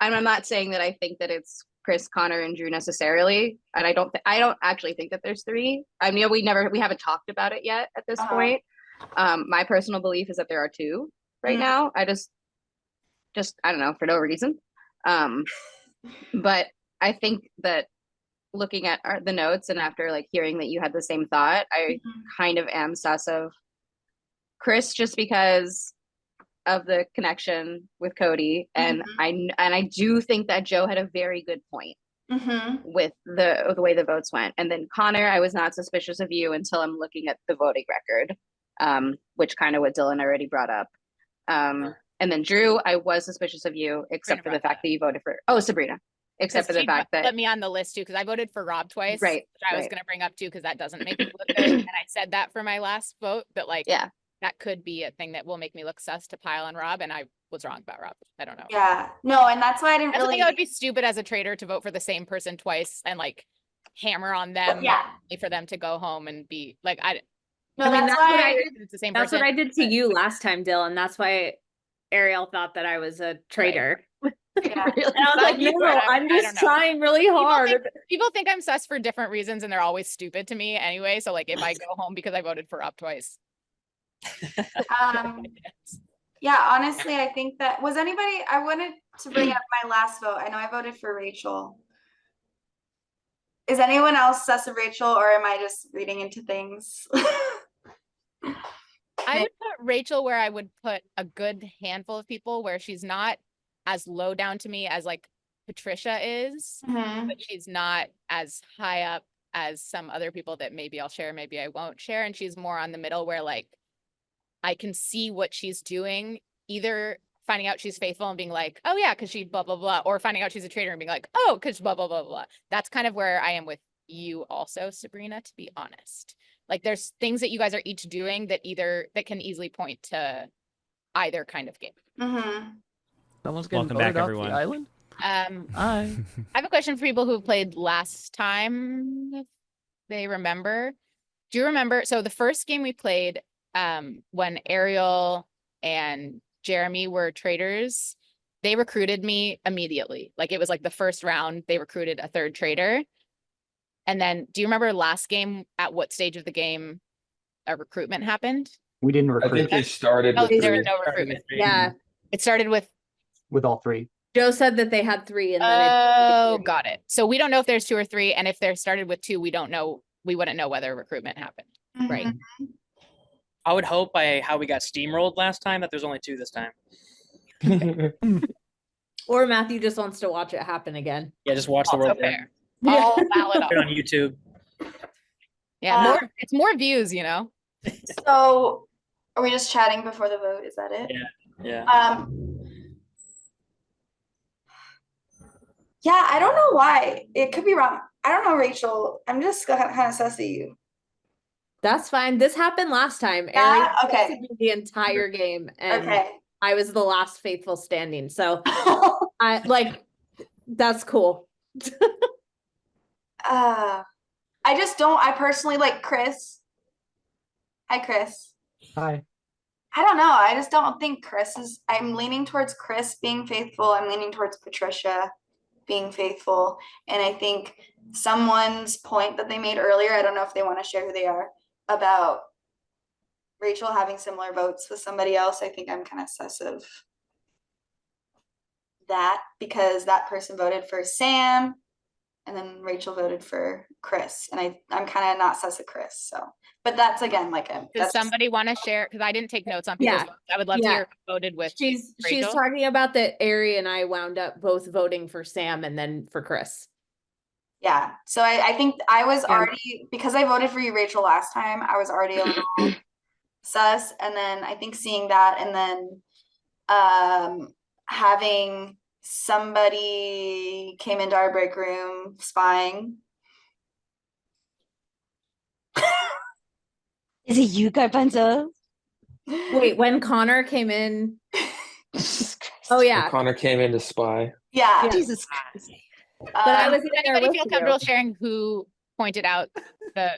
I'm not saying that I think that it's Chris, Connor, and Drew necessarily, and I don't actually think that there's three. I mean, we haven't talked about it yet at this point. My personal belief is that there are two right now. I just I don't know, for no reason. But I think that looking at the notes and after like hearing that you had the same thought, I kind of am sus of Chris, just because of the connection with Cody, and I do think that Joe had a very good point with the way the votes went. And then Connor, I was not suspicious of you until I'm looking at the voting record, which kind of what Dylan already brought up. And then Drew, I was suspicious of you, except for the fact that you voted for Sabrina. Except for the fact that put me on the list too, because I voted for Rob twice, right, which I was going to bring up too, because that doesn't make me look good. And I said that for my last vote, but like, that could be a thing that will make me look sus to pile on Rob, and I was wrong about Rob. I don't know. Yeah, no, and that's why I didn't really. I would be stupid as a traitor to vote for the same person twice and like hammer on them, for them to go home and be like, No, I mean, that's why I did. It's the same That's person. what I did to you last time, Dylan. That's why Ariel thought that I was a traitor. Yeah. And I was like, no, I'm just trying really hard. People think I'm sus for different reasons, and they're always stupid to me anyway. So like, if I go home because I voted for Rob twice. Yeah, honestly, I think that I wanted to bring up my last vote. I know I voted for Rachel. Is anyone else sus of Rachel, or am I just reading into things? I would put Rachel where I would put a good handful of people, where she's not as low down to me as like Patricia is, but she's not as high up as some other people that maybe I'll share, maybe I won't share. And she's more on the middle, where like I can see what she's doing, either finding out she's faithful and being like, oh yeah, because she blah, blah, blah, or finding out she's a traitor and being like, oh, because blah, blah, blah, blah. That's kind of where I am with you also, Sabrina, to be honest. Like there's things that you guys are each doing that can easily point to either kind of game. Someone's getting Welcome voted back, off everyone. the island? Hi. I have a question for people who played last time, if they remember. Do you remember? So the first game we played, when Ariel and Jeremy were traitors, they recruited me immediately. Like it was like the first round, they recruited a third traitor. And then do you remember last game, at what stage of the game a recruitment happened? We didn't recruit. I think they started No, with there was three. no recruitment. Yeah. It started with With all three. Joe said that they had 3 and then got it. So we don't know if there's 2 or 3, and if they're started with 2, we wouldn't know whether recruitment happened. Right. I would hope by how we got steamrolled last time that there's only 2 this time. Or Matthew just wants to watch it happen again. Yeah, just watch the world. Fair. All valid. Put it on YouTube. Yeah, it's more views, you know. So are we just chatting before the vote? Is that it? Yeah. Yeah, I don't know why. It could be wrong. I don't know, Rachel. I'm just kind of sus of you. That's fine. This happened last time. Yeah? Ariel Okay. texted me the entire game, and Okay. I was the last faithful standing. So that's cool. I personally like Chris. Hi, Chris. Hi. I don't know. I just don't think I'm leaning towards Chris being faithful. I'm leaning towards Patricia being faithful. And I think someone's point that they made earlier, I don't know if they want to share who they are, about Rachel having similar votes with somebody else. I think I'm kind of sus of that, because that person voted for Sam and then Rachel voted for Chris. And I'm kind of not sus of Chris. So, but that's again, does somebody want to share? Because I didn't take notes on people's votes. I would love to hear who voted with She's Rachel. talking about that Ari and I wound up both voting for Sam and then for Chris. Yeah. So I think I was already, because I voted for you, Rachel, last time, I was already a little sus. And then I think seeing that, and then having somebody came into our break room spying. Is it you, Garbanzo? Wait, when Connor came in. Oh yeah. When Connor came in to spy. Yeah. Jesus Christ. But I was does in there anybody with feel you. comfortable sharing who pointed out the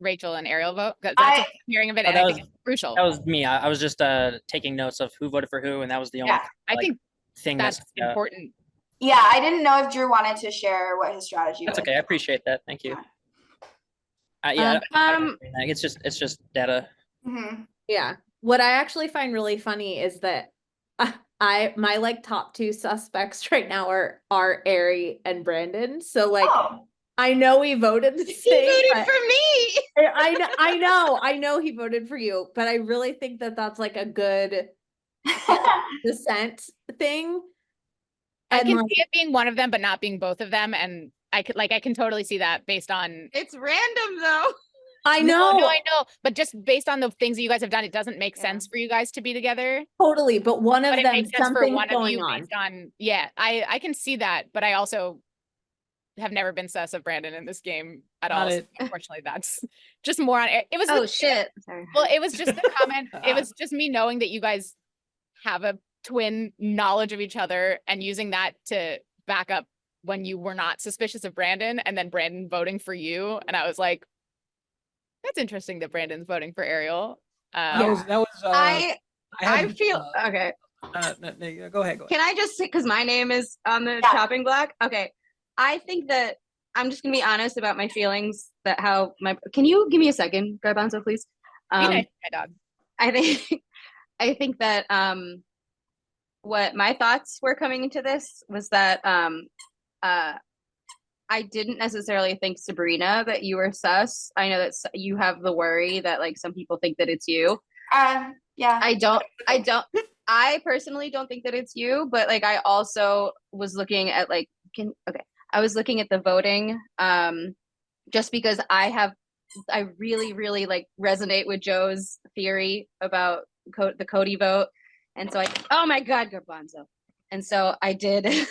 Rachel and Ariel vote? Because that's a hearing of it, and I think it's crucial. That was me. I was just taking notes of who voted for who, and that was the only I think thing that's important. Yeah, I didn't know if Drew wanted to share what his strategy That's was. okay. I appreciate that. Thank you. It's just data. Yeah. What I actually find really funny is that my top 2 suspects right now are Ari and Brandon. So I know he voted the same. He voted for me. I know he voted for you, but I really think that that's like a good dissent thing. I And can like, see it being one of them, but not being both of them. And I can totally see that based on. It's random though. I No, know. I know. But just based on the things that you guys have done, it doesn't make sense for you guys to be together. Totally, but one of But it them, makes sense for something's one of going you on. based on, yeah, I can see that, but I also have never been sus of Brandon in this game at all. So unfortunately, that's just more on it. Was shit. Sorry. Well, it was just the comment. It was just me knowing that you guys have a twin knowledge of each other and using that to back up when you were not suspicious of Brandon, and then Brandon voting for you. And I was like, that's interesting that Brandon's voting for Ariel. I feel okay. No, go ahead. Can I just say, because my name is on the chopping block? Okay. I think that I'm just gonna be honest about my feelings that can you give me a second, Garbanzo, please? My dog. I think that what my thoughts were coming into this was that I didn't necessarily think, Sabrina, that you were sus. I know that you have the worry that like some people think that it's you. Yeah. I personally don't think that it's you, but like I also was looking at like I was looking at the voting just because I really, really like resonate with Joe's theory about the Cody vote. And so oh my God, Garbanzo. And so I did,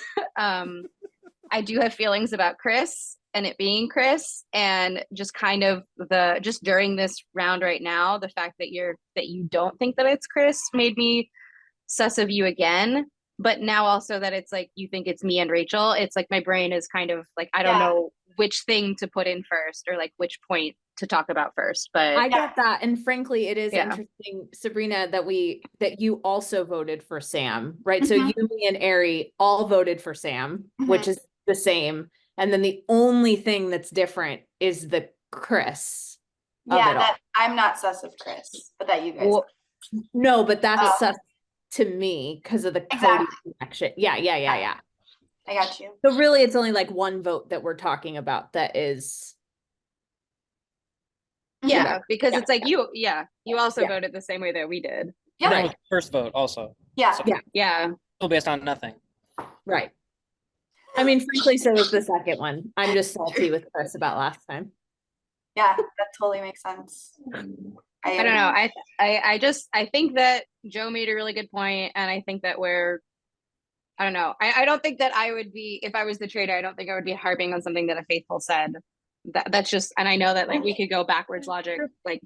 I do have feelings about Chris and it being Chris, and just kind of just during this round right now, the fact that you don't think that it's Chris made me sus of you again. But now also that it's like you think it's me and Rachel, it's like my brain is kind of like I don't know which thing to put in first or like which point to talk about first. But I get that, and frankly, it is interesting, Sabrina, that you also voted for Sam, right? So you, me, and Ari all voted for Sam, which is the same, and then the only thing that's different is the Chris. That I'm not sus of Chris, but that you guys. Well, no, but that's sus to me because of the Cody connection. Yeah. I got you. So really, it's only like one vote that we're talking about that is. Yeah, because it's like you also voted the same way that we did. Yeah. That was the first vote also. Yeah. So, yeah. Still based on nothing. Right. I mean, frankly, so was the second one. I'm just salty with Chris about last time. Yeah, that totally makes sense. I don't know. I think that Joe made a really good point, and I think that I don't know. I don't think that I would be, if I was the traitor, I don't think I would be harping on something that a faithful said. That's just, and I know that like we could go backwards logic like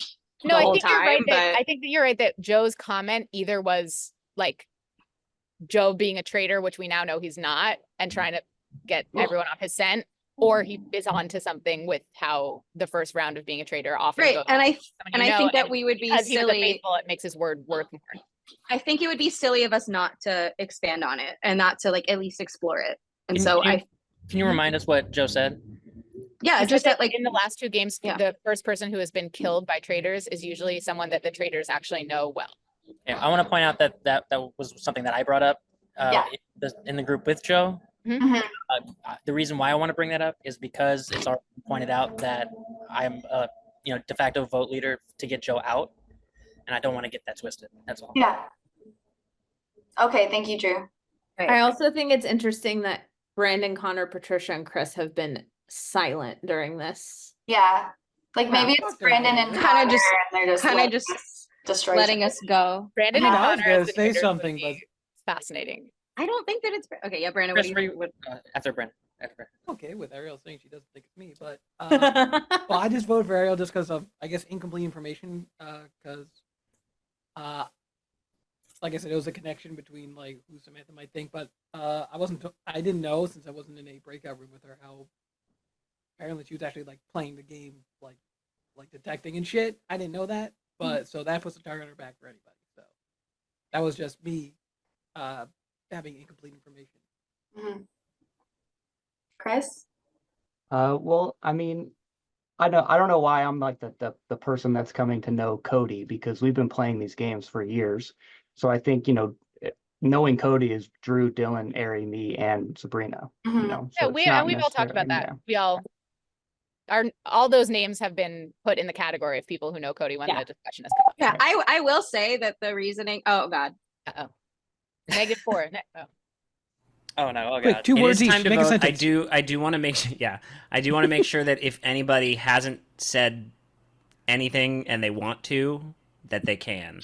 no, the whole I think time, you're right. but I think that you're right that Joe's comment either was like Joe being a traitor, which we now know he's not, and trying to get everyone off his scent, or he is onto something with how the first round of being a traitor often goes. And I think that we would be silly. Faithful, it makes his word worth more. I think it would be silly of us not to expand on it and not to like at least explore it. And can you remind us what Joe said? Yeah, just that like in the last two games, the first person who has been killed by traitors is usually someone that the traitors actually know well. Yeah, I want to point out that was something that I brought up in the group with Joe. The reason why I want to bring that up is because it's already pointed out that I'm de facto vote leader to get Joe out, and I don't want to get that twisted. That's all. Yeah. Okay, thank you, Drew. Right. I also think it's interesting that Brandon, Connor, Patricia, and Chris have been silent during this. Yeah, like maybe it's Brandon and kind of just letting us go. Brandon and Connor I was gonna say something, but fascinating. I don't think that it's okay. Yeah, Brandon. Chris, after Brandon. Okay, with Ariel saying she doesn't think it's me, but well, I just voted for Ariel just because of I guess incomplete information. Because like I said, it was a connection between like who Samantha might think, but I didn't know since I wasn't in a breakout room with her how apparently she was actually like playing the game like detecting and shit. I didn't know that, but so that puts a target on her back for anybody. So that was just me having incomplete information. Chris? Well, I mean, I don't know why I'm like the person that's coming to know Cody, because we've been playing these games for years. So I think, knowing Cody is Drew, Dylan, Ari, me, and Sabrina. So we've all talked about that. All those names have been put in the category of people who know Cody when the discussion has come up. Yeah, I will say that the reasoning. Oh God. -4. Oh no! Oh Quick, god! 2 It words is each. time to Make a vote. sentence. I do want to make I do want to make sure that if anybody hasn't said anything and they want to, that they can.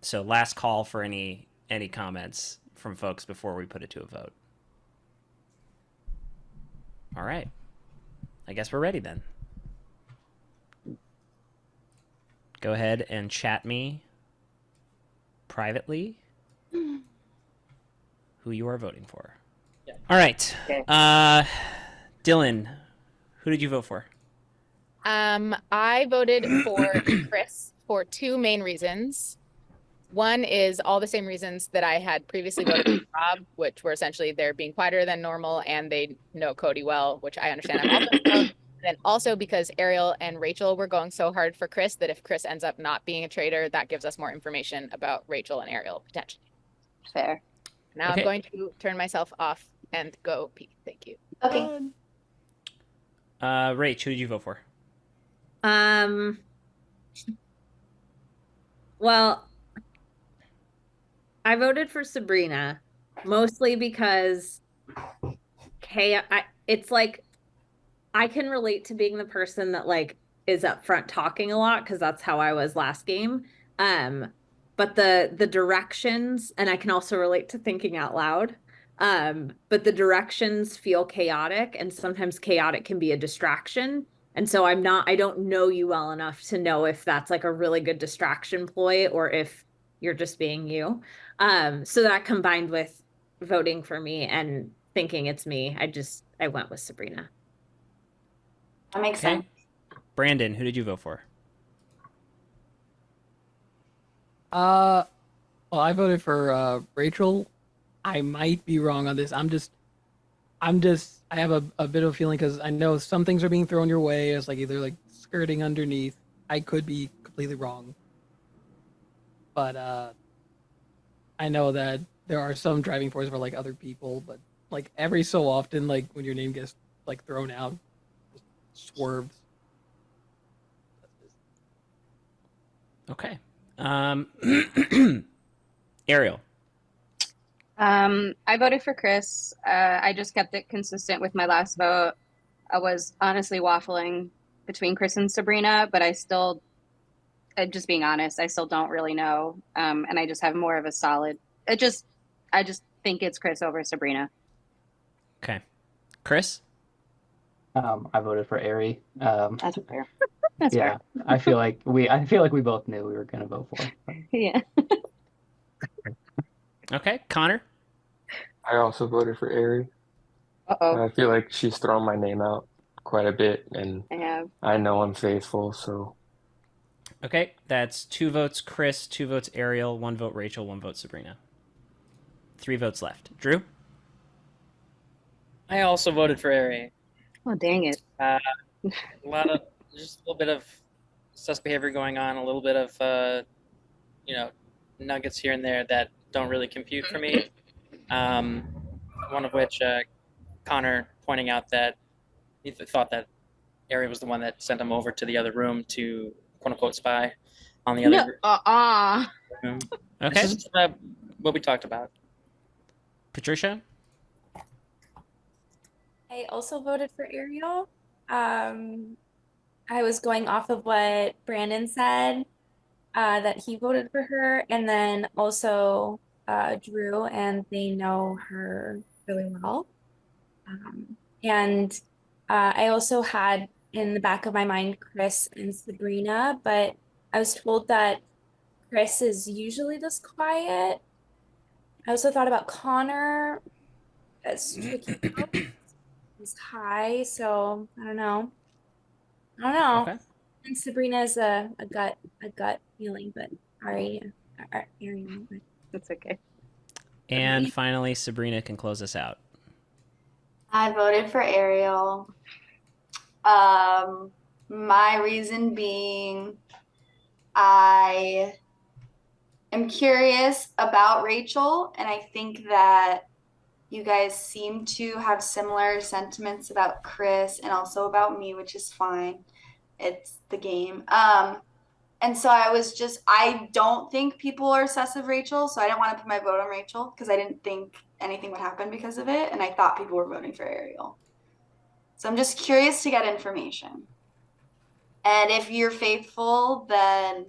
So last call for any comments from folks before we put it to a vote. All right. I guess we're ready then. Go ahead and chat me privately who you are voting for. Yeah. All right. Okay. Dylan, who did you vote for? I voted for Chris for 2 main reasons. One is all the same reasons that I had previously voted for Rob, which were essentially they're being quieter than normal and they know Cody well, which I understand. I'm also and then also because Ariel and Rachel were going so hard for Chris that if Chris ends up not being a traitor, that gives us more information about Rachel and Ariel potentially. Fair. Now Okay. I'm going to turn myself off and go pee. Thank you. Okay. Rach, who did you vote for? Well, I voted for Sabrina mostly because it's like I can relate to being the person that like is up front talking a lot because that's how I was last game. But the directions, and I can also relate to thinking out loud. But the directions feel chaotic, and sometimes chaotic can be a distraction. And so I don't know you well enough to know if that's like a really good distraction ploy or if you're just being you. So that combined with voting for me and thinking it's me, I went with Sabrina. That makes sense. Brandon, who did you vote for? Well, I voted for Rachel. I might be wrong on this. I have a bit of a feeling because I know some things are being thrown your way as like either like skirting underneath. I could be completely wrong, but I know that there are some driving forces for like other people, but like every so often, like when your name gets like thrown out, just swerves. Okay. Ariel. I voted for Chris. I just kept it consistent with my last vote. I was honestly waffling between Chris and Sabrina, but just being honest, I still don't really know. And I just have more of a solid. I just think it's Chris over Sabrina. Okay. Chris? I voted for Ari. That's fair. That's yeah, fair. I feel like we both knew we were gonna vote for him. Yeah. Okay, Connor. I also voted for Ari. Uh-oh. I feel like she's thrown my name out quite a bit, and I have. I know I'm faithful, so. Okay, that's 2 votes Chris, 2 votes Ariel, 1 vote Rachel, 1 vote Sabrina. 3 votes left. Drew? I also voted for Ari. Oh, dang it. A lot of just a little bit of sus behavior going on, a little bit of nuggets here and there that don't really compute for me. One of which Connor pointing out that he thought that Ari was the one that sent him over to the other room to quote unquote spy on the other room. Okay. This is what we talked about. Patricia? I also voted for Ariel. I was going off of what Brandon said, that he voted for her, and then also Drew, and they know her really well. And I also had in the back of my mind Chris and Sabrina, but I was told that Chris is usually this quiet. I also thought about Connor. That's tricky. He's high, so I don't know. Okay. And Sabrina is a gut feeling, but Ariel, that's okay. And finally, Sabrina can close us out. I voted for Ariel. My reason being, I am curious about Rachel, and I think that you guys seem to have similar sentiments about Chris and also about me, which is fine. It's the game. And so I don't think people are sus of Rachel, so I didn't want to put my vote on Rachel because I didn't think anything would happen because of it, and I thought people were voting for Ariel. So I'm just curious to get information. And if you're faithful, then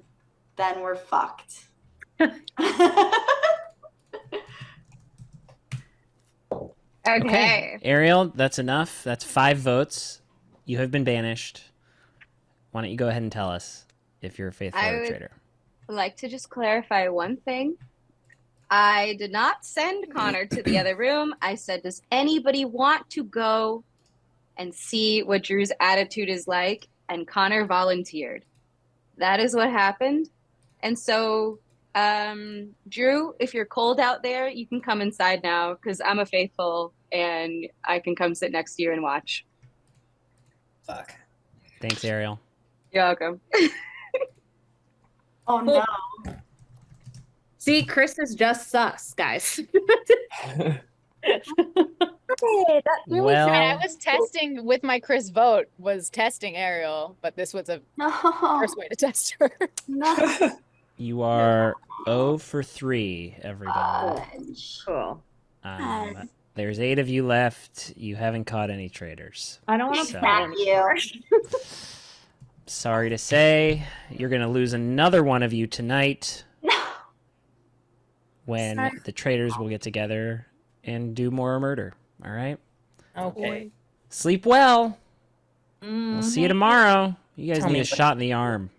we're fucked. Okay. Ariel, that's enough. That's 5 votes. You have been banished. Why don't you go ahead and tell us if you're a faithful I or a would traitor? like to just clarify one thing. I did not send Connor to the other room. I said, does anybody want to go and see what Drew's attitude is like? And Connor volunteered. That is what happened. And so, Drew, if you're cold out there, you can come inside now because I'm a faithful and I can come sit next to you and watch. Fuck. Thanks, Ariel. You're welcome. Oh no. See, Chris is just sus, guys. Well, I was testing with my Chris vote, was testing Ariel, but this was a first way to test her. No. you are 0 for 3, everybody. Cool. There's 8 of you left. You haven't caught any traitors. I don't want to So, Thank you. sorry to say, you're going to lose another one of you tonight when Sorry. the traitors will get together and do more murder. All right? Okay. Sleep well. We'll see you tomorrow. You guys Tell need me a shot in the arm.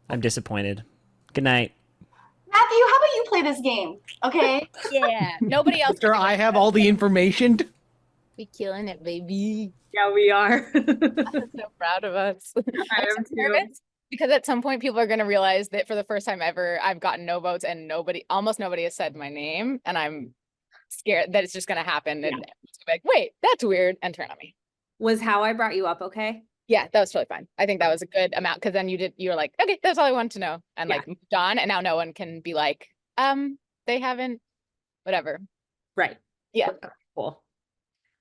I'm disappointed. Good night. Matthew, how about you play this game? Okay. Yeah. Nobody else. Sure, I have all the information. We killing it, baby. Yeah, we are. I'm so proud of us. I am so nervous because at some point people are going to realize that for the first time ever, I've gotten no votes and almost nobody has said my name, and I'm scared that it's just going to happen. And it's gonna be like, wait, that's weird, and turn on me. Was how I brought you up okay? Yeah, that was totally fine. I think that was a good amount because then you were like, okay, that's all I wanted to know, and like moved on, and now no one can be like, they haven't, whatever. Right. Yeah. Cool.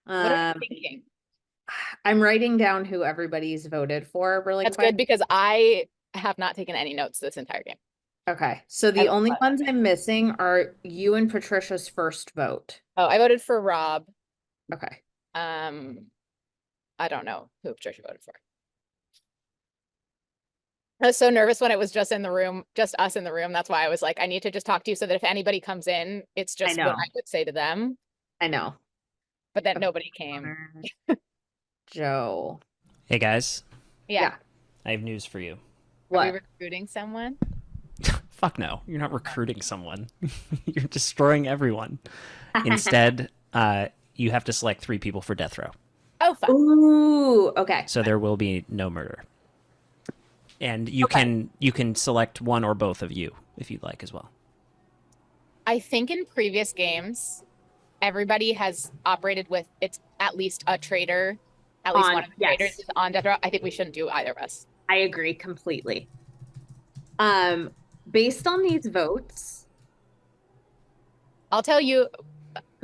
What are you thinking? I'm writing down who everybody's voted for really That's quick. good because I have not taken any notes this entire game. Okay. So the only ones I'm missing are you and Patricia's first vote. Oh, I voted for Rob. Okay. I don't know who Patricia voted for. I was so nervous when it was just in the room, just us in the room. That's why I was like, I need to just talk to you so that if anybody comes in, it's just what I would say to them. I know. But then nobody came. Joe. Hey, guys. Yeah. I have news for you. Are we recruiting someone? Fuck no. You're not recruiting someone. You're destroying everyone. Instead, you have to select 3 people for death row. Oh, fuck. Ooh, okay. So there will be no murder. And you can select one or both of you if you'd like as well. I think in previous games, everybody has operated with it's at least a traitor. At least one of the traitors is on death row. I think we shouldn't do either of us. I agree completely. Based on these votes, I'll tell you.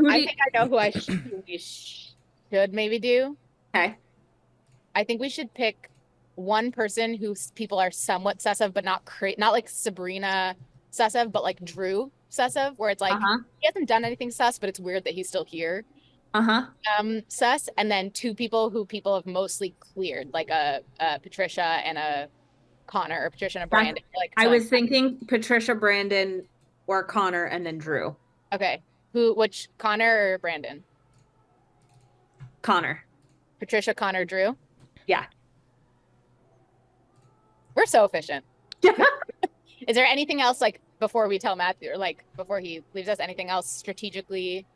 I think I know who we should maybe do. Okay. I think we should pick one person who people are somewhat sus of, but not like Sabrina sus of, but like Drew sus of, where it's like he hasn't done anything sus, but it's weird that he's still here. Sus, and then 2 people who people have mostly cleared, like a Patricia and a Connor, or Patricia and a Brandon. I was thinking Patricia, Brandon, or Connor, and then Drew. Okay, which Connor or Brandon? Connor. Patricia, Connor, Drew. Yeah. We're so efficient. Is there anything else like before we tell Matthew, or like before he leaves us, anything else strategically?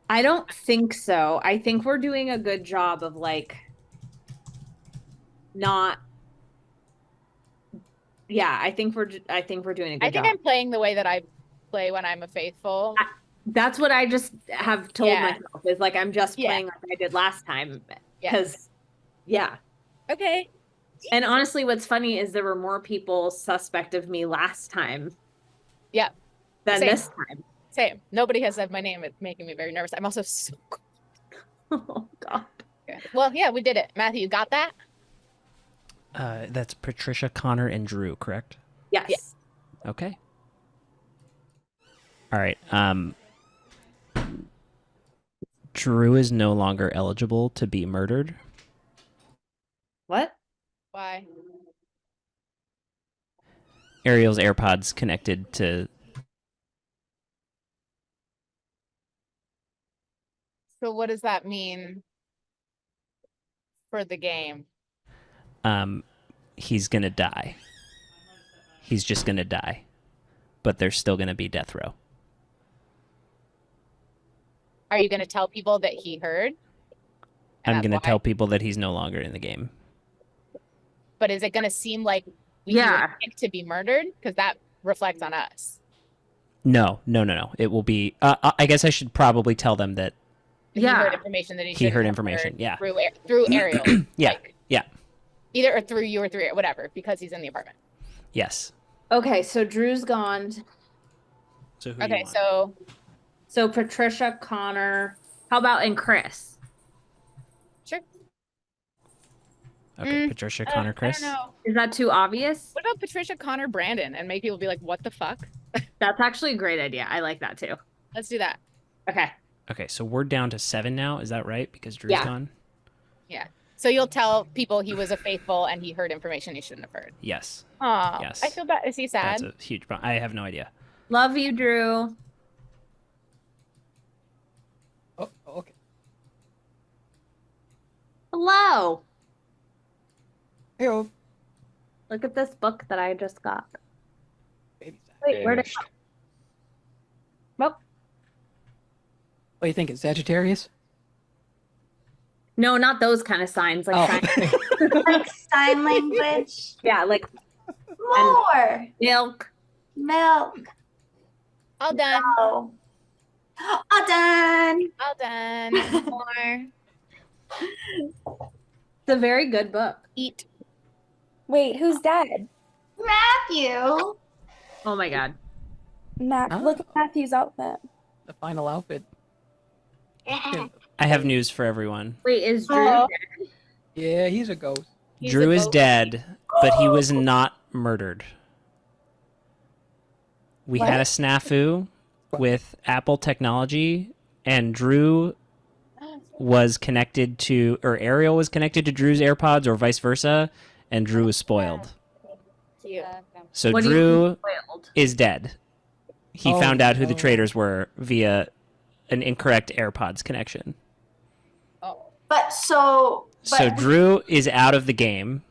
I don't think so. I think we're doing a good job of like not. Yeah, I think we're doing a good job. I think I'm playing the way that I play when I'm a faithful. That's what I just have told myself is like I'm just playing like I did last time. Because Okay. And honestly, what's funny is there were more people suspect of me last time. Yeah. Than this time. Same. Nobody has said my name. It's making me very nervous. I'm also so cold. Oh God. Okay. Well, yeah, we did it. Matthew, you got that? That's Patricia, Connor, and Drew, correct? Yes. Okay. All right. Drew is no longer eligible to be murdered. What? Why? Ariel's AirPods connected to. So what does that mean for the game? He's gonna die. He's just gonna die, but there's still gonna be death row. Are you going to tell people that he heard? I'm gonna tell people that he's no longer in the game. But is it going to seem like we would pick to be murdered? Because that reflects on us. No. It will be. I guess I should probably tell them that. He heard information that he heard information. Yeah. Through Ariel. Yeah. Yeah. Either or through you or through whatever, because he's in the apartment. Yes. Okay, so Drew's gone. So Okay, so Patricia, Connor, how about and Chris? Sure. Okay, Patricia, Connor, Chris. I don't know. Is that too obvious? What about Patricia, Connor, Brandon, and make people be like, "What the fuck?" That's actually a great idea. I like that too. Let's do that. Okay. Okay, so we're down to 7 now. Is that right? Because Drew's gone. Yeah. So you'll tell people he was a faithful and he heard information he shouldn't have heard. Yes. Oh, Yes. I feel bad. Is he sad? That's a huge problem. I have no idea. Love you, Drew. Oh, okay. Hello. Hey, look at this book that I just got. Baby. Wait, where did it go? Nope. What do you think? It's Sagittarius? No, not those kind of signs. Like, like sign language. Yeah, like more milk. All done. No. All done. All done. More. It's a very good book. Eat. Wait, who's dead? Matthew. Oh my god. Look at Matthew's outfit. The final outfit. I have news for everyone. Wait, is Drew dead? Yeah, he's a ghost. Drew is dead, but he was not murdered. We had a snafu with Apple technology, and Drew was connected to, or Ariel was connected to Drew's AirPods, or vice versa, and Drew was spoiled. So What do you Drew mean spoiled? is dead. He found out who the traitors were via an incorrect AirPods connection. But so Drew is out of the game,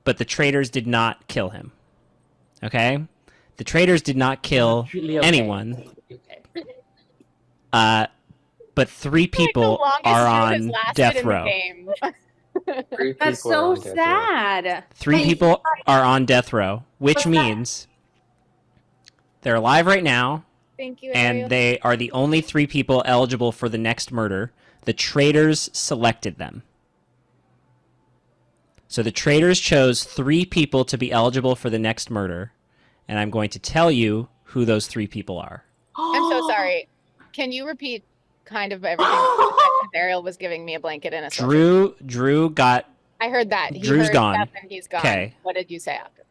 but the traitors did not kill him. Okay? The traitors did not kill anyone. But 3 people are on death row. That's so sad. 3 people are on death row, which means they're alive right now. Thank you, Ariel. And they are the only 3 people eligible for the next murder. The traitors selected them. So the traitors chose 3 people to be eligible for the next murder, and I'm going to tell you who those 3 people are. I'm so sorry. Can you repeat kind of everything? Because Ariel was giving me a blanket and a sweatshirt. Drew got. I heard that. He Drew's heard gone. Steph and he's gone. Okay. What did you say after?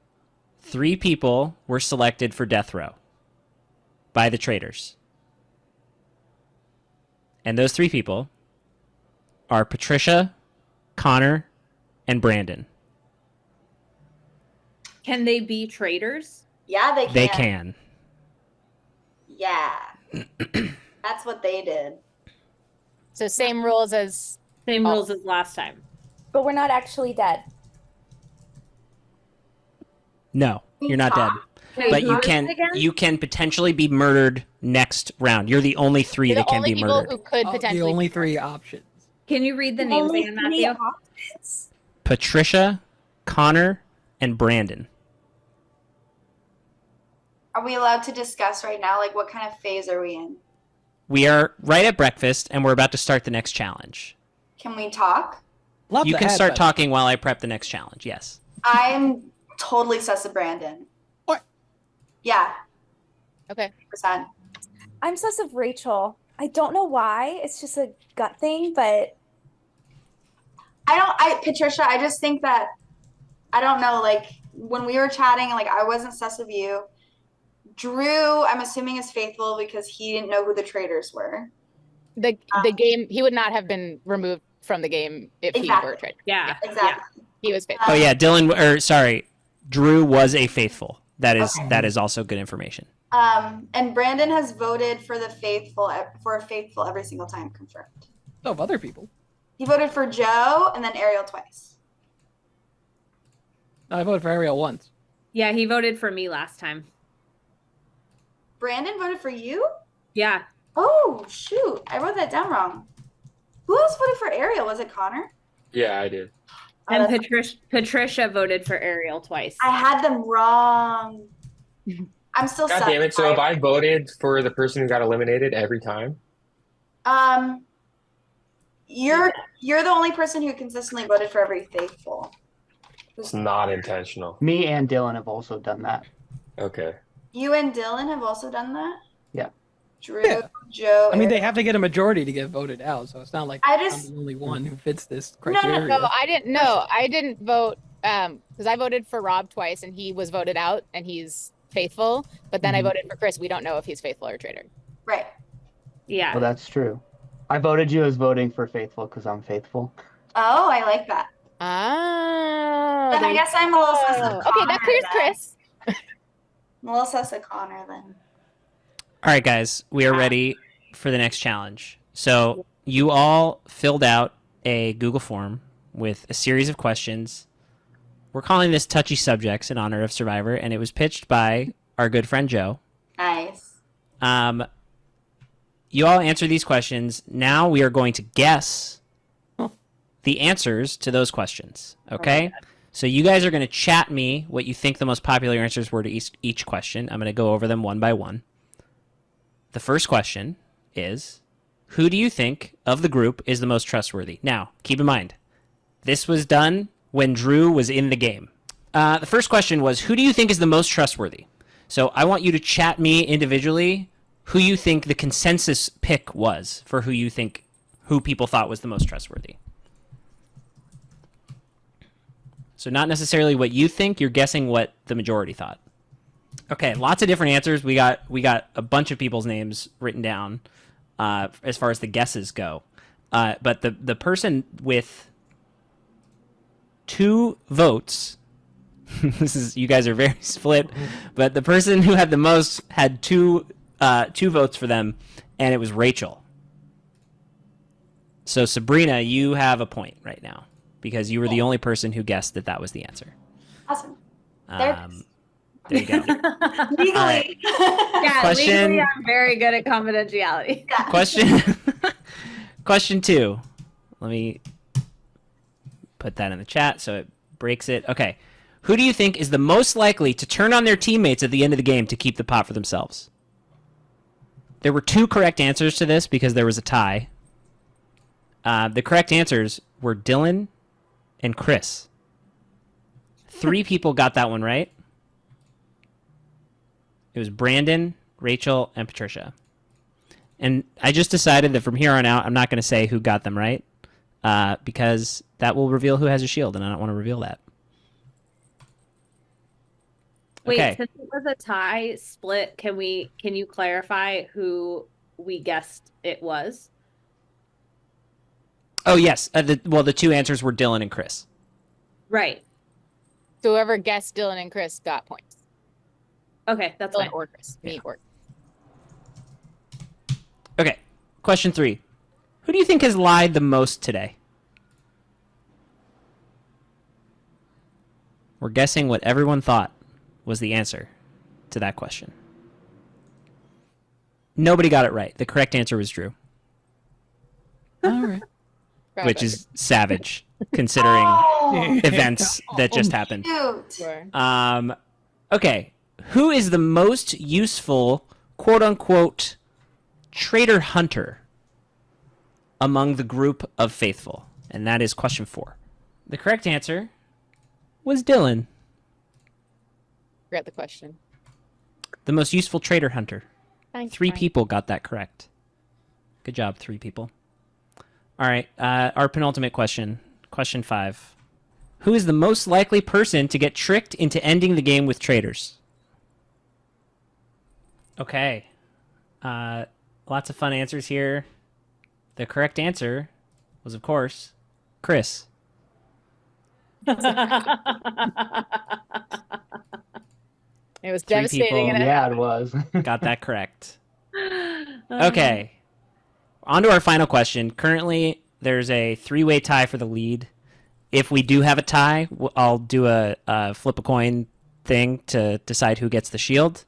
3 people were selected for death row by the traitors. And those 3 people are Patricia, Connor, and Brandon. Can they be traitors? Yeah, they can. They can. Yeah. That's what they did. So same rules as last time. But we're not actually dead. No, you're not dead. Wait, But who is it again? you can potentially be murdered next round. You're the only 3 that can be murdered. who could The potentially only 3 options. Can you read the names again, Matthew? Patricia, Connor, and Brandon. Are we allowed to discuss right now? Like, what kind of phase are we in? We are right at breakfast, and we're about to start the next challenge. Can we talk? You can start talking while I prep the next challenge, yes. I'm totally sus of Brandon. What? Yeah. Okay. %. I'm sus of Rachel. I don't know why. It's just a gut thing, but Patricia, I just think that I don't know, like when we were chatting, like I wasn't sus of you. Drew, I'm assuming is faithful because he didn't know who the traitors were. The game, he would not have been removed from the game if he were a traitor. Yeah, exactly. He was faithful. Oh yeah, Drew was a faithful. That is also good information. And Brandon has voted for a faithful every single time, confirmed. Oh, of other people. He voted for Joe and then Ariel twice. I voted for Ariel once. Yeah, he voted for me last time. Brandon voted for you? Yeah. Oh, shoot. I wrote that down wrong. Who else voted for Ariel? Was it Connor? Yeah, I did. And Patricia voted for Ariel twice. I had them wrong. I'm still God damn it. So if I voted for the person who got eliminated every time? You're the only person who consistently voted for every faithful. It's not intentional. Me and Dylan have also done that. Okay. You and Dylan have also done that? Yeah. Drew, Joe. I mean, they have to get a majority to get voted out, so it's not like I'm the only one who fits this criteria. No, I didn't. No, I didn't vote because I voted for Rob twice and he was voted out and he's faithful. But then I voted for Chris. We don't know if he's faithful or a traitor. Right. Yeah. Well, that's true. I voted you as voting for faithful because I'm faithful. Oh, I like that. Oh. Then I guess I'm a little sus of Connor. Okay, that clears Chris. I'm a little sus of Connor then. All right, guys, we are ready for the next challenge. So you all filled out a Google form with a series of questions. We're calling this Touchy Subjects in honor of Survivor, and it was pitched by our good friend Joe. Nice. You all answer these questions. Now we are going to guess the answers to those questions, okay? So you guys are going to chat me what you think the most popular answers were to each question. I'm going to go over them one by one. The first question is, who do you think of the group is the most trustworthy? Now, keep in mind, this was done when Drew was in the game. The first question was, who do you think is the most trustworthy? So I want you to chat me individually who you think the consensus pick was for who people thought was the most trustworthy. So not necessarily what you think, you're guessing what the majority thought. Okay, lots of different answers. We got a bunch of people's names written down as far as the guesses go. But the person with 2 votes, you guys are very split, but the person who had the most had 2 votes for them, and it was Rachel. So Sabrina, you have a point right now because you were the only person who guessed that was the answer. Awesome. There you go. Legally. Right. Yeah, legally I'm very good at confidentiality. Question 2. Let me put that in the chat so it breaks it. Okay. Who do you think is the most likely to turn on their teammates at the end of the game to keep the pot for themselves? There were 2 correct answers to this because there was a tie. The correct answers were Dylan and Chris. 3 people got that one right. It was Brandon, Rachel, and Patricia. And I just decided that from here on out, I'm not going to say who got them right because that will reveal who has a shield, and I don't want to reveal that. Wait, Okay. since it was a tie split, can you clarify who we guessed it was? Oh, yes. The 2 answers were Dylan and Chris. Right. So whoever guessed Dylan and Chris got points. Okay, that's Dylan fine. or Chris. Me or Okay. Question 3. Who do you think has lied the most today? We're guessing what everyone thought was the answer to that question. Nobody got it right. The correct answer was Drew. All right. Which is savage, considering events that just happened. Cute. Okay. Who is the most useful, quote-unquote, traitor hunter among the group of faithful? And that is question 4. The correct answer was Dylan. forgot the question. The most useful traitor hunter. Thanks, 3 Brian. people got that correct. Good job, 3 people. All right, our penultimate question, question 5. Who is the most likely person to get tricked into ending the game with traitors? Okay. Lots of fun answers here. The correct answer was, of course, Chris. It was 3 devastating. people. And Yeah, it was. Got that correct. Okay. On to our final question. Currently, there's a 3-way tie for the lead. If we do have a tie, I'll do a flip a coin thing to decide who gets the shield.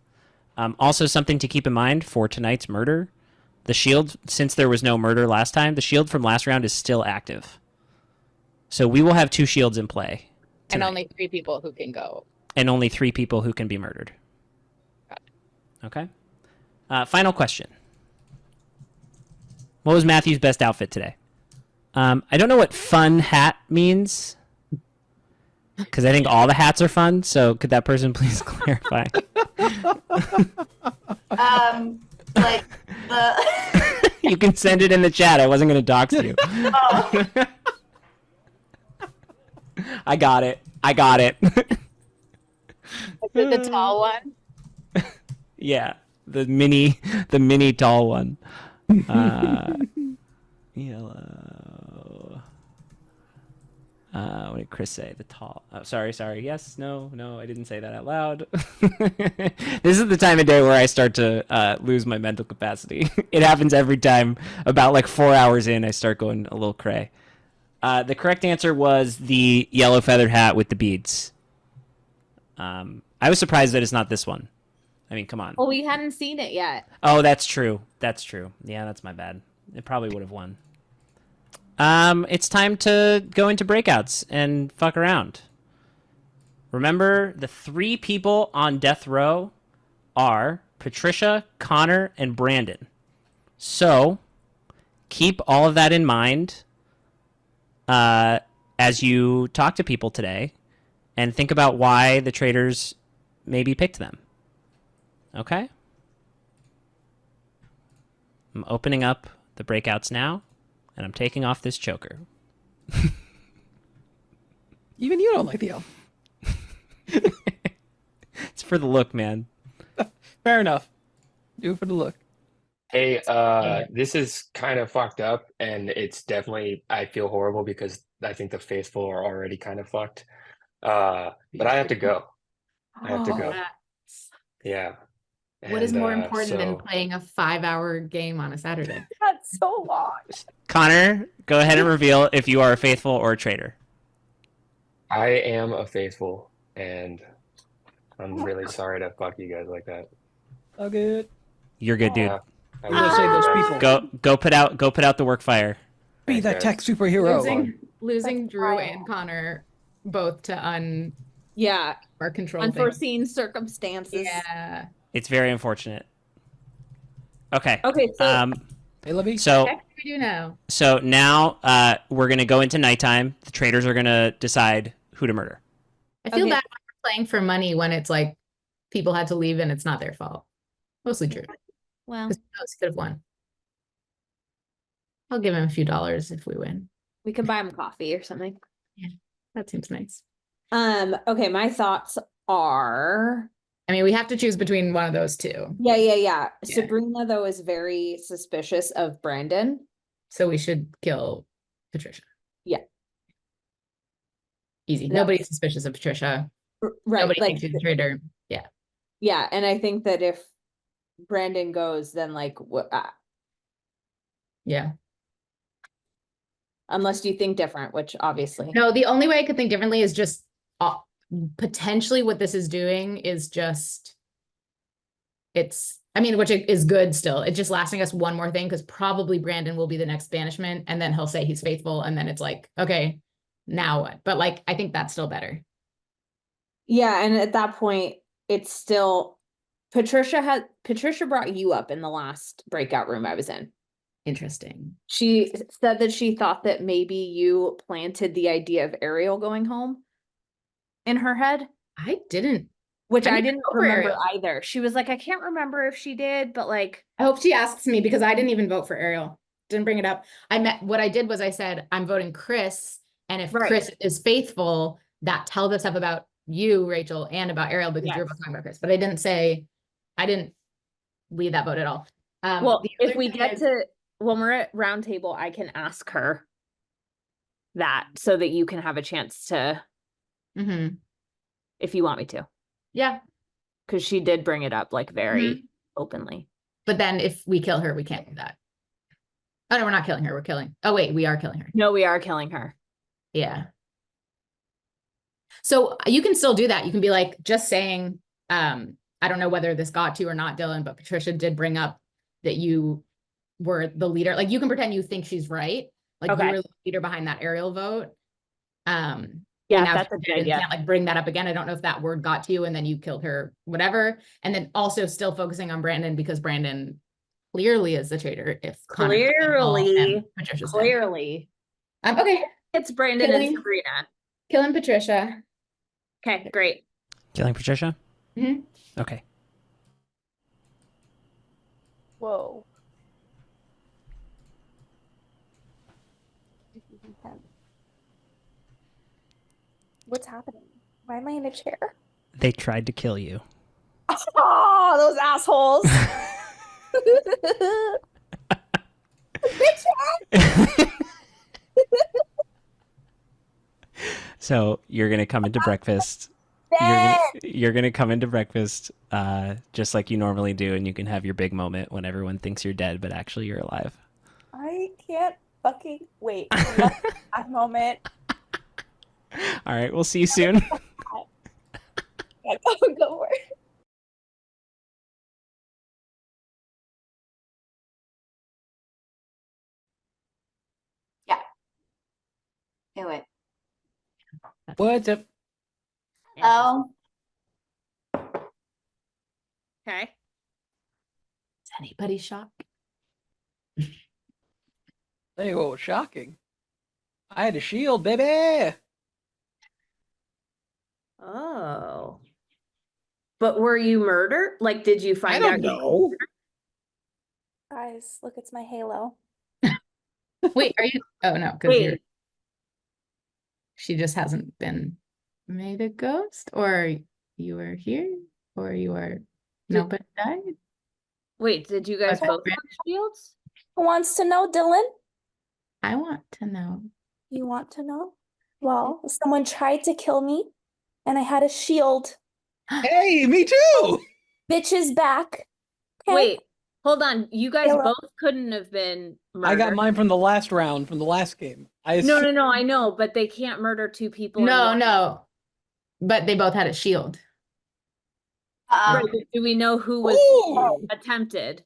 Also, something to keep in mind for tonight's murder. The shield, since there was no murder last time, the shield from last round is still active. So we will have 2 shields in play. And only 3 people who can go. And only 3 people who can be murdered. Okay. Final question. What was Matthew's best outfit today? I don't know what fun hat means, because I think all the hats are fun. So could that person please clarify? Like the. You can send it in the chat. I wasn't going to dox you. Oh. I got it. Is it the tall one? Yeah, the mini tall one. Yellow. What did Chris say? The tall. Oh, sorry. Yes, no, I didn't say that out loud. This is the time of day where I start to lose my mental capacity. It happens every time. About like 4 hours in, I start going a little cray. The correct answer was the yellow feathered hat with the beads. I was surprised that it's not this one. I mean, come on. Well, we hadn't seen it yet. Oh, that's true. Yeah, that's my bad. It probably would have won. It's time to go into breakouts and fuck around. Remember, the 3 people on death row are Patricia, Connor, and Brandon. So, keep all of that in mind as you talk to people today, and think about why the traitors maybe picked them. Okay? I'm opening up the breakouts now, and I'm taking off this choker. Even you don't like the elf. It's for the look, man. Fair enough. Do it for the look. Hey, this is kind of fucked up, and it's definitely, I feel horrible because I think the faithful are already kind of fucked. But I have to go. I have to go. Yeah. What is more important than so playing a 5-hour game on a Saturday? That's so long. Connor, go ahead and reveal if you are a faithful or a traitor. I am a faithful, and I'm really sorry to fuck you guys like that. Oh, good. You're good, dude. I'm gonna save those people. Go put out the work fire. Be that tech superhero. Losing Drew and Connor both to our control. Unforeseen circumstances. Yeah. It's very unfortunate. Okay. Okay. So, hey, Libby. So What do we do now? So now we're gonna go into nighttime. The traitors are gonna decide who to murder. I feel bad when we're playing for money when it's like people had to leave and it's not their fault. Mostly Drew. well, Because could have won. I'll give him a few dollars if we win. we could buy him coffee or something. Yeah, that seems nice. Okay, my thoughts are, I mean, we have to choose between one of those two. yeah. Sabrina, though, is very suspicious of Brandon. So we should kill Patricia. Yeah. Easy. No. Nobody's suspicious of Patricia. Right. Nobody like, thinks she's a traitor. Yeah. yeah, and I think that if Brandon goes, then like, Yeah. unless you think different, which obviously. No, the only way I could think differently is just potentially what this is doing is just, which is good still. It's just lasting us one more thing because probably Brandon will be the next banishment and then he'll say he's faithful and then it's like, okay, now what? But like, I think that's still better. Yeah, and at that point, it's still Patricia brought you up in the last breakout room I was in. Interesting. She said that she thought that maybe you planted the idea of Ariel going home in her head. I didn't. Which I didn't didn't vote for remember Ariel. either. She was like, I can't remember if she did, but like. I hope she asks me because I didn't even vote for Ariel. Didn't bring it up. What I did was I said, I'm voting Chris. And if Chris is faithful, that tells us stuff about you, Rachel, and about Ariel, because you're both talking about Chris. But I didn't lead that vote at all. Well, if we get to when we're at Roundtable, I can ask her that so that you can have a chance to, if you want me to. Yeah. Because she did bring it up like very openly. But then if we kill her, we can't do that. Oh no, we're not killing her. We're killing. Oh wait, we are killing her. No, we are killing her. Yeah. So you can still do that. You can be like, just saying, I don't know whether this got to or not, Dylan, but Patricia did bring up that you were the leader. Like you can pretend you think she's right. Like you were the leader behind that Ariel vote. Yeah, that's a good idea. Can't like bring that up again. I don't know if that word got to you and then you killed her, whatever. And then also still focusing on Brandon because Brandon clearly is the traitor. If Clearly. Okay. It's Brandon and Sabrina. Killing Patricia. Okay, great. Killing Patricia? Okay. Whoa. What's happening? Why am I in a chair? They tried to kill you. Oh, those assholes. So you're gonna come into breakfast. You're gonna come into breakfast, just like you normally do, and you can have your big moment when everyone thinks you're dead, but actually you're alive. I can't fucking wait. A moment. All right, we'll see you soon. Yeah, go for it. Yeah. Anyway. What's up? Oh. Okay. Is anybody shocked? Hey, what was shocking? I had a shield, baby. Oh. But were you murdered? Like, did you find out? I don't know. Guys, look, it's my halo. Wait, are you? Oh no, because she just hasn't been made a ghost, or you were here, or you were nobody died. Wait, did you guys both have shields? Who wants to know, Dylan? I want to know. You want to know? Well, someone tried to kill me, and I had a shield. Hey, me too. Bitch is back. Okay? Wait, hold on. You guys both couldn't have been murdered. I got mine from the last round, from the last game. No, I know, but they can't murder two people. No. But they both had a shield. Right, but do we know who was attempted?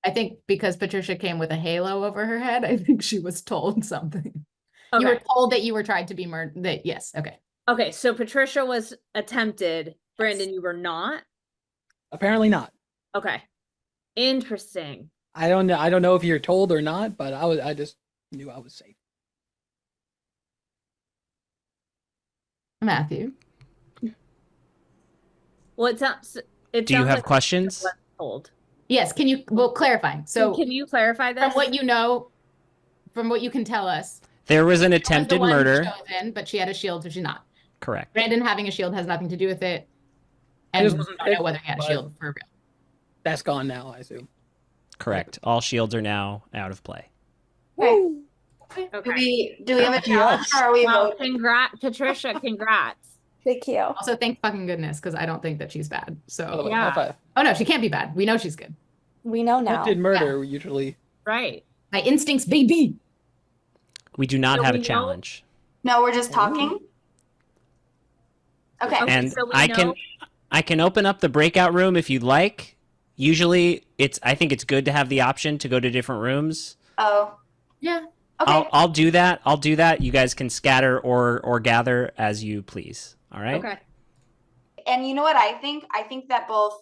I think because Patricia came with a halo over her head, I think she was told something. Okay. You were told that you were trying to be murdered. Yes, okay. Okay, so Patricia was attempted. Brandon, you were not? Apparently not. Okay. Interesting. I don't know if you're told or not, but I just knew I was safe. Matthew. Well, it sounds. Do you have questions? Told. Yes. Can you? Well, clarifying. So, can you clarify this? From what you know, from what you can tell us, there was an attempted murder. Chosen, but she had a shield, so she's not. Correct. Brandon having a shield has nothing to do with it. And I don't know whether he had a shield for real. That's gone now, I assume. Correct. All shields are now out of play. Okay. Do we have a challenge or are we voting? Congrats, Patricia, congrats. Thank you. Also, thank fucking goodness, because I don't think that she's bad. So yeah. Oh no, she can't be bad. We know she's good. We know now. Attempted murder usually. Right. My instincts, baby. We do not have a challenge. No, we're just talking. Okay. And so I can open up the breakout room if you'd like. Usually I think it's good to have the option to go to different rooms. Oh. Yeah. Okay. I'll do that. You guys can scatter or gather as you please. All right? Okay. And you know what I think? I think that both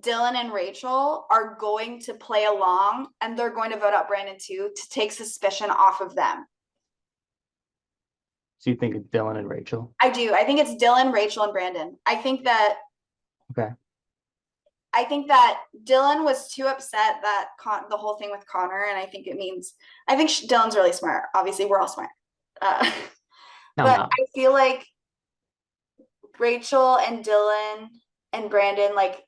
Dylan and Rachel are going to play along and they're going to vote out Brandon too to take suspicion off of them. So you think it's Dylan and Rachel? I do. I think it's Dylan, Rachel, and Brandon. I think that Dylan was too upset that the whole thing with Connor, and I think Dylan's really smart. Obviously, we're all smart. Uh, No, but no. I feel like Rachel and Dylan and Brandon, like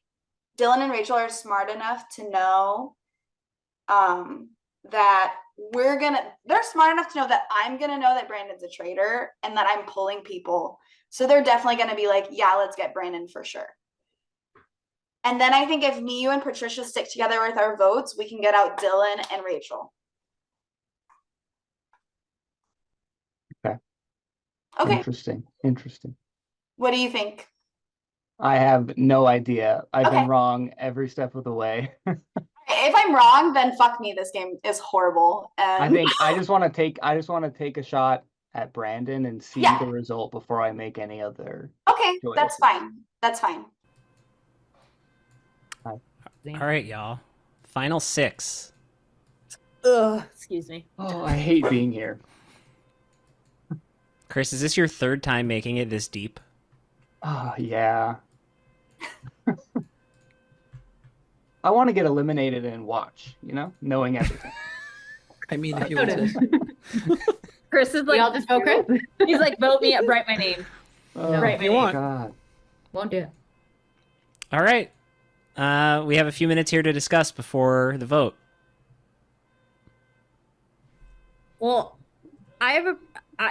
Dylan and Rachel are smart enough to know that they're smart enough to know that I'm gonna know that Brandon's a traitor and that I'm pulling people. So they're definitely gonna be like, yeah, let's get Brandon for sure. And then I think if me, you, and Patricia stick together with our votes, we can get out Dylan and Rachel. Okay. Okay. Interesting. What do you think? I have no idea. I've been wrong every step of the way. If I'm wrong, then fuck me. This game is horrible. And I think I just want to take a shot at Brandon and see the result before I make any other. Okay, choices. that's fine. That's fine. All right, y'all. Final 6. Ugh, excuse me. Oh, I hate being here. Chris, is this your third time making it this deep? Oh, yeah. I want to get eliminated and watch, knowing everything. I mean, if you want to. Chris is like, Y'all just vote Chris? He's like, vote me up, write my name. Right, if you want. God. Won't do it. All right. We have a few minutes here to discuss before the vote. Well, I've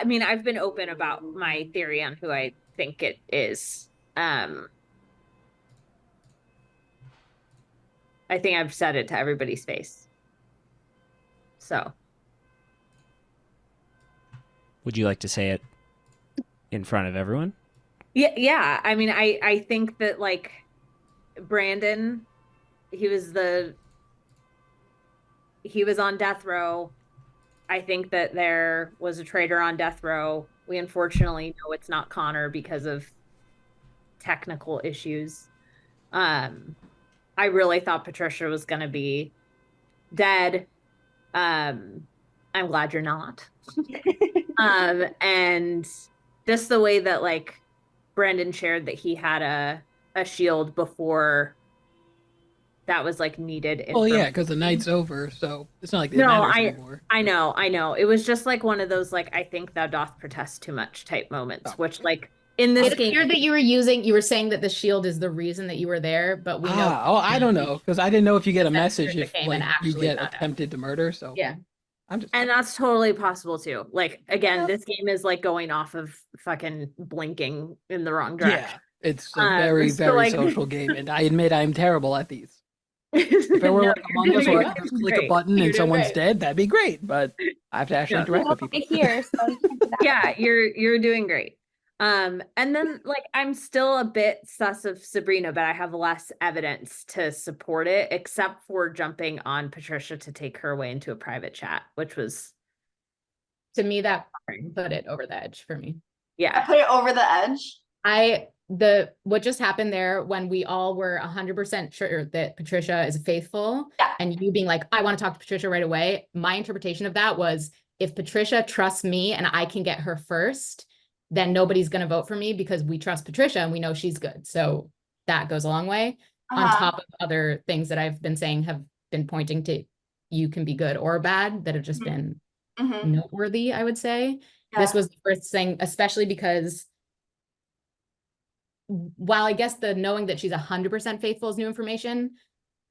been open about my theory on who I think it is. I think I've said it to everybody's face. So. Would you like to say it in front of everyone? Yeah. I mean, I think that like Brandon, he was on death row. I think that there was a traitor on death row. We unfortunately know it's not Connor because of technical issues. I really thought Patricia was going to be dead. I'm glad you're not. And just the way that like Brandon shared that he had a shield before that was like needed. Well, yeah, because the night's over, so it's not like it matters anymore. I know. It was just like one of those like I think thou doth protest too much type moments, which like in this game. It appeared that you were saying that the shield is the reason that you were there, but we know. Oh, I don't know, because I didn't know if you get a message if like you get found out. attempted to murder. So yeah, and that's totally possible too. Like again, this game is like going off of fucking blinking in the wrong direction. Yeah, it's a very social game, and I admit I'm terrible at these. If it were like Among Us where I could just click a button and someone's dead, that'd be great. But I have to actually interact with people. Here, so yeah, you're doing great. And then like I'm still a bit sus of Sabrina, but I have less evidence to support it, except for jumping on Patricia to take her away into a private chat, which was to me that put it over the edge for me. Yeah, I put it over the edge. What just happened there when we all were 100% sure that Patricia is faithful and you being like, I want to talk to Patricia right away. My interpretation of that was if Patricia trusts me and I can get her first, then nobody's going to vote for me because we trust Patricia and we know she's good. So that goes a long way on top of other things that I've been saying have been pointing to you can be good or bad that have just been noteworthy, I would say. Yeah. This was the first thing, especially because while I guess the knowing that she's 100% faithful is new information,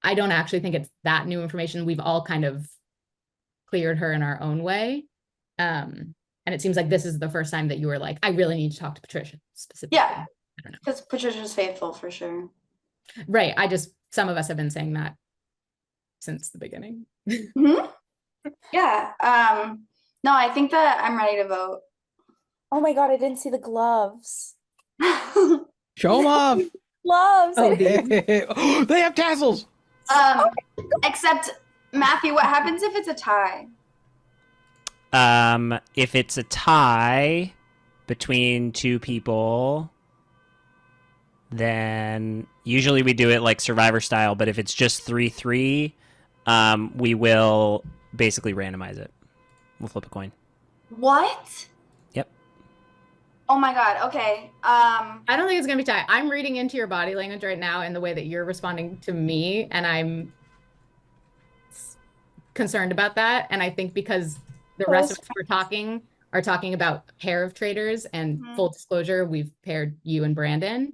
I don't actually think it's that new information. We've all kind of cleared her in our own way. And it seems like this is the first time that you were like, I really need to talk to Patricia specifically. Yeah, because Patricia's faithful for sure. Right. Some of us have been saying that since the beginning. Yeah. No, I think that I'm ready to vote. Oh my God, I didn't see the gloves. Show them off. Gloves. Oh, they have tassels. Except Matthew, what happens if it's a tie? If it's a tie between two people, then usually we do it like Survivor style, but if it's just 3-3, we will basically randomize it. We'll flip a coin. What? Yep. Oh my God. Okay. I don't think it's gonna be tie. I'm reading into your body language right now and the way that you're responding to me, and I'm concerned about that. And I think because the rest of us were talking, are talking about a pair of traitors, and full disclosure, we've paired you and Brandon.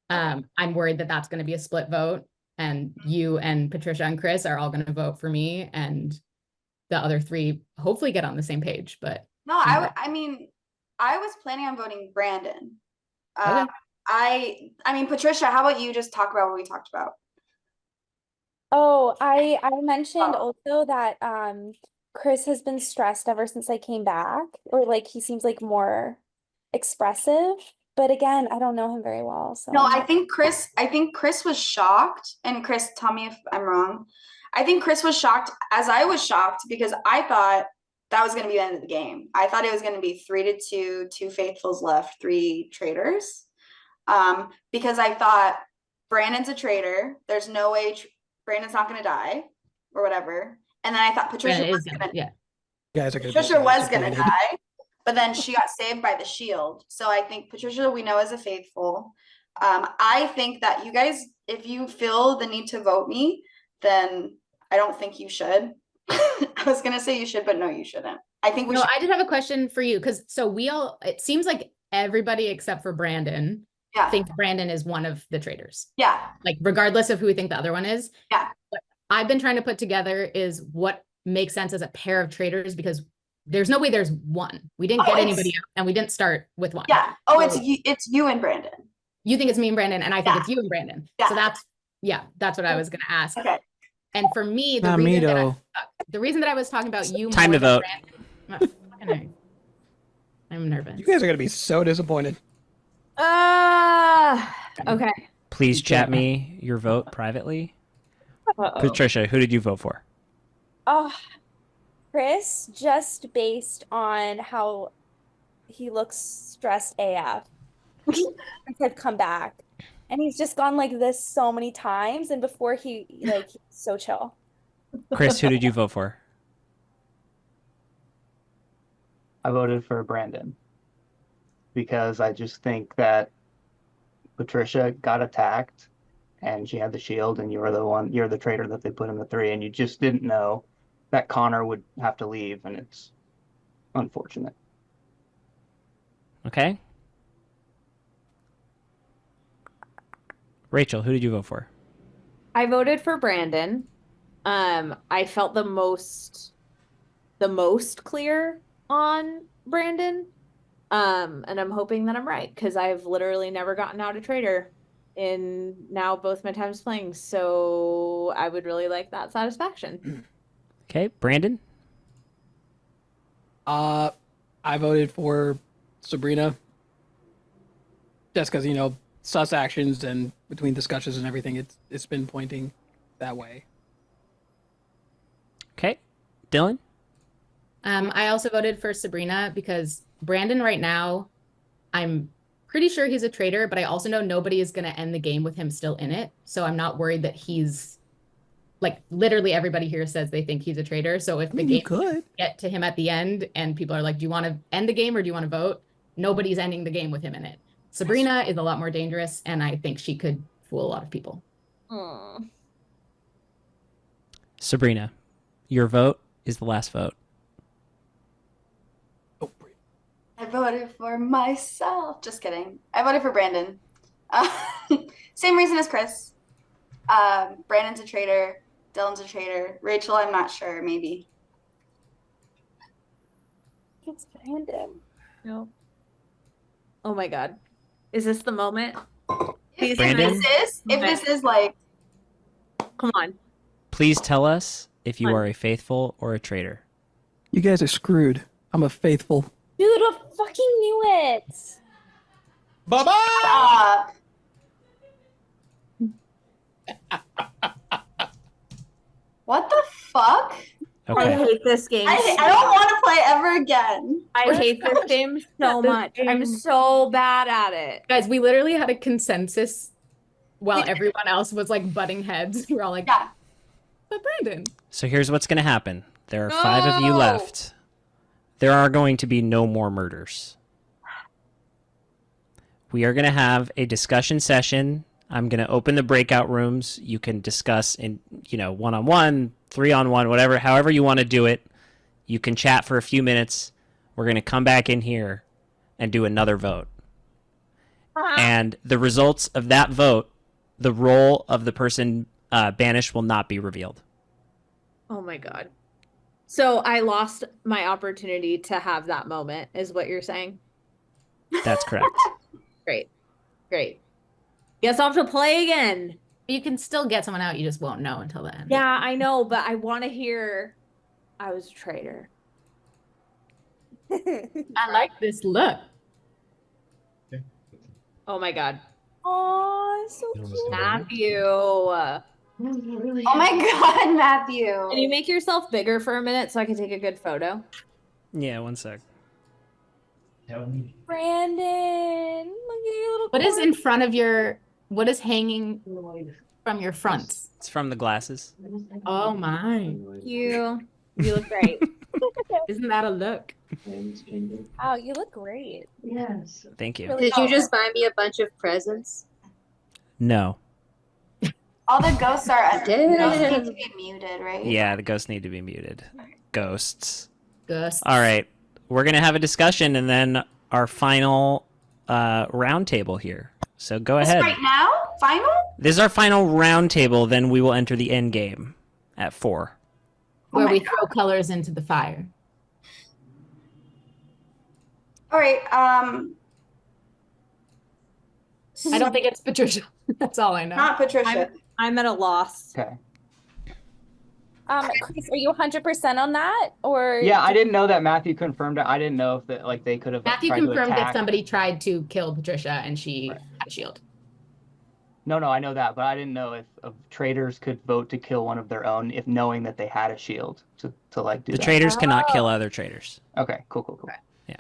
I'm worried that that's going to be a split vote, and you and Patricia and Chris are all going to vote for me, and the other three hopefully get on the same page. But no, I mean, I was planning on voting Brandon. Okay. I mean, Patricia, how about you just talk about what we talked about? Oh, I mentioned also that Chris has been stressed ever since I came back, or like he seems like more expressive. But again, I don't know him very well, so No, I think Chris was shocked, and Chris, tell me if I'm wrong. I think Chris was shocked, as I was shocked, because I thought that was going to be the end of the game. I thought it was going to be 3-2, 2 faithfuls left, 3 traitors. Because I thought Brandon's a traitor. There's no way Brandon's not going to die or whatever. And then I thought Patricia was going to, You guys are gonna be Patricia so was going to disappointed. die, but then she got saved by the shield. So I think Patricia, we know, is a faithful. I think that you guys, if you feel the need to vote me, then I don't think you should. I was going to say you should, but no, you shouldn't. I think we should. I did have a question for you, because it seems like everybody except for Brandon thinks Brandon is one of the traitors. Yeah. Like, regardless of who we think the other one is. Yeah. What I've been trying to put together is what makes sense as a pair of traitors, because there's no way there's one. We didn't get anybody out, and we didn't start with one. Yeah. Oh, so it's you and Brandon. You think it's me and Brandon, and I think it's you and Brandon. Yeah. So that's what I was going to ask. Okay. And for me, the reason that I was talking about you Time more to vote. than Brandon, I'm nervous. You guys are gonna be so disappointed. Okay. Please chat me your vote privately. Patricia, who did you vote for? Oh, Chris, just based on how he looks stressed AF. Since I've come back. And he's just gone like this so many times, and before he's so chill. Chris, who did you vote for? I voted for Brandon because I just think that Patricia got attacked and she had the shield, and you're the traitor that they put in the 3, and you just didn't know that Connor would have to leave, and it's unfortunate. Okay. Rachel, who did you vote for? I voted for Brandon. I felt the most clear on Brandon. And I'm hoping that I'm right, because I've literally never gotten out a traitor in now both my times playing. So I would really like that satisfaction. Okay, Brandon? I voted for Sabrina. Just because, sus actions, and between discussions and everything, it's been pointing that way. Okay. Dylan? I also voted for Sabrina, because Brandon right now, I'm pretty sure he's a traitor, but I also know nobody is going to end the game with him still in it. So I'm not worried that he's, like, literally everybody here says they think he's a traitor. So if the game could get to him at the end and people are like, do you want to end the game or do you want to vote? Nobody's ending the game with him in it. Sabrina is a lot more dangerous, and I think she could fool a lot of people. Sabrina, your vote is the last vote. I voted for myself. Just kidding. I voted for Brandon. Same reason as Chris. Brandon's a traitor. Dylan's a traitor. Rachel, I'm not sure. Maybe. It's Brandon. No. Oh my God. Is this the moment? If Brandon? this is like, come on. Please tell us if you are a faithful or a traitor. You guys are screwed. I'm a faithful. Dude, I fucking knew it. Bye-bye! What the fuck? Okay. I hate this game. I don't want to play ever again. I hate this game so much. I'm so bad at it. Guys, we literally had a consensus while everyone else was like butting heads. We're all like, but Brandon. So here's what's going to happen. There are 5 of you left. There are going to be no more murders. We are going to have a discussion session. I'm going to open the breakout rooms. You can discuss in, one-on-one, 3-on-1, whatever, however you want to do it. You can chat for a few minutes. we're going to come back in here and do another vote. And the results of that vote, the role of the person banished will not be revealed. Oh my God. So I lost my opportunity to have that moment, is what you're saying? That's correct. Great. Great. Guess I'll have to play again. You can still get someone out, you just won't know until the end. Yeah, I know, but I want to hear I was a traitor. I like this look. Oh my God. Oh, so cute. Matthew. Oh my God, Matthew. Can you make yourself bigger for a minute so I can take a good photo? Yeah, one sec. Brandon, look at your little What is corn. in front of your, what is hanging from your front? It's from the glasses. Oh my. You look great. Isn't that a look? Wow, you look great. Yes. Thank you. Really Did you just buy me a bunch of presents? No. All the ghosts are Damn. ghosts need to be muted, right? Yeah, the ghosts need to be muted. Ghosts. Ghosts. All right. We're going to have a discussion and then our final round table here. So go This ahead. right now? Final? This is our final round table. Then we will enter the end game at 4. Where we throw colors into the fire. All right. I don't think it's Patricia. That's all I know. Not Patricia. I'm at a loss. Okay. Chris, are you 100% on that, or? Yeah, I didn't know that Matthew confirmed it. I didn't know if that they could have Matthew tried to confirmed if attack. somebody tried to kill Patricia and she had a shield. No, I know that, but I didn't know if traitors could vote to kill one of their own if knowing that they had a shield to like do The that. traitors cannot kill other traitors. Okay, cool. Yeah.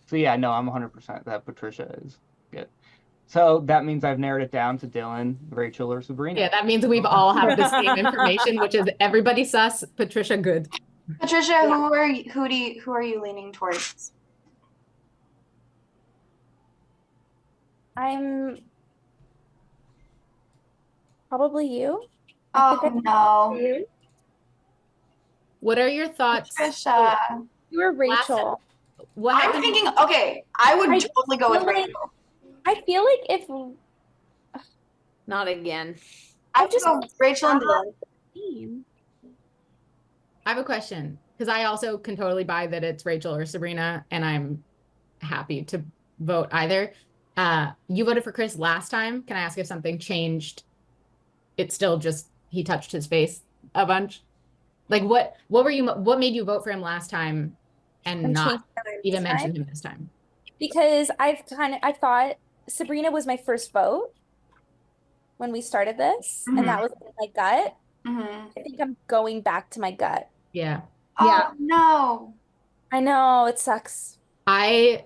So yeah, no, I'm 100% that Patricia is good. So that means I've narrowed it down to Dylan, Rachel, or Sabrina. Yeah, that means we've all have the same information, which is everybody sus, Patricia good. Patricia, who are you leaning towards? I'm probably you. Oh no. What are your thoughts? Patricia. You were Rachel. What I'm happened? thinking, okay, I would totally go with feel like- Rachel. I feel like if Not again. I just go Rachel and Dylan. I have a question because I also can totally buy that it's Rachel or Sabrina, and I'm happy to vote either. You voted for Chris last time. Can I ask if something changed? It's still just he touched his face a bunch. Like what made you vote for him last time and not even mention him this time? Because I thought Sabrina was my first vote when we started this, and that was my gut. I think I'm going back to my gut. Yeah. Oh no. I know, it sucks. I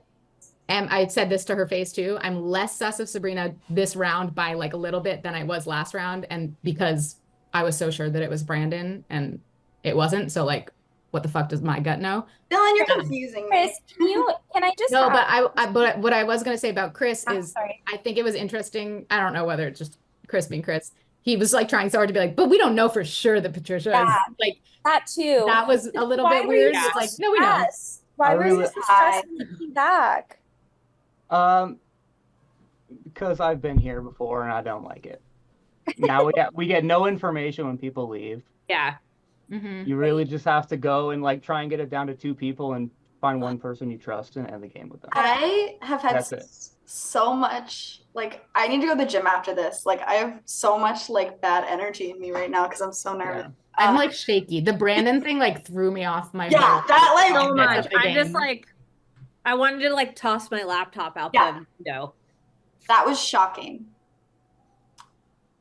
said this to her face too. I'm less sus of Sabrina this round by like a little bit than I was last round, and because I was so sure that it was Brandon and it wasn't. So like, what the fuck does my gut know? Dylan, you're confusing me. Chris, can I just No, have- but what I was gonna say about Chris I'm is sorry. I think it was interesting. I don't know whether it's just Chris being Chris. He was like trying so hard to be like, but we don't know for sure that Patricia is like that too. That was a little Why bit were you weird. so It's like, no, we know. stressed? Why were you so stressed when you came back? Because I've been here before and I don't like it. Now we get no information when people leave. Yeah. You really just have to go and like try and get it down to 2 people and find one person you trust and end the game with them. I have had That's it. so much, like, I need to go to the gym after this. Like, I have so much like bad energy in me right now because I'm so nervous. I'm like shaky. The Brandon thing like threw me off my Yeah, that like So much. That's the I'm just game. like, I wanted to like toss my laptop out the window. That was shocking.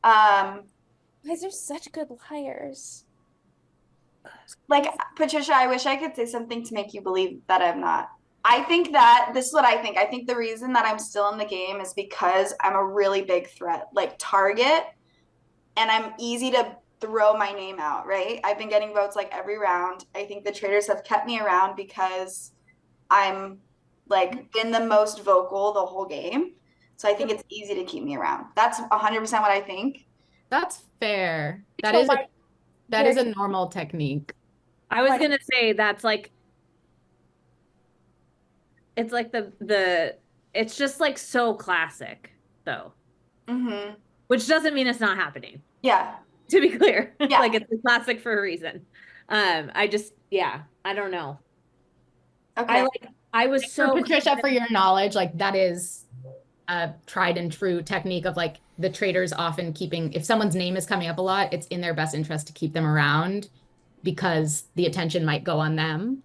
Guys are such good liars. Like, Patricia, I wish I could say something to make you believe that I'm not. I think that this is what I think. I think the reason that I'm still in the game is because I'm a really big threat, like target, and I'm easy to throw my name out, right? I've been getting votes like every round. I think the traitors have kept me around because I'm like been the most vocal the whole game. So I think it's easy to keep me around. That's 100% what I think. That's fair. That So is why- that is a normal technique. I was gonna say that's like it's like it's just like so classic though. Mm-hmm. Which doesn't mean it's not happening. Yeah. To be clear. Yeah. Like it's a classic for a reason. I don't know. Okay. I was so for Patricia, for your knowledge, like that is a tried and true technique of like the traders often keeping, if someone's name is coming up a lot, it's in their best interest to keep them around because the attention might go on them.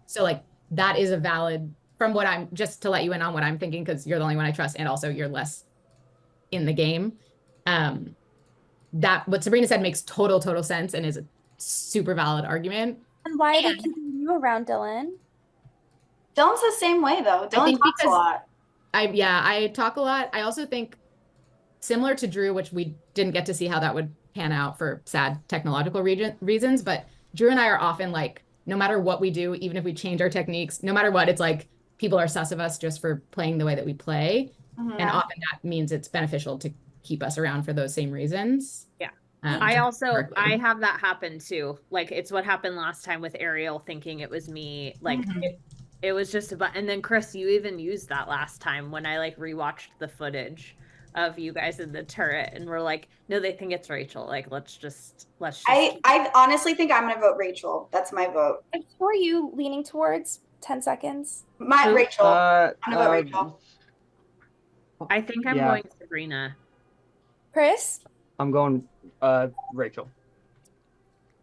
So like that is a valid, from what I'm, just to let you in on what I'm thinking, because you're the only one I trust and also you're less in the game. That what Sabrina said makes total sense and is a super valid argument. And why are they keeping you around, Dylan? Dylan's the same way though. Dylan talks a lot. I talk a lot. I also think similar to Drew, which we didn't get to see how that would pan out for sad technological reasons, but Drew and I are often like, no matter what we do, even if we change our techniques, no matter what, it's like people are sus of us just for playing the way that we play. Mm-hmm. And often that means it's beneficial to keep us around for those same reasons. Yeah. I have that happen too. Like it's what happened last time with Ariel thinking it was me. Like it was just about, and then Chris, you even used that last time when I like rewatched the footage of you guys in the turret and we're like, no, they think it's Rachel. Like, let's just. I honestly think I'm gonna vote Rachel. That's my vote. And who are you leaning towards? 10 seconds. Rachel. I'm gonna vote Rachel. I think I'm going Sabrina. Chris? I'm going Rachel.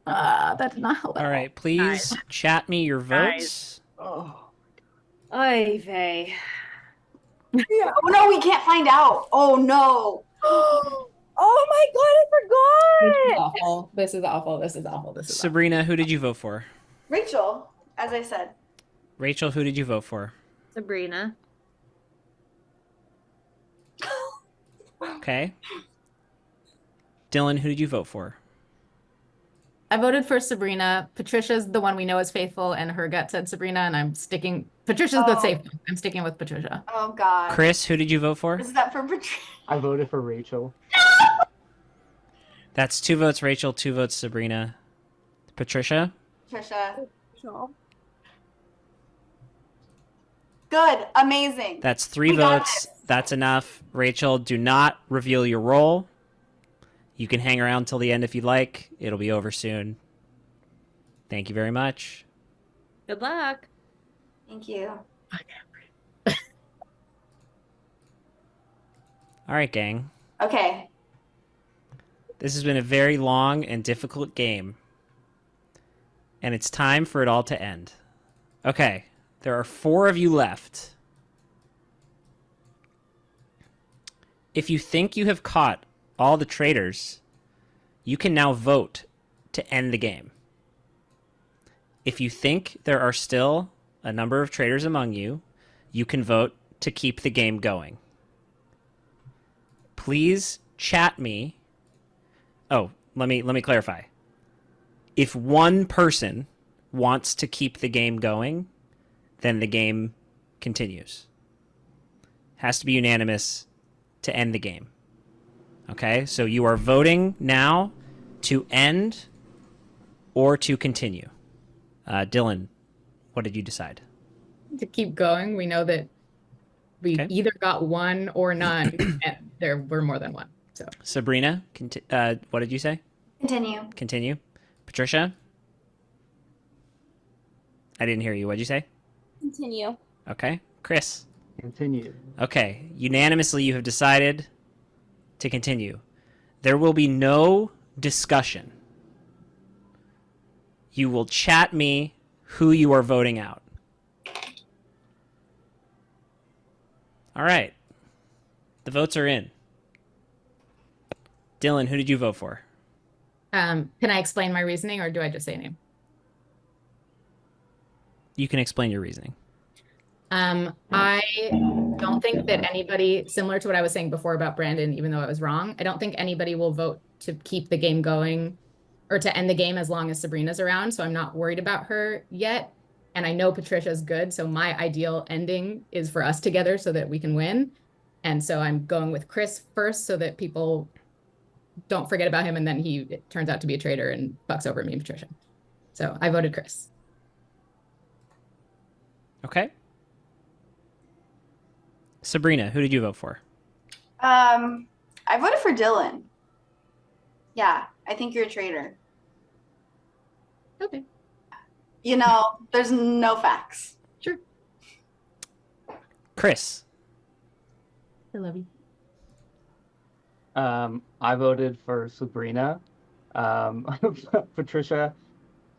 That did not help. All right, please chat me your votes. Oh. Oy vey. Yeah. Oh no, we can't find out. Oh no. Oh my god, I forgot. This is awful. Sabrina, who did you vote for? Rachel, as I said. Rachel, who did you vote for? Sabrina. Okay. Dylan, who did you vote for? I voted for Sabrina. Patricia's the one we know is faithful, and her gut said Sabrina, and I'm sticking. Patricia's the safe one. I'm sticking with Patricia. Oh God. Chris, who did you vote for? Is that for Patricia? I voted for Rachel. That's 2 votes Rachel, 2 votes Sabrina. Patricia? Patricia. Good. Amazing. That's 3 votes. That's enough. Rachel, do not reveal your role. You can hang around till the end if you'd like. It'll be over soon. Thank you very much. Good luck. Thank you. All right, gang. Okay. This has been a very long and difficult game. And it's time for it all to end. Okay. There are 4 of you left. If you think you have caught all the traitors, you can now vote to end the game. If you think there are still a number of traitors among you, you can vote to keep the game going. Please chat me. Oh, let me clarify. If one person wants to keep the game going, then the game continues. Has to be unanimous to end the game. Okay, so you are voting now to end or to continue. Dylan, what did you decide? To keep going. We know that we either got 1 or none, and there were more than 1. So Sabrina, what did you say? Continue. Continue. Patricia? I didn't hear you. What did you say? Continue. Okay. Chris? Continue. Okay. Unanimously, you have decided to continue. There will be no discussion. You will chat me who you are voting out. All right. The votes are in. Dylan, who did you vote for? can I explain my reasoning or do I just say a name? You can explain your reasoning. I don't think that anybody, similar to what I was saying before about Brandon, even though I was wrong, I don't think anybody will vote to keep the game going or to end the game as long as Sabrina's around. So I'm not worried about her yet. And I know Patricia's good. So my ideal ending is for us together so that we can win. And so I'm going with Chris first so that people don't forget about him. And then it turns out to be a traitor and fucks over me and Patricia. So I voted Chris. Okay. Sabrina, who did you vote for? I voted for Dylan. Yeah, I think you're a traitor. Okay. You know, there's no facts. Sure. Chris. I love you. I voted for Sabrina. Patricia,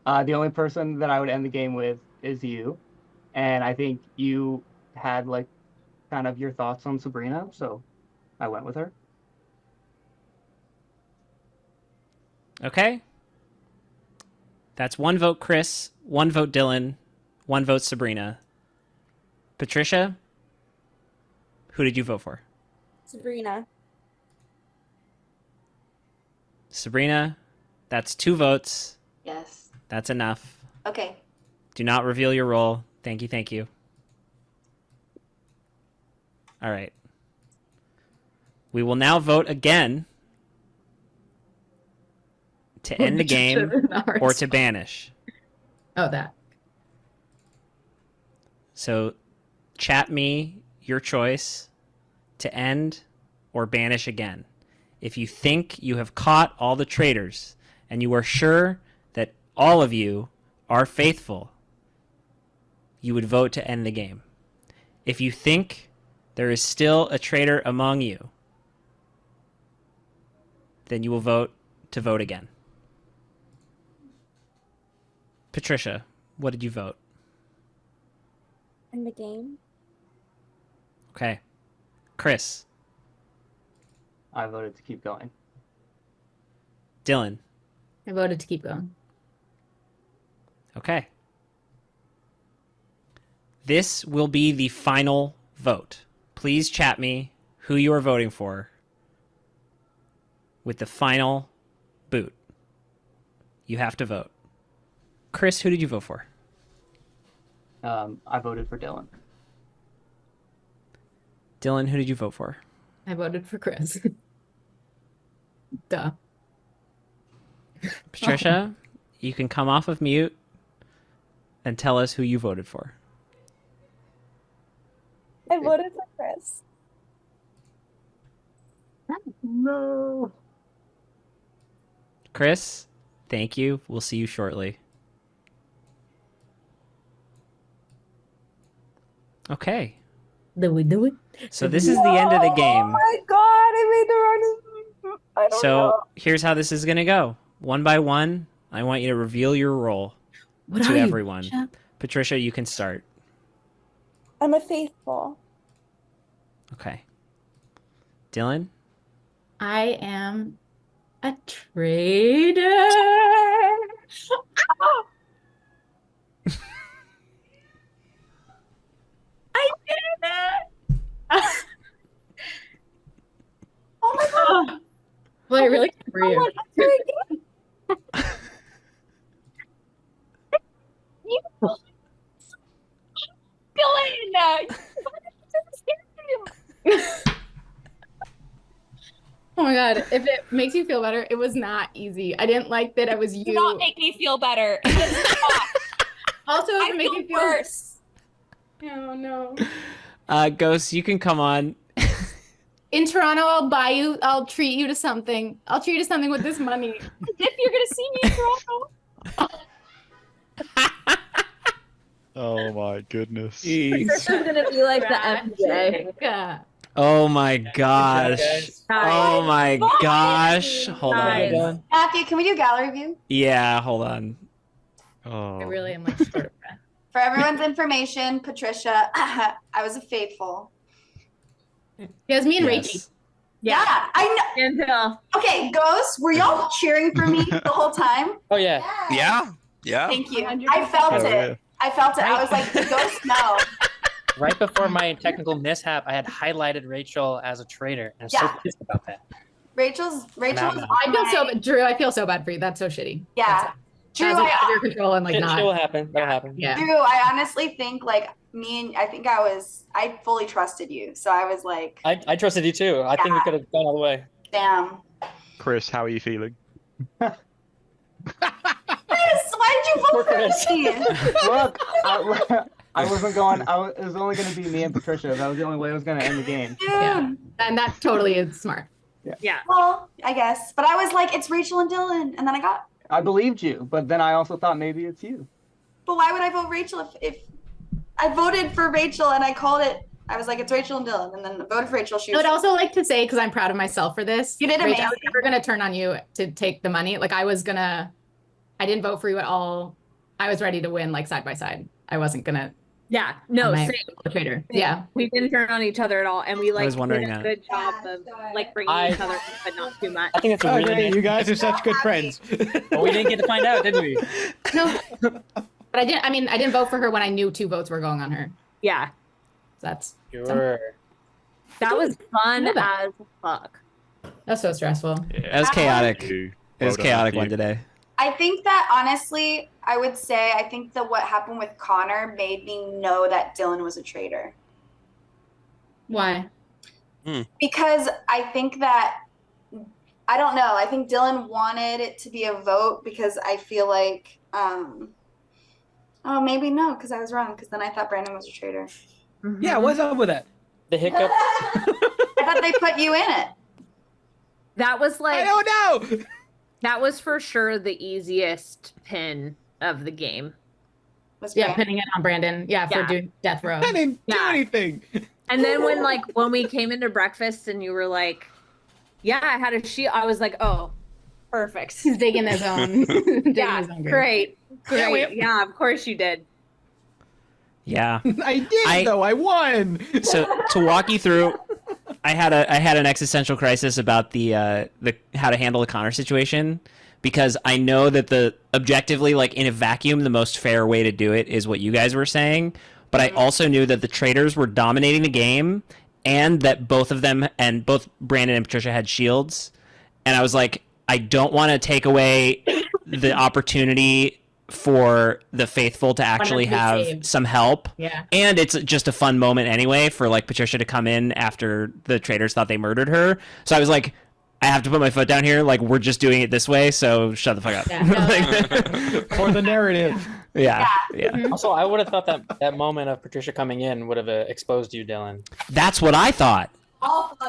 the only person that I would end the game with is you. And I think you had like kind of your thoughts on Sabrina, so I went with her. Okay. That's 1 vote Chris, 1 vote Dylan, 1 vote Sabrina. Patricia, who did you vote for? Sabrina. Sabrina, that's 2 votes. Yes. That's enough. Okay. Do not reveal your role. Thank you, thank you. All right. We will now vote again to end the game or to banish. Oh, that. So chat me your choice to end or banish again. If you think you have caught all the traitors and you are sure that all of you are faithful, you would vote to end the game. If you think there is still a traitor among you, then you will vote to vote again. Patricia, what did you vote? In the game. Okay. Chris. I voted to keep going. Dylan. I voted to keep going. Okay. This will be the final vote. Please chat me who you are voting for with the final boot. You have to vote. Chris, who did you vote for? I voted for Dylan. Dylan, who did you vote for? I voted for Chris. Duh. Patricia, you can come off of mute and tell us who you voted for. I voted for Chris. No. Chris, thank you. We'll see you shortly. Okay. Did we do it? So this is the end of the game. Oh my god, I made the wrong decision. I don't know. So here's how this is going to go. 1 by 1, I want you to reveal your role What to are you, everyone. Patricia? Patricia, you can start. I'm a faithful. Okay. Dylan? I am a traitor. I did it! Oh my god. Well, I really can't breathe. Oh my god, if it makes you feel better, it was not easy. I didn't like that it was you. Do not make me feel better. Also, if it makes you feel worse. Oh no. Ghost, you can come on. In Toronto, I'll treat you to something. I'll treat you to something with this money. If you're gonna see me in Toronto. Oh my goodness. This is gonna be like the MJ. Yeah. Oh my gosh. Oh my gosh. Hold on. Matthew, can we do gallery view? Yeah, hold on. I Oh. really am like short of breath. For everyone's information, Patricia, I was a faithful. Yes, me and Yes. Rachie. Yeah, I know. Okay, Ghost, were y'all cheering for me the whole time? Oh yeah. Yeah. Yeah. Thank you. I felt Oh, it. yeah. I felt it. I was like, Ghost, no. Right before my technical mishap, I had highlighted Rachel as a traitor, and I'm Yeah. so pissed about that. Rachel's now. I feel so bad. Drew, I feel so bad for you. That's so shitty. Yeah. Drew, That's like out of I, your control and like It not. will happen. That'll happen. Yeah. Drew, I honestly think like I fully trusted you. So I was like, I trusted you too. I think we Yeah. could have gone all the way. damn. Chris, how are you feeling? Chris, why did you vote Poor for Chris. me? Look, I wasn't going. It was only going to be me and Patricia. That was the only way it was going to end the game. Yeah, and that totally is smart. Yeah. Well, I guess, but I was like, it's Rachel and Dylan, and then I believed you, but then I also thought maybe it's you. But why would I vote Rachel if I voted for Rachel and I called it? I was like, it's Rachel and Dylan, and then I voted for Rachel. I would also like to say, because I'm proud of myself for this. You did Rachel, amazing. I was never gonna turn on you to take the money. Like I didn't vote for you at all. I was ready to win, like side by side. I wasn't gonna. Yeah, no, same. Traitor. Same. Yeah, we didn't turn on each other at all, and we like was wondering did a that. good job of like bringing each other, but not too much. I think it's a really nice you guys are such good friends. But we didn't get to find out, did we? no, but I didn't. I mean, I didn't vote for her when I knew 2 votes were going on her. Yeah, That's Sure. that was fun as fuck. That's so stressful. It was chaotic. It was Well done, chaotic Matthew. one today. I think that honestly, I would say I think that what happened with Connor made me know that Dylan was a traitor. Why? Because I think that I don't know. I think Dylan wanted it to be a vote because I feel like oh Mm-hmm. maybe no, because I was wrong, because then I thought Brandon was a traitor. Yeah, what's up with that? The hiccup. I thought they put you in it. That was like I don't know. that was for sure the easiest pin of the game. Yeah, pinning it on Brandon. Yeah, for doing death row. I didn't do anything. And then when we came into breakfast and you were like, yeah, I had a shield, I was like, oh, perfect. He's digging his own. Yeah, his own grave. great. Yeah, of course you did. Yeah. I did though. I won. So to walk you through, I had an existential crisis about the how to handle the Connor situation, because I know that the objectively, like in a vacuum, the most fair way to do it is what you guys were saying. But I also knew that the Traitors were dominating the game, and that both of them, and both Brandon and Patricia, had shields. And I was like, I don't want to take away the opportunity for the faithful to actually have some help. Yeah. And it's just a fun moment anyway for like Patricia to come in after the Traitors thought they murdered her. So I was like, I have to put my foot down here. Like, we're just doing it this way, so shut the fuck up. Yeah, no, For the narrative. Yeah. Also, I would have thought that moment of Patricia coming in would have exposed you, Dylan. That's what I thought.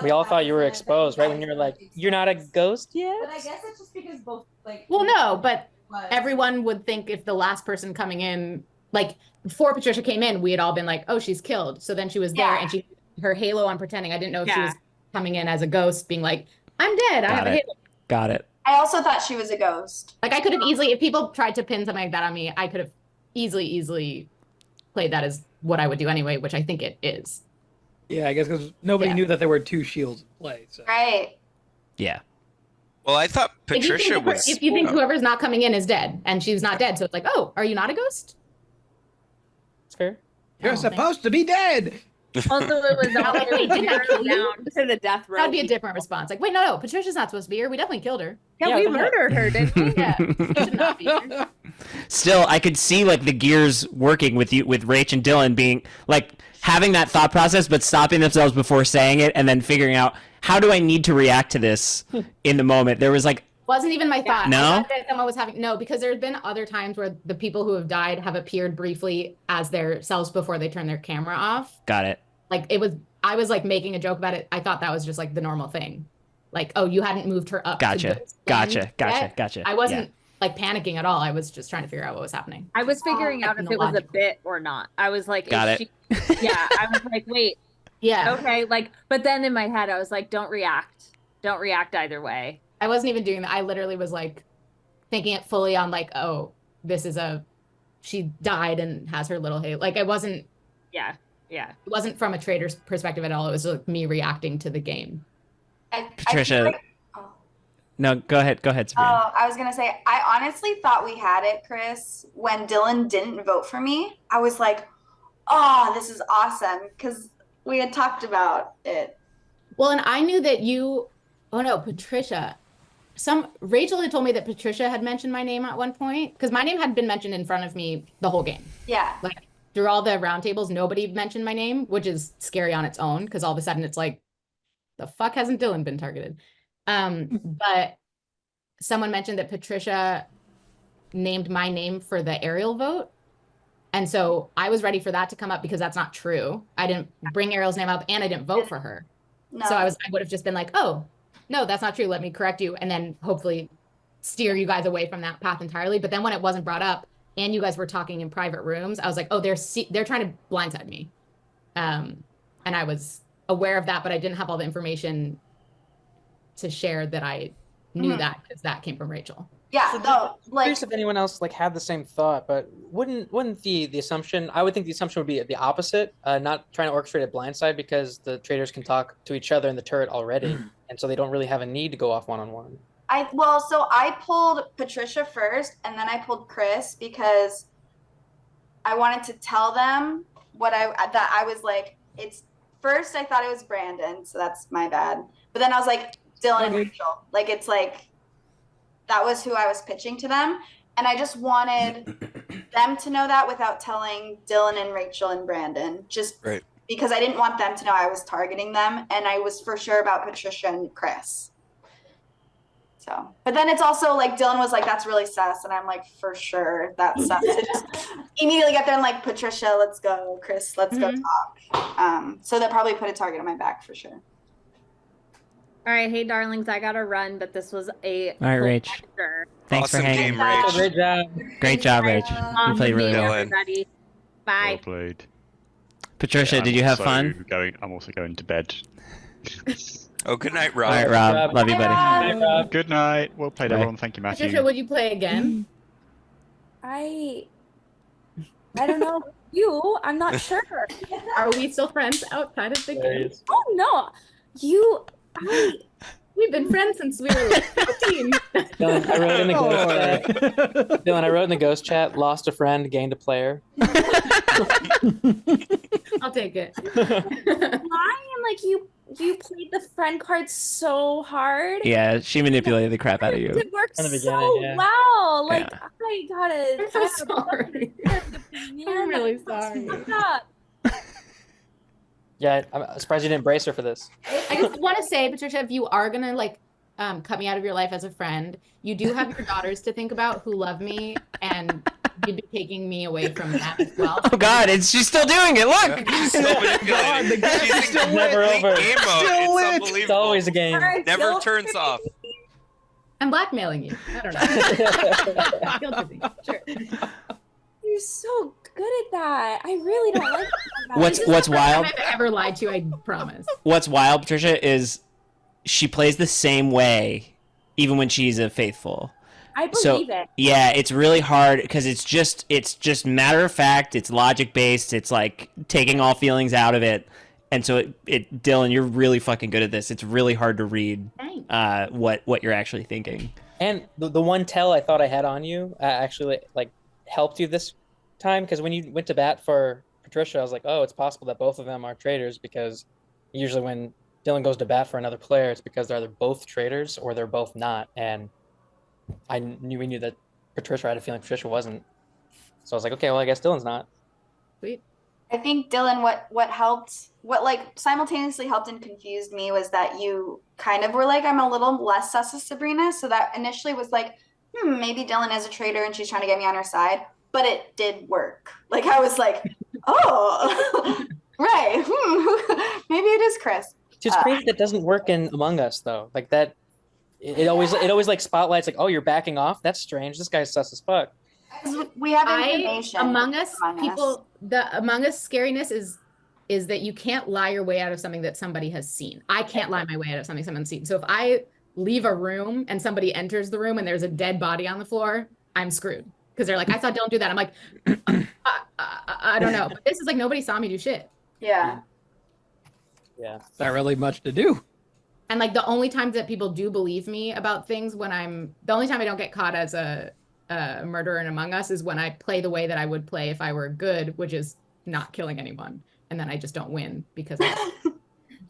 We all thought you were exposed, right? When you were like, "You're not a ghost yet." But I guess it's just because both like. Well, no, but everyone would think if the last person coming in, like before Patricia came in, we had all been like, oh, she's killed. So then she was there and her halo on pretending. I didn't know if she was coming in as a ghost being like, I'm dead. I have a halo. Got it. I also thought she was a ghost. Like I could have easily, if people tried to pin something like that on me, I could have easily played that as what I would do anyway, which I think it is. Yeah, I guess because nobody knew that there were 2 shields in play. So. Right. Yeah. Well, I thought Patricia was. If you think whoever's not coming in is dead, and she's not dead, so it's like, oh, are you not a ghost? It's fair. You're supposed to be dead. Also, it was all like, wait, didn't I kill you? down to the death row. That'd be a different response. Like, wait, no, Patricia's not supposed to be here. We definitely killed her. Yeah, we murdered her, didn't we? Yeah, she should not be here. Still, I could see like the gears working with you, with Rach and Dylan being like having that thought process, but stopping themselves before saying it, and then figuring out how do I need to react to this in the moment. There was like. Wasn't even my thought. No? I thought that someone was having because there's been other times where the people who have died have appeared briefly as their selves before they turn their camera off. Got it. Like I was like making a joke about it. I thought that was just like the normal thing. Like, oh, you hadn't moved her up. Gotcha. Gotcha. I wasn't like panicking at all. I was just trying to figure out what was happening. I was figuring out if it was a bit or not. I was like, Got it. Yeah, I was like, wait. Yeah. Okay, like, but then in my head, I was like, don't react. Don't react either way. I wasn't even doing that. I literally was like thinking it fully on like, oh, this is she died and has her little halo. Like I wasn't. Yeah. Yeah. It wasn't from a trader's perspective at all. It was like me reacting to the game. Patricia. No, go ahead, Sabrina. Oh, I was gonna say, I honestly thought we had it, Chris. When Dylan didn't vote for me, I was like, oh, this is awesome, because we had talked about it. Well, and I knew that Patricia. Rachel had told me that Patricia had mentioned my name at one point, because my name had been mentioned in front of me the whole game. Yeah. Like through all the roundtables, nobody mentioned my name, which is scary on its own, because all of a sudden it's like, the fuck hasn't Dylan been targeted? But someone mentioned that Patricia named my name for the Ariel vote. And so I was ready for that to come up because that's not true. I didn't bring Ariel's name up and I didn't vote for her. No. So I would have just been like, oh, no, that's not true. Let me correct you. And then hopefully steer you guys away from that path entirely. But then when it wasn't brought up and you guys were talking in private rooms, I was like, oh, they're trying to blindside me. And I was aware of that, but I didn't have all the information to share that I knew that because that came from Rachel. Yeah, no, like curious if anyone else like had the same thought, but wouldn't the assumption? I would think the assumption would be the opposite, not trying to orchestrate a blindside because the traitors can talk to each other in the turret already, and so they don't really have a need to go off one-on-one. So I pulled Patricia first, and then I pulled Chris because I wanted to tell them that I was like, it's first I thought it was Brandon, so that's my bad, but then I was like Dylan and Rachel, like it's like. That was who I was pitching to them. And I just wanted them to know that without telling Dylan and Rachel and Brandon, just because I didn't want them to know I was targeting them. And I was for sure about Patricia and Chris. So, but then it's also like Dylan was like, that's really sus. And I'm like, for sure, that's sus. To just immediately get there and like, Patricia, let's go. Chris, let's go talk. So they'll probably put a target on my back for sure. All right, hey darlings, I gotta run, but this was a all right, Rach. Thanks for hanging. Game, Rach. Great job. Great job, Rach. You played really well. Everybody. Bye. Well played. Patricia, Yeah, did you have fun? I'm also going to bed. Oh, good night, Rob. All right, Rob. Love you, buddy. Good night. Well played, Bye. everyone. Thank you, Matthew. Patricia, would you play again? I don't know. I'm not sure. Are we still friends outside of the game? Oh no, we've been friends since we were like 14. Dylan, I wrote in the ghost chat. Dylan, I wrote in the ghost chat. Lost a friend, gained a player. I'll take it. Ryan, like you played the friend card so hard. Yeah, she manipulated the crap out of you. It worked In the so beginning, yeah. well. Like Yeah. I gotta. I'm so sorry. I'm really sorry. Yeah, I'm surprised you didn't brace her for this. I just want to say, Patricia, if you are gonna like cut me out of your life as a friend, you do have your daughters to think about who love me, and you'd be taking me away from that as well. Oh God, she's still doing it. Look, She's so manipulating. the game is She's still in never complete over. game mode. Still lit. It's It's unbelievable. always a game. Never turns off. I'm blackmailing you. I don't know. Feel dizzy. Sure. You're so good at that. I really don't like that. What's This is the first wild? time I've ever lied to you, I promise. What's wild, Patricia, is she plays the same way even when she's a faithful. I believe it. Yeah, it's really hard because it's just matter of fact. It's logic based. It's like taking all feelings out of it. And so Dylan, you're really fucking good at this. It's really hard to read what you're actually thinking. And the one tell I thought I had on you actually like helped you this time, because when you went to bat for Patricia, I was like, oh, it's possible that both of them are traitors, because usually when Dylan goes to bat for another player, it's because they're either both traitors or they're both not. And we knew that Patricia had a feeling Patricia wasn't. So I was like, okay, well, I guess Dylan's not. Sweet. I think Dylan, what like simultaneously helped and confused me was that you kind of were like, I'm a little less sus of Sabrina. So that initially was like, maybe Dylan is a traitor and she's trying to get me on her side, but it did work. Like I was like, oh, right. Maybe it is Chris. It's crazy that doesn't work in Among Us though. Like that, it always like spotlights like, oh, you're backing off. That's strange. This guy's sus as fuck. We have information. Among Us people, the Among Us scariness is that you can't lie your way out of something that somebody has seen. I can't lie my way out of something someone's seen. So if I leave a room and somebody enters the room and there's a dead body on the floor, I'm screwed. Because they're like, I saw Dylan do that. I'm like, I don't know. But this is like, nobody saw me do shit. Yeah. Yeah. Not really much to do. And like the only times that people do believe me about things the only time I don't get caught as a murderer in Among Us is when I play the way that I would play if I were good, which is not killing anyone. And then I just don't win because I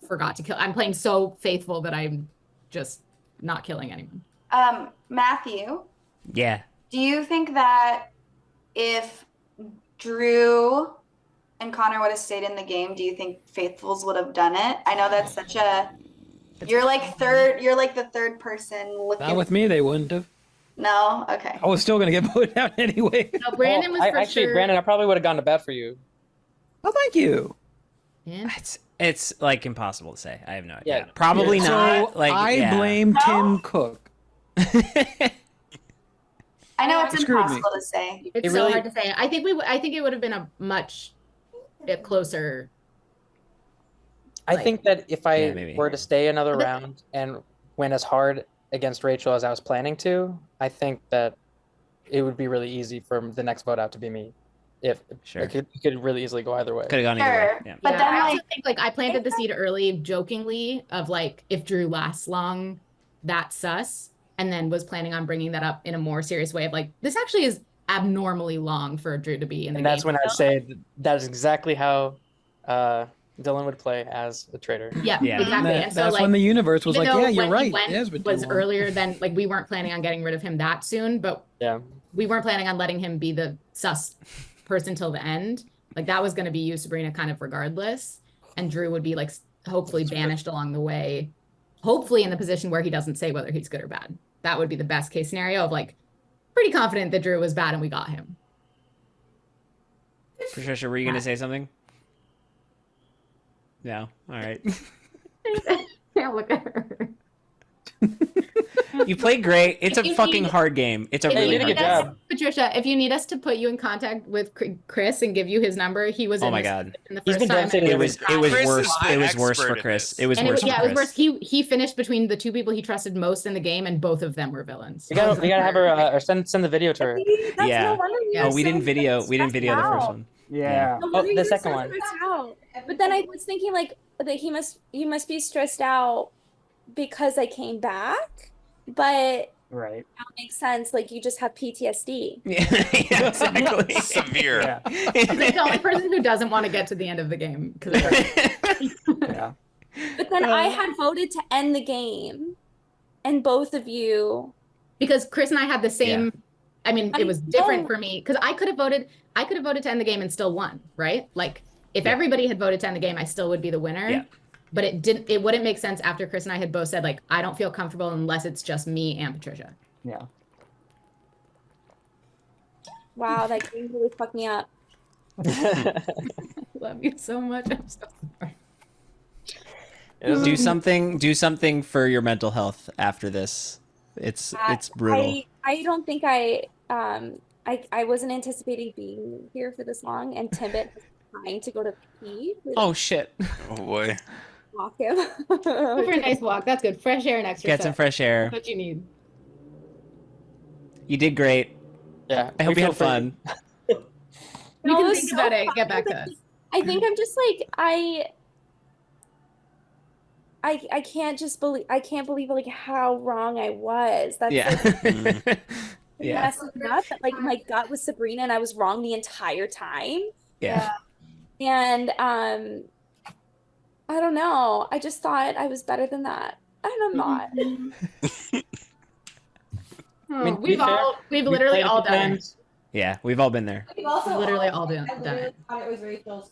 forgot to kill. I'm playing so faithful that I'm just not killing anyone. Matthew, Yeah. do you think that if Drew and Connor would have stayed in the game, do you think Faithfuls would have done it? I know that's you're like the third person looking. Not with me, they wouldn't have. No? Okay. I was still gonna get voted out anyway. No, Brandon was for actually, sure. Brandon, I probably would have gone to bat for you. Oh, thank you. Yeah. It's like impossible to say. I have no idea. Yeah. Probably So not. Like I blame Tim Cook. I know it's Screwed me. impossible to say. It's It so really- hard to say. I think it would have been a much closer. I Like- think that if I Yeah, maybe. were to stay another But- round and win as hard against Rachel as I was planning to, I think that it would be really easy for the next vote out to be me. If Sure. it could really easily go either way. Could have gone either way. Sure. Yeah. But Yeah, then, I also like, think like I planted the seed early, jokingly, of like if Drew lasts long, that's sus, and then was planning on bringing that up in a more serious way of like this actually is abnormally long for Drew to be in the And game. that's when I'd say that is exactly how Dylan would play as a traitor. Yeah, Yeah. exactly. That- And so, that's like, when the universe was even like, though yeah, you're when he right. went It has been too was long. earlier than like we weren't planning on getting rid of him that soon, but Yeah. we weren't planning on letting him be the sus person till the end. Like that was going to be you, Sabrina, kind of regardless, and Drew would be like hopefully banished along the way, hopefully in the position where he doesn't say whether he's good or bad. That would be the best case scenario of like pretty confident that Drew was bad and we got him. Patricia, were you gonna say something? No. All right. Yeah, look at her. You played great. It's If a you fucking need- hard game. It's a If really you hard need game. us, Patricia, if you need us to put you in contact with Chris and give you his number, he was Oh in my this God. in the He's first been time. devastated. It was Chris worse. is the It was worse expert for at Chris. this. It was And worse. it was for worse. Chris. He finished between the two people he trusted most in the game, and both of them were villains. We gotta have her or send the video to her. That's Yeah. no wonder you Yeah. were Oh, we didn't so video. We didn't stressed video the first out. one. Yeah. No Oh, wonder you the were second so one. stressed out. But then I was thinking like that you must be stressed out because I came back. But Right. that makes sense. Like you just have PTSD. Yeah, yeah, exactly. Severe. Yeah. He's like the only person who doesn't want to get to the end of the game. Yeah. But then I had voted to end the game, and both of you. Because Chris and I had the same. I mean, it was different for me because I could have voted to end the game and still won, right? Like if everybody had voted to end the game, I still would be the winner. Yeah. But it wouldn't make sense after Chris and I had both said like I don't feel comfortable unless it's just me and Patricia. Yeah. Wow, that game really fucked me up. Love you so much. I'm so sorry. Do something for your mental health after this. It's brutal. I don't think I wasn't anticipating being here for this long, and Timbit was trying to go to pee. Oh shit. Oh boy. Walk him. Go for a nice walk. That's good. Fresh air and exercise. Get some fresh air. That's what you need. You did great. Yeah. I hope you had fun. You No, can it was think so about it. fun. Get back to us. I think I'm just like I can't believe like how wrong I was. That's Yeah. like Yeah. messing up. But like my gut was Sabrina and I was wrong the entire time. Yeah. And I don't know. I just thought I was better than that. And I'm not. Oh, mean, to be we've fair, literally played a all few done it. times. Yeah. We've all been there. We've also Literally all done I literally it. thought it was Rachel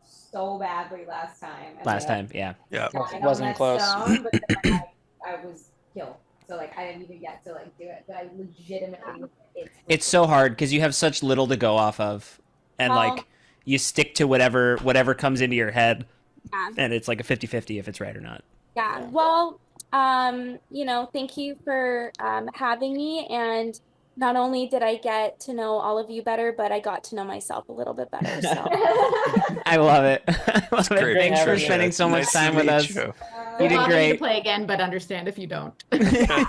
so badly last time. and Last then time. Yeah. Yeah. I got Wasn't that close. stone, but then I was killed. So like I didn't even get to like do it, but I legitimately It's so hard because you have such little to go off of, and Well- like you stick to whatever comes into your head, Yeah. and it's like a 50-50 if it's right or not. Yeah. Well, thank you for having me. And not only did I get to know all of you better, but I got to know myself a little bit better. So I love it. I love it. Great. Thanks for having you. spending so much Nice to time with meet us. you. You did Love you to great. play again, but understand if you don't. We'd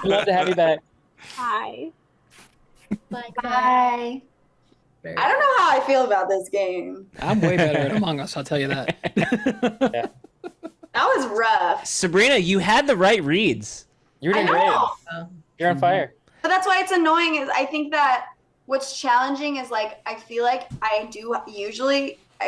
love to have you back. hi. Bye. Bye. I don't know how I feel about this game. I'm way better at Among Us, I'll tell you that. That was rough. Sabrina, you had the right reads. You're I doing great. know. You're on fire. But that's why it's annoying is I think that what's challenging is like I feel like I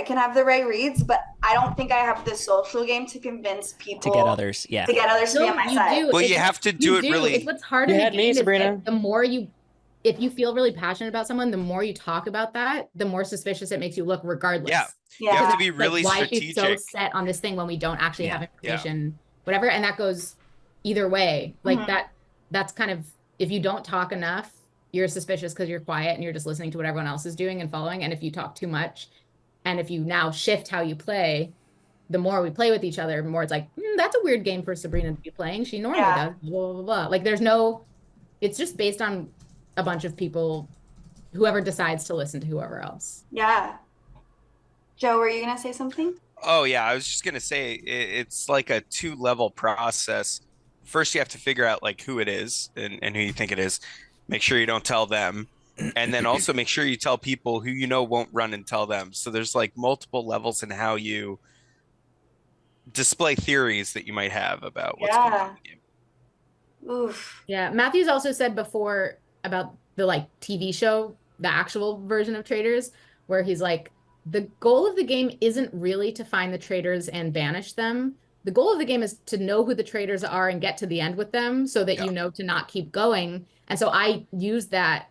can have the right reads, but I don't think I have the social game to convince people To get others, yeah. to get others to be on my side. Well, you have to do it really. It's what's hard You in the had me, game is Sabrina. that the more if you feel really passionate about someone, the more you talk about that, the more suspicious it makes you look regardless. Yeah. Yeah. You have to Because be it's like, really why she's so strategic. set on this thing when we don't actually have Yeah. information, whatever, and that goes either way. Like Mhm. that's kind of if you don't talk enough, you're suspicious because you're quiet and you're just listening to what everyone else is doing and following. And if you talk too much, and if you now shift how you play, the more we play with each other, the more it's like, that's a weird game for Sabrina to be playing. She normally does, blah, blah, blah. Like there's no, it's just based on a bunch of people, whoever decides to listen to whoever else. Yeah. Joe, were you going to say something? Oh yeah, I was just gonna say it's like a 2-level process. First, you have to figure out like who it is and who you think it is. Make sure you don't tell them, and then also make sure you tell people who you know won't run and tell them. So there's like multiple levels in how you display theories that you might have about what's going on in the game. Oof. Yeah, Matthew's also said before about the like TV show, the actual version of Traitors, where he's like, the goal of the game isn't really to find the traitors and banish them. The goal of the game is to know who the traitors are and get to the end with them so that you know to not keep going. And so I use that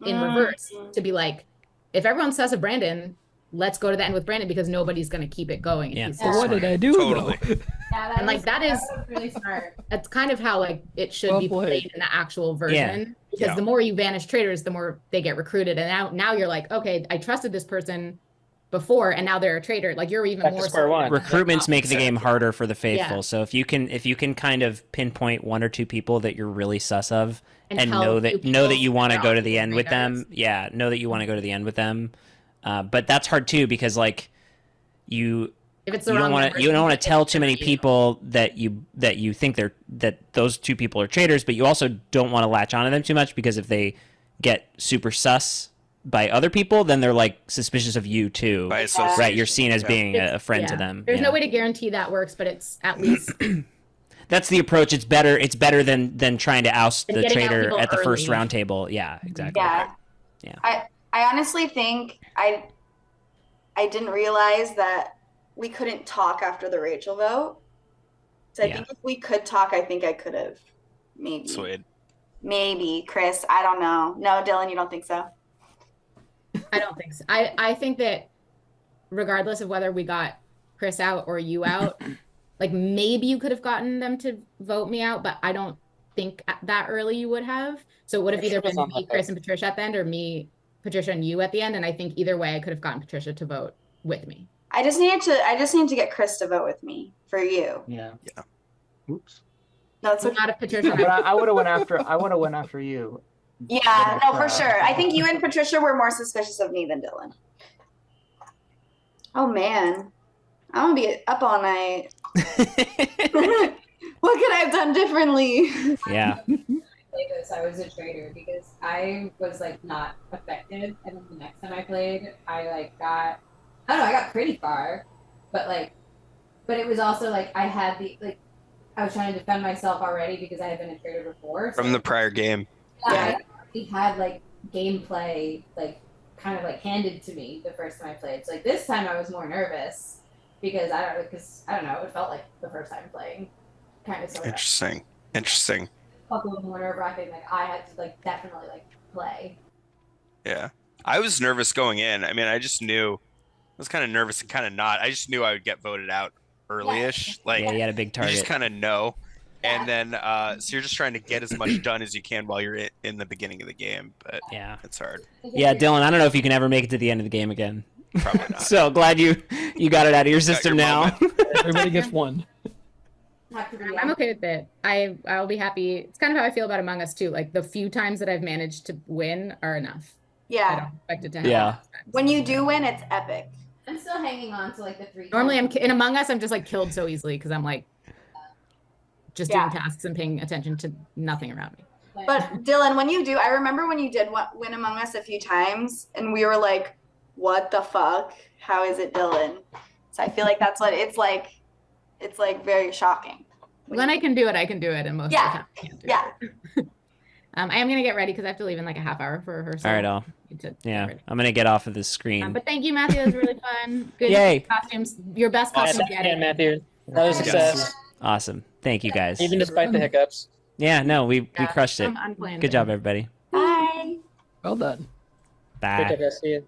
in reverse to be like, if everyone says a Brandon, let's go to the end with Brandon because nobody's going to keep it going. Yeah. So what did I do? Totally. Yeah, and like that is really smart. That's kind of how like it should be played in the actual version. Because the more you banish traitors, the more they get recruited. And now you're like, okay, I trusted this person before and now they're a traitor. Like you're even more recruitments make the game harder for the faithful. Yeah. So if you can kind of pinpoint 1 or 2 people that you're really sus of and know that you want to go to the end with them. Yeah, know that you want to go to the end with them. But that's hard too because like you don't want to tell too many people that you think that those 2 people are traitors, but you also don't want to latch onto them too much because if they get super sus by other people, then they're like suspicious of you too. Right? You're seen as being a friend to them. There's no way to guarantee that works, but it's at least that's the approach. It's better than trying to oust the traitor at the first roundtable. Yeah, exactly. Yeah. I honestly think I didn't realize that we couldn't talk after the Rachel vote. So I think if we could talk, I think I could have maybe. Sweet. Maybe Chris. I don't know. No, Dylan, you don't think so? I don't think so. I think that regardless of whether we got Chris out or you out, like maybe you could have gotten them to vote me out, but I don't think that early you would have. So it would have either been me, Chris, and Patricia at the end, or me, Patricia, and you at the end. And I think either way, I could have gotten Patricia to vote with me. I just need to get Chris to vote with me for you. Yeah. Oops. No, it's okay. Not if Patricia. But I would have went after you. Yeah, no, for sure. I think you and Patricia were more suspicious of me than Dylan. Oh man, I'm gonna be up all night. What could I have done differently? Yeah. I was a traitor because I was like not affected, and then the next time I played, I got pretty far, but it was also like I had I was trying to defend myself already because I had been a traitor before. From the prior game. Yeah. I had gameplay kind of handed to me the first time I played. So this time I was more nervous because I don't know, it felt like the first time playing, kind of. Interesting. A little more nerve-wracking. I had to definitely play. Yeah, I was nervous going in. I mean, I just knew. I was kind of nervous and kind of not. I just knew I would get voted out early-ish. Yeah, you had a big target. You just kind of know. And then, so you're just trying to get as much done as you can while you're in the beginning of the game. But yeah, it's hard. Yeah, Dylan, I don't know if you can ever make it to the end of the game again. Probably not. So glad you got it out of your system now. Everybody gets one. I'm okay with it. I'll be happy. It's kind of how I feel about Among Us too. The few times that I've managed to win are enough. Yeah. I don't expect it to happen. Yeah. When you do win, it's epic. I'm still hanging on to the 3. Normally, in Among Us, I'm just killed so easily because I'm just doing tasks and paying attention to nothing around me. But Dylan, when you do, I remember when you did win Among Us a few times, and we were like, "What the fuck? How is it, Dylan?" So I feel like that's what it's like. It's very shocking. When I can do it, and most of the time I can't do it. I am gonna get ready because I have to leave in a half hour for rehearsal. All right, I'm gonna get off of this screen. But thank you, Matthew. It was really fun. Good Yay. costumes. Your best costume yet. Matthew. Another success. Awesome. Thank you guys. Even despite the hiccups. Yeah, no, we crushed it. Unplanned. Good job, everybody. Bye. Well done. Bye. Good to see you.